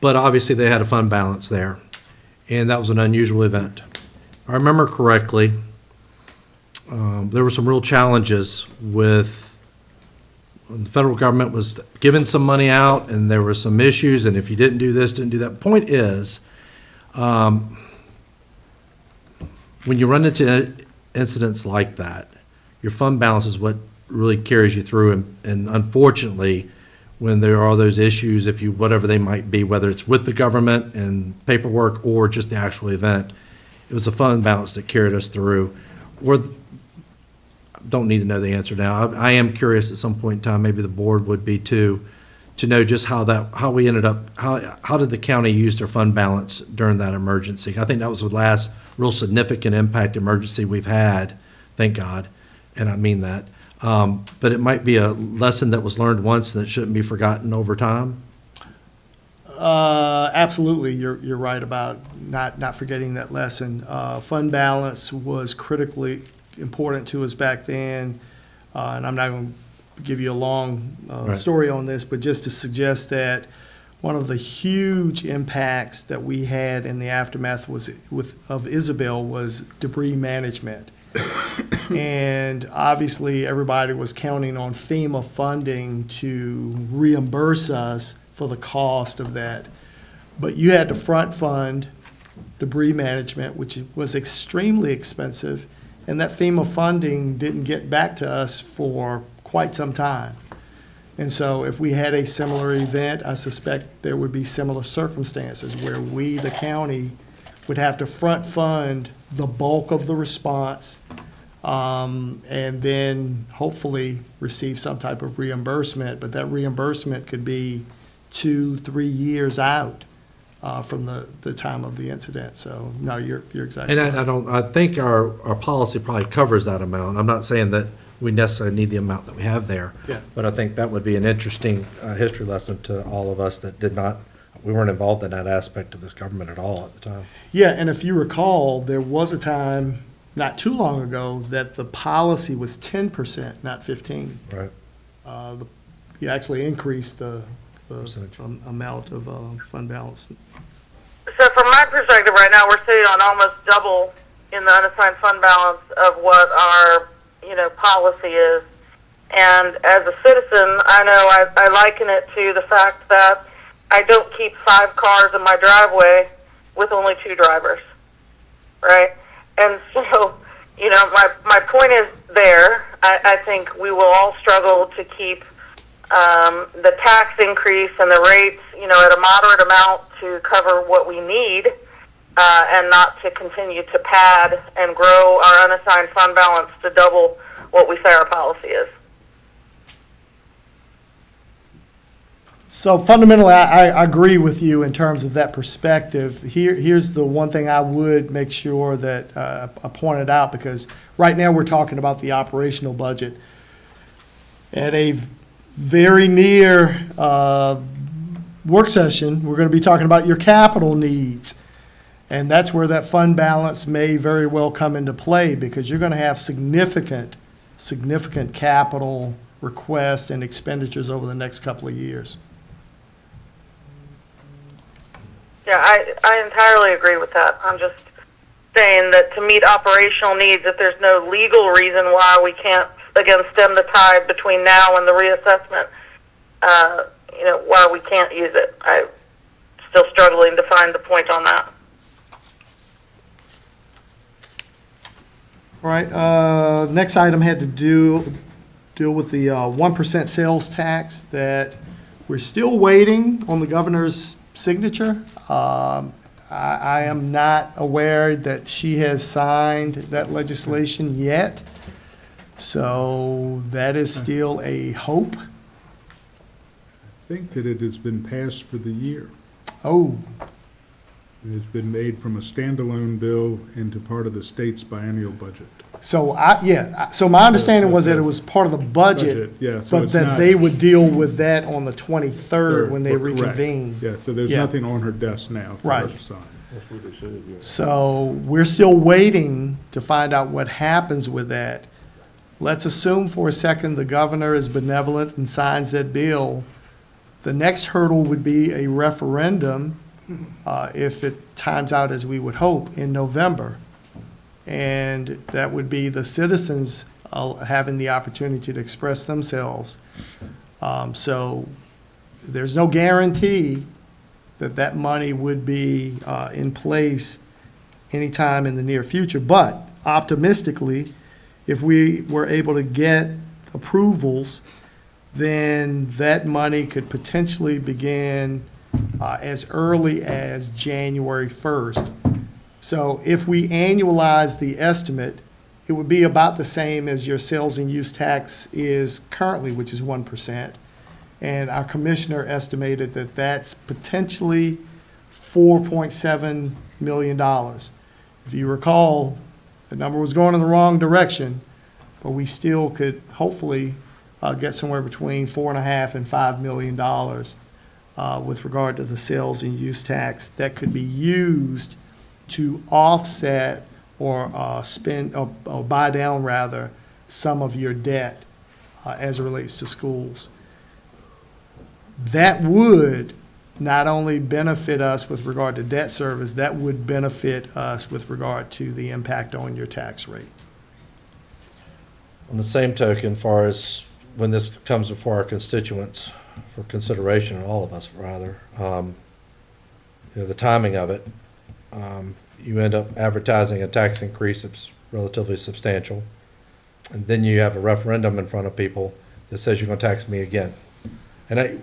but obviously they had a fund balance there, and that was an unusual event. If I remember correctly, there were some real challenges with when the federal government was giving some money out, and there were some issues, and if you didn't do this, didn't do that. Point is, when you run into incidents like that, your fund balance is what really carries you through. And unfortunately, when there are those issues, if you, whatever they might be, whether it's with the government and paperwork or just the actual event, it was a fund balance that carried us through. Don't need to know the answer now. I am curious at some point in time, maybe the board would be too, to know just how we ended up, how did the county use their fund balance during that emergency? I think that was the last real significant impact emergency we've had, thank God, and I mean that. But it might be a lesson that was learned once that shouldn't be forgotten over time. Absolutely, you're right about not forgetting that lesson. Fund balance was critically important to us back then, and I'm not going to give you a long Right. story on this, but just to suggest that one of the huge impacts that we had in the aftermath of Isabel was debris management. And obviously, everybody was counting on FEMA funding to reimburse us for the cost of that. But you had to front fund debris management, which was extremely expensive, and that FEMA funding didn't get back to us for quite some time. And so if we had a similar event, I suspect there would be similar circumstances where we, the county, would have to front fund the bulk of the response, and then hopefully receive some type of reimbursement. But that reimbursement could be 2-3 years out from the time of the incident. So no, you're exactly right. And I think our policy probably covers that amount. I'm not saying that we necessarily need the amount that we have there. Yeah. But I think that would be an interesting history lesson to all of us that we weren't involved in that aspect of this government at all at the time. Yeah, and if you recall, there was a time not too long ago that the policy was 10%, not 15. Right. You actually increased the Percentage. amount of fund balance. So from my perspective right now, we're sitting on almost double in the unassigned fund balance of what our, policy is. And as a citizen, I know I liken it to the fact that I don't keep 5 cars in my driveway with only 2 drivers, right? And so, my point is there. I think we will all struggle to keep the tax increase and the rates, at a moderate amount to cover what we need, and not to continue to pad and grow our unassigned fund balance to double what we say our policy is. So fundamentally, I agree with you in terms of that perspective. Here's the one thing I would make sure that I pointed out, because right now we're talking about the operational budget. At a very near work session, we're going to be talking about your capital needs. And that's where that fund balance may very well come into play, because you're going to have significant capital requests and expenditures over the next couple of years. Yeah, I entirely agree with that. I'm just saying that to meet operational needs, if there's no legal reason why we can't, again, stem the tide between now and the reassessment, why we can't use it. I'm still struggling to find the point on that. All right, next item had to deal with the 1% sales tax that we're still waiting on the governor's signature. I am not aware that she has signed that legislation yet, so that is still a hope. I think that it has been passed for the year. Oh, It has been made from a standalone bill into part of the state's biennial budget. so so my understanding was that it was part of the budget, Yeah, so but it's that not- they would deal with that on the 23rd when they Correct. reconvene. Yeah, so there's Yeah. nothing on her desk now for her Right. to sign. That's what they said, yeah. So we're still waiting to find out what happens with that. Let's assume for a second the governor is benevolent and signs that bill. The next hurdle would be a referendum, if it times out as we would hope, in November. And that would be the citizens having the opportunity to express themselves. So there's no guarantee that that money would be in place anytime in the near future. But optimistically, if we were able to get approvals, then that money could potentially begin as early as January 1st. So if we annualize the estimate, it would be about the same as your sales and use tax is currently, which is 1%. And our commissioner estimated that that's potentially $4.7 million. If you recall, the number was going in the wrong direction, but we still could hopefully get somewhere between $4.5 and $5 million with regard to the sales and use tax that could be used to offset or spend or buy down rather some of your debt as it relates to schools. That would not only benefit us with regard to debt service, that would benefit us with regard to the impact on your tax rate. On the same token, far as when this comes before our constituents for consideration, all of us rather, the timing of it, you end up advertising a tax increase that's relatively substantial, and then you have a referendum in front of people that says you're going to tax me again. And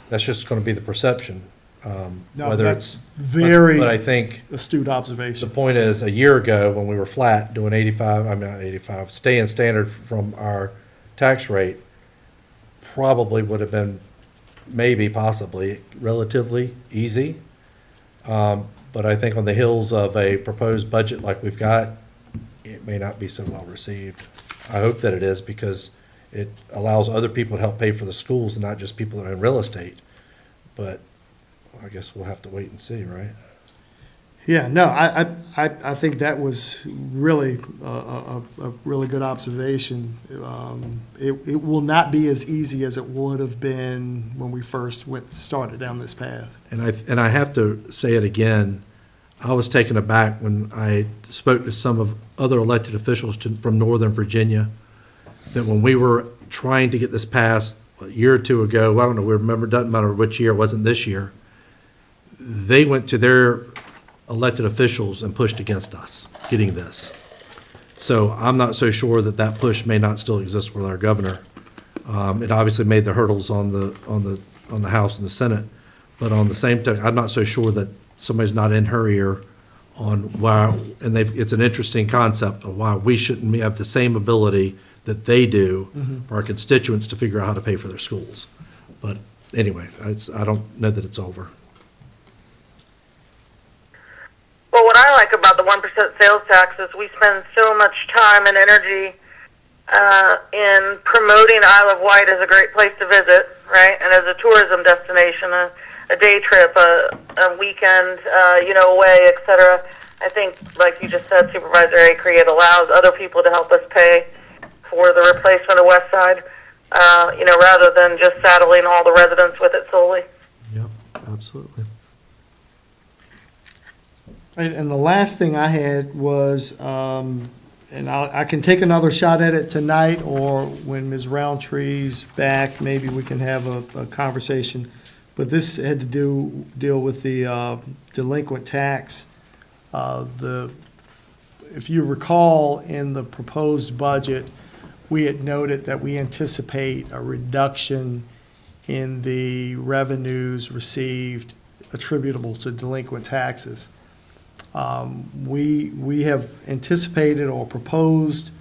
that's just going to be the perception, No, whether that's it's very But I think astute the observation. point is, a year ago, when we were flat, doing 85, not 85, staying standard from our tax rate, probably would have been maybe, possibly, relatively easy. But I think on the heels of a proposed budget like we've got, it may not be so well received. I hope that it is, because it allows other people to help pay for the schools and not just people that are in real estate. But I guess we'll have to wait and see, right? Yeah, no, I think that was really a really good observation. It will not be as easy as it would have been when we first started down this path. And I have to say it again, I was taken aback when I spoke to some of other elected officials from Northern Virginia, that when we were trying to get this passed a year or two ago, I don't know, we remember, doesn't matter which year, it wasn't this year, they went to their elected officials and pushed against us getting this. So I'm not so sure that that push may not still exist with our governor. It obviously made the hurdles on the House and the Senate, but on the same token, I'm not so sure that somebody's not in her ear on why, and it's an interesting concept of why we shouldn't have the same ability that they do for our constituents to figure out how to pay for their schools. But anyway, I don't know that it's over. Well, what I like about the 1% sales tax is we spend so much time and energy in promoting Isle of Wight as a great place to visit, right? And as a tourism destination, a day trip, a weekend, away, etc. I think, like you just said, Supervisor Acree, it allows other people to help us pay for the replacement of West Side, rather than just saddling all the residents with it solely. Yep, absolutely. And the last thing I had was, and I can take another shot at it tonight, or when Ms. Roundtree's back, maybe we can have a conversation. But this had to deal with the delinquent tax. If you recall, in the proposed budget, we had noted that we anticipate a reduction in the revenues received attributable to delinquent taxes. We have anticipated or proposed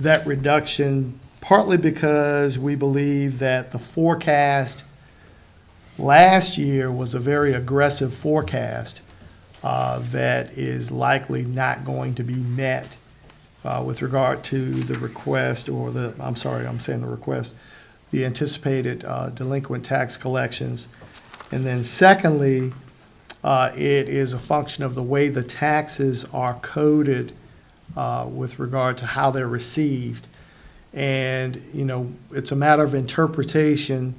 that reduction partly because we believe that the forecast last year was a very aggressive forecast that is likely not going to be met with regard to the request or the anticipated delinquent tax collections. And then secondly, it is a function of the way the taxes are coded with regard to how they're received. And, it's a matter of interpretation,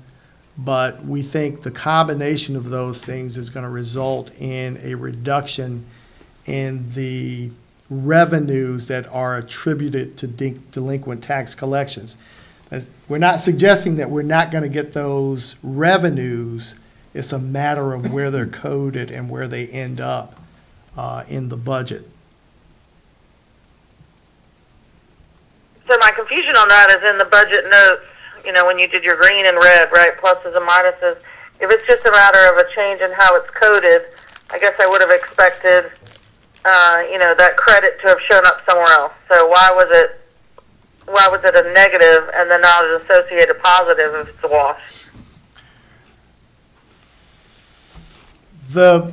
but we think the combination of those things is going to result in a reduction in the revenues that are attributed to delinquent tax collections. We're not suggesting that we're not going to get those revenues. It's a matter of where they're coded and where they end up in the budget. So my confusion on that is in the budget notes, when you did your green and red, right, pluses and minuses. If it's just a matter of a change in how it's coded, I guess I would have expected, that credit to have shown up somewhere else. So why was it a negative and then not an associated positive if it's a wash? The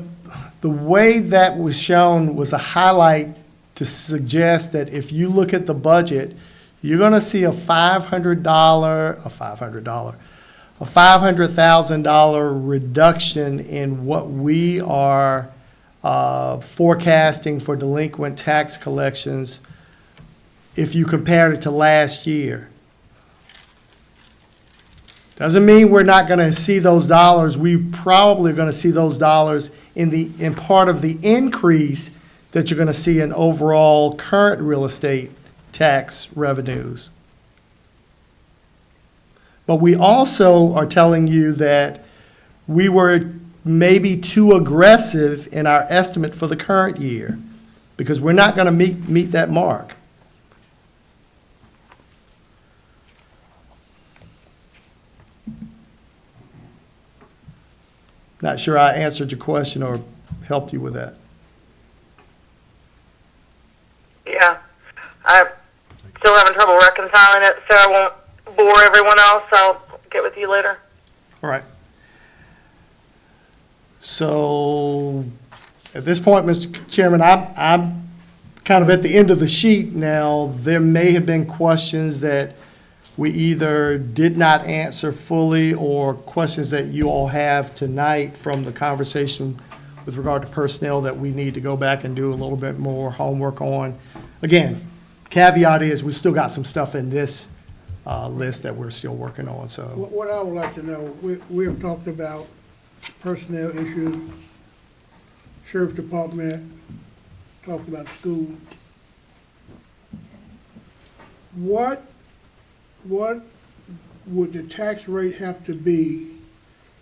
way that was shown was a highlight to suggest that if you look at the budget, you're going to see a $500,000 reduction in what we are forecasting for delinquent tax collections if you compare it to last year. Doesn't mean we're not going to see those dollars. We probably are going to see those dollars in part of the increase that you're going to see in overall current real estate tax revenues. But we also are telling you that we were maybe too aggressive in our estimate for the current year because we're not going to meet that mark. Not sure I answered your question or helped you with that. Yeah, I'm still having trouble reconciling it, so I won't bore everyone else. I'll get with you later. All right. So at this point, Mr. Chairman, I'm kind of at the end of the sheet now. There may have been questions that we either did not answer fully or questions that you all have tonight from the conversation with regard to personnel that we need to go back and do a little bit more homework on. Again, caveat is we've still got some stuff in this list that we're still working on, so. What I would like to know, we have talked about personnel issues, sheriff's department, talked about school. What would the tax rate have to be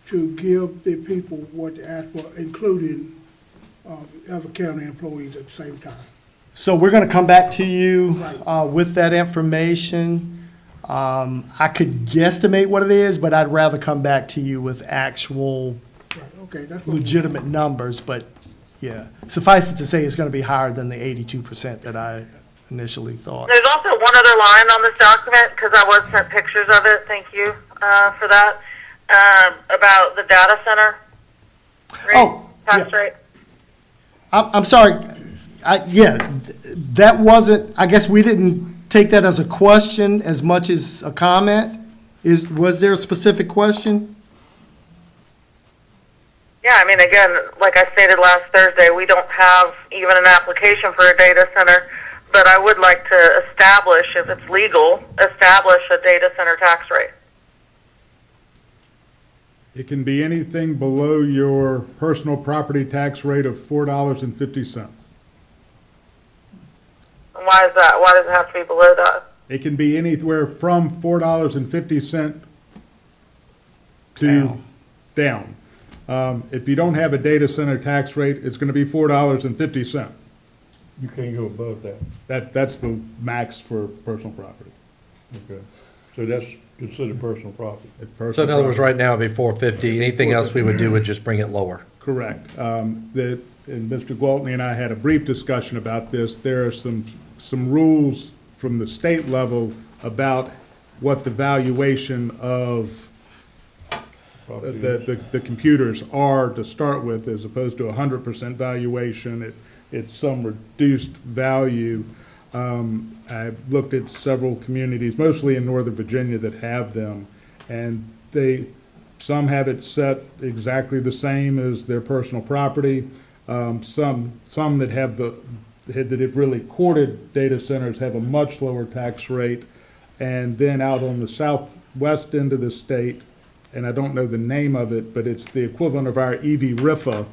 to give the people what they ask for, including other county employees at the same time? So we're going to come back to you with that information. I could guesstimate what it is, but I'd rather come back to you with actual Right, okay, that's what. legitimate numbers, but yeah. Suffice it to say, it's going to be higher than the 82% that I initially thought. There's also one other line on this document, because I was sent pictures of it, thank you for that. about the data center rate, Oh, tax yeah. rate. I'm sorry, that wasn't, I guess we didn't take that as a question as much as a comment. Was there a specific question? Yeah, I mean, again, like I stated last Thursday, we don't have even an application for a data center, but I would like to establish, if it's legal, establish a data center tax rate. It can be anything below your personal property tax rate of $4.50. And why is that? Why does it have to be below that? It can be anywhere from $4.50 to down. If you don't have a data center tax rate, it's going to be $4.50. You can't go above that. That's the max for personal property. Okay. So that's considered personal property. It's personal So in other words, property. right now it'd be 450. Anything else we would do would just bring it lower. Correct. And Mr. Gwaltney and I had a brief discussion about this. There are some rules from the state level about what the valuation of the computers are to start with, as opposed to 100% valuation. It's some reduced value. I've looked at several communities, mostly in Northern Virginia, that have them, and some have it set exactly the same as their personal property. Some that have really courted data centers have a much lower tax rate. And then out on the southwest end of the state, and I don't know the name of it, but it's the equivalent of our EV-RIFA.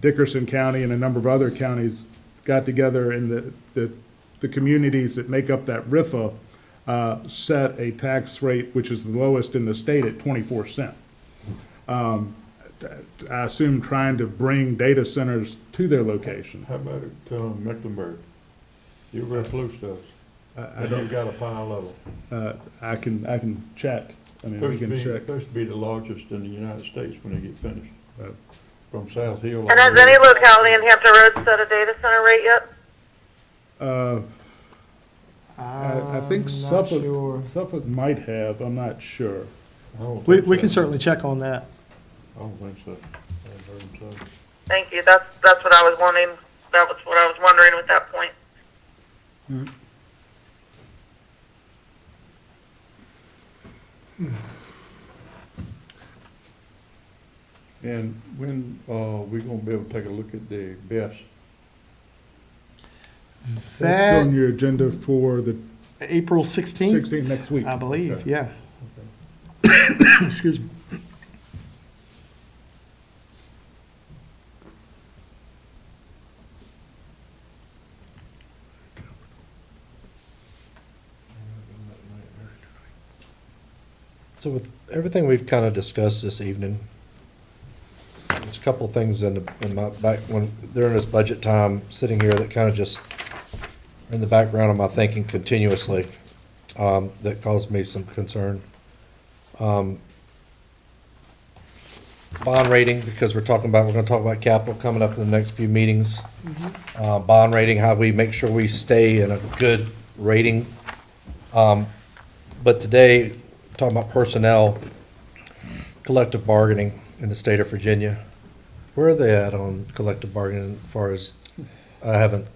Dickerson County and a number of other counties got together, and the communities that make up that RIFA set a tax rate which is the lowest in the state at 24 cents. I assume trying to bring data centers to their location. How about it, Mecklenburg? You're very close to us. I don't. You've got a pile of them. I can check. I mean, we can check. Supposed to be the largest in the United States when they get finished. Uh, From South Hill. And has any locality in Hampton Roads set a data center rate yet? I think Suffolk might have. I'm not sure. I don't We think can so. certainly check on that. I don't think so. I haven't heard them say. Thank you. That's what I was wanting. That was what I was wondering with that point. And when, we gonna be able to take a look at the best? That's on That, your agenda for the April 16th, 16th next week. I believe, Okay. yeah. Excuse me. So with everything we've kind of discussed this evening, there's a couple of things in my back, when, during this budget time, sitting here that kind of just are in the background of my thinking continuously, that caused me some concern. Bond rating, because we're gonna talk about capital coming up in the next few meetings. Bond rating, how we make sure we stay in a good rating. But today, talking about personnel, collective bargaining in the state of Virginia. Where are they at on collective bargaining as far as, I haven't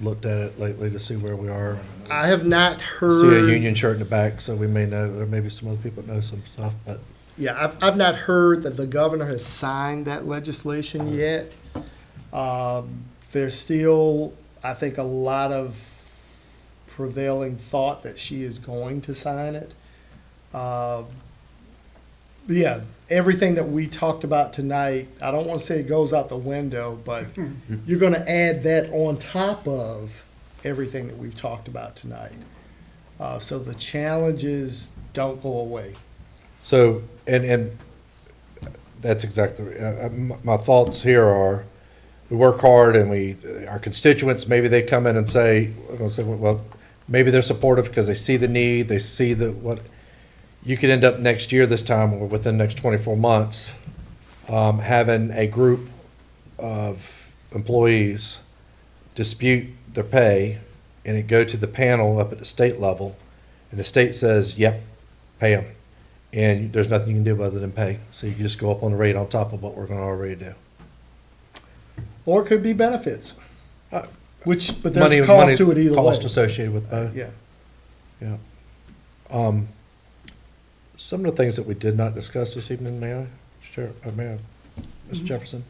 looked at it lately to see where we are. I have not See a heard. union shirt in the back, so we may know, or maybe some other people know some stuff, but Yeah, I've not heard that the governor has signed that legislation yet. There's still, I think, a lot of prevailing thought that she is going to sign it. Yeah, everything that we talked about tonight, I don't want to say it goes out the window, but you're going to add that on top of everything that we've talked about tonight. So the challenges don't go away. so, and that's exactly, my thoughts here are, we work hard and our constituents, maybe they come in and say, well, maybe they're supportive because they see the need, they see what, you could end up next year this time, or within the next 24 months, having a group of employees dispute their pay, and it go to the panel up at the state level, and the state says, yep, pay them. and there's nothing you can do other than pay. So you can just go up on the rate on top of what we're gonna already do. Or it could be benefits, Uh, but there's a cost to it either way. Cost associated with both. Yeah. Yeah. Some of the things that we did not discuss this evening, may I? Sure, may I, Mr. Jefferson?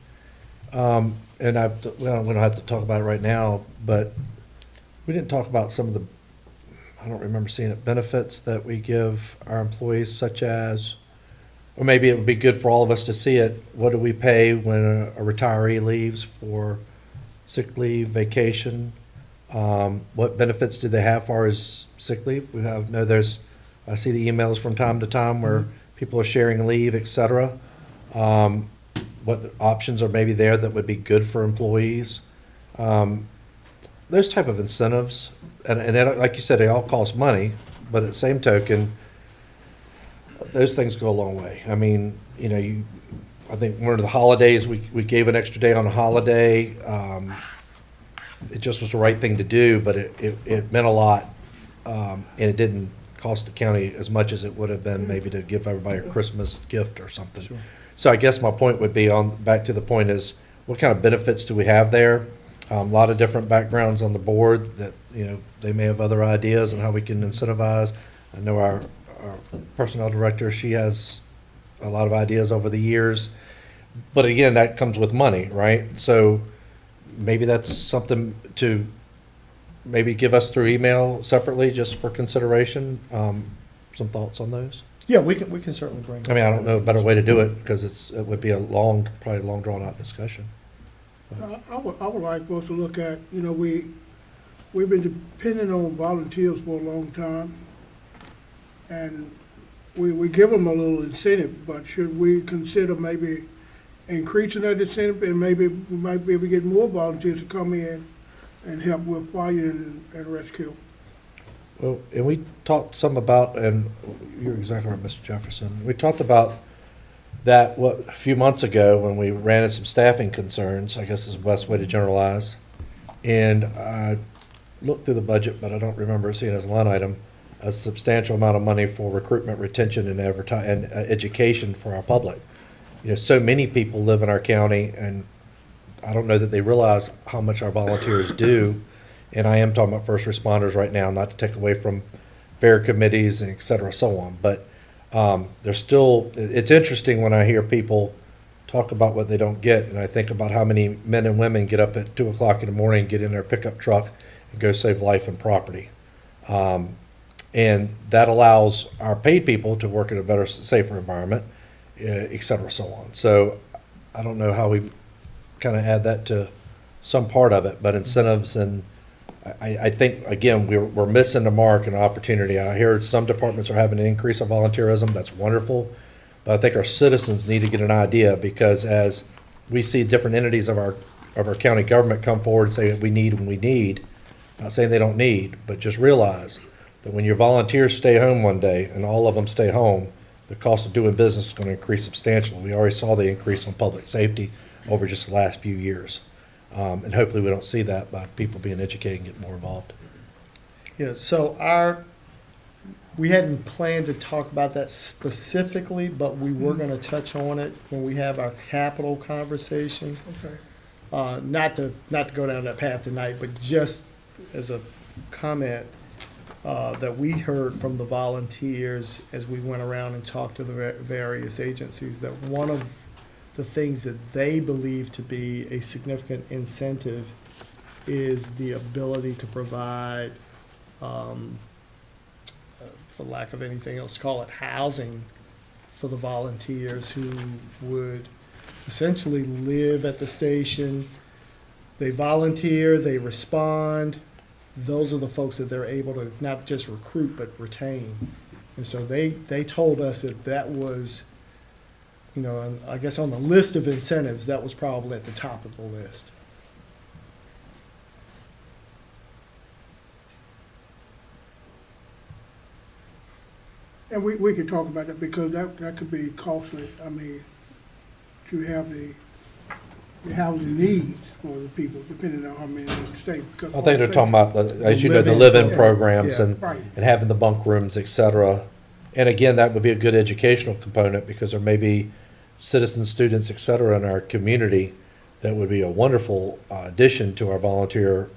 And we don't have to talk about it right now, but we didn't talk about some of the, I don't remember seeing it, benefits that we give our employees, such as, or maybe it would be good for all of us to see it. What do we pay when a retiree leaves for sick leave, vacation? What benefits do they have as far as sick leave? I see the emails from time to time where people are sharing leave, et cetera. What the options are maybe there that would be good for employees. Those type of incentives, and like you said, they all cost money, but at the same token, those things go a long way. I mean, I think one of the holidays, we gave an extra day on a holiday. It just was the right thing to do, but it meant a lot, and it didn't cost the county as much as it would have been maybe to give everybody a Christmas gift or something. Sure. So I guess my point would be back to the point is, what kind of benefits do we have there? A lot of different backgrounds on the board that, they may have other ideas on how we can incentivize. I know our personnel director, she has a lot of ideas over the years. But again, that comes with money, right? So maybe that's something to maybe give us through email separately, just for consideration. Some thoughts on those? Yeah, we can certainly bring. I mean, I don't know a better way to do it, because it would be probably a long drawn out discussion. I would like for us to look at, we've been depending on volunteers for a long time. And we give them a little incentive, but should we consider maybe increasing that incentive, and maybe we might be able to get more volunteers to come in and help with fire and rescue? Well, and we talked some about, and you're exactly right, Mr. Jefferson, we talked about that, a few months ago when we ran into some staffing concerns, I guess is the best way to generalize. And I looked through the budget, but I don't remember seeing as a line item a substantial amount of money for recruitment, retention, and education for our public. So many people live in our county, and I don't know that they realize how much our volunteers do. And I am talking about first responders right now, not to take away from fair committees and et cetera, so on. But it's interesting when I hear people talk about what they don't get, and I think about how many men and women get up at 2 o'clock in the morning, get in their pickup truck, and go save life and property. And that allows our paid people to work in a better, safer environment, et cetera, so on. So I don't know how we kind of add that to some part of it, but incentives, and I think, again, we're missing the mark and opportunity. I hear some departments are having an increase of volunteerism. That's wonderful. But I think our citizens need to get an idea, because as we see different entities of our county government come forward and say we need when we need, not saying they don't need, but just realize that when your volunteers stay home one day and all of them stay home, the cost of doing business is going to increase substantially. We already saw the increase on public safety over just the last few years. And hopefully we don't see that by people being educated and getting more involved. Yeah, so we hadn't planned to talk about that specifically, but we were going to touch on it when we have our capital conversation. Okay. Not to go down that path tonight, but just as a comment that we heard from the volunteers as we went around and talked to the various agencies, that one of the things that they believe to be a significant incentive is the ability to provide, for lack of anything else to call it, housing for the volunteers who would essentially live at the station. They volunteer, they respond. Those are the folks that they're able to not just recruit, but retain. And so they told us that was, I guess on the list of incentives, that was probably at the top of the list. And we could talk about that, because that could be costly. I mean, to have the housing needs for the people, depending on how many in the state. I think they're talking about, as you know, the live-in live-in program. programs Yeah. and Right. having the bunk rooms, et cetera. And again, that would be a good educational component because there may be citizen students, et cetera, in our community that would be a wonderful addition to our volunteer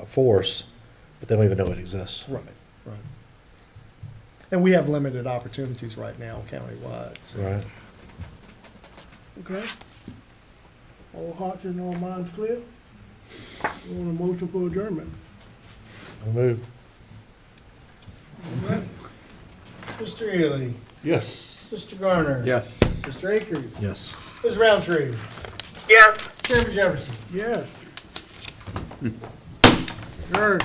force, but they don't even know it exists. Right, right. And we have limited opportunities right now countywide, so. Right. Okay. All hearts and all minds clear? You want a motion for adjournment? I'll move. Mr. Ely, Yes. Mr. Garner. Yes. Mr. Akers, Yes. Ms. Roundtree, Yes. Chairman Jefferson. Yes. Adjourned.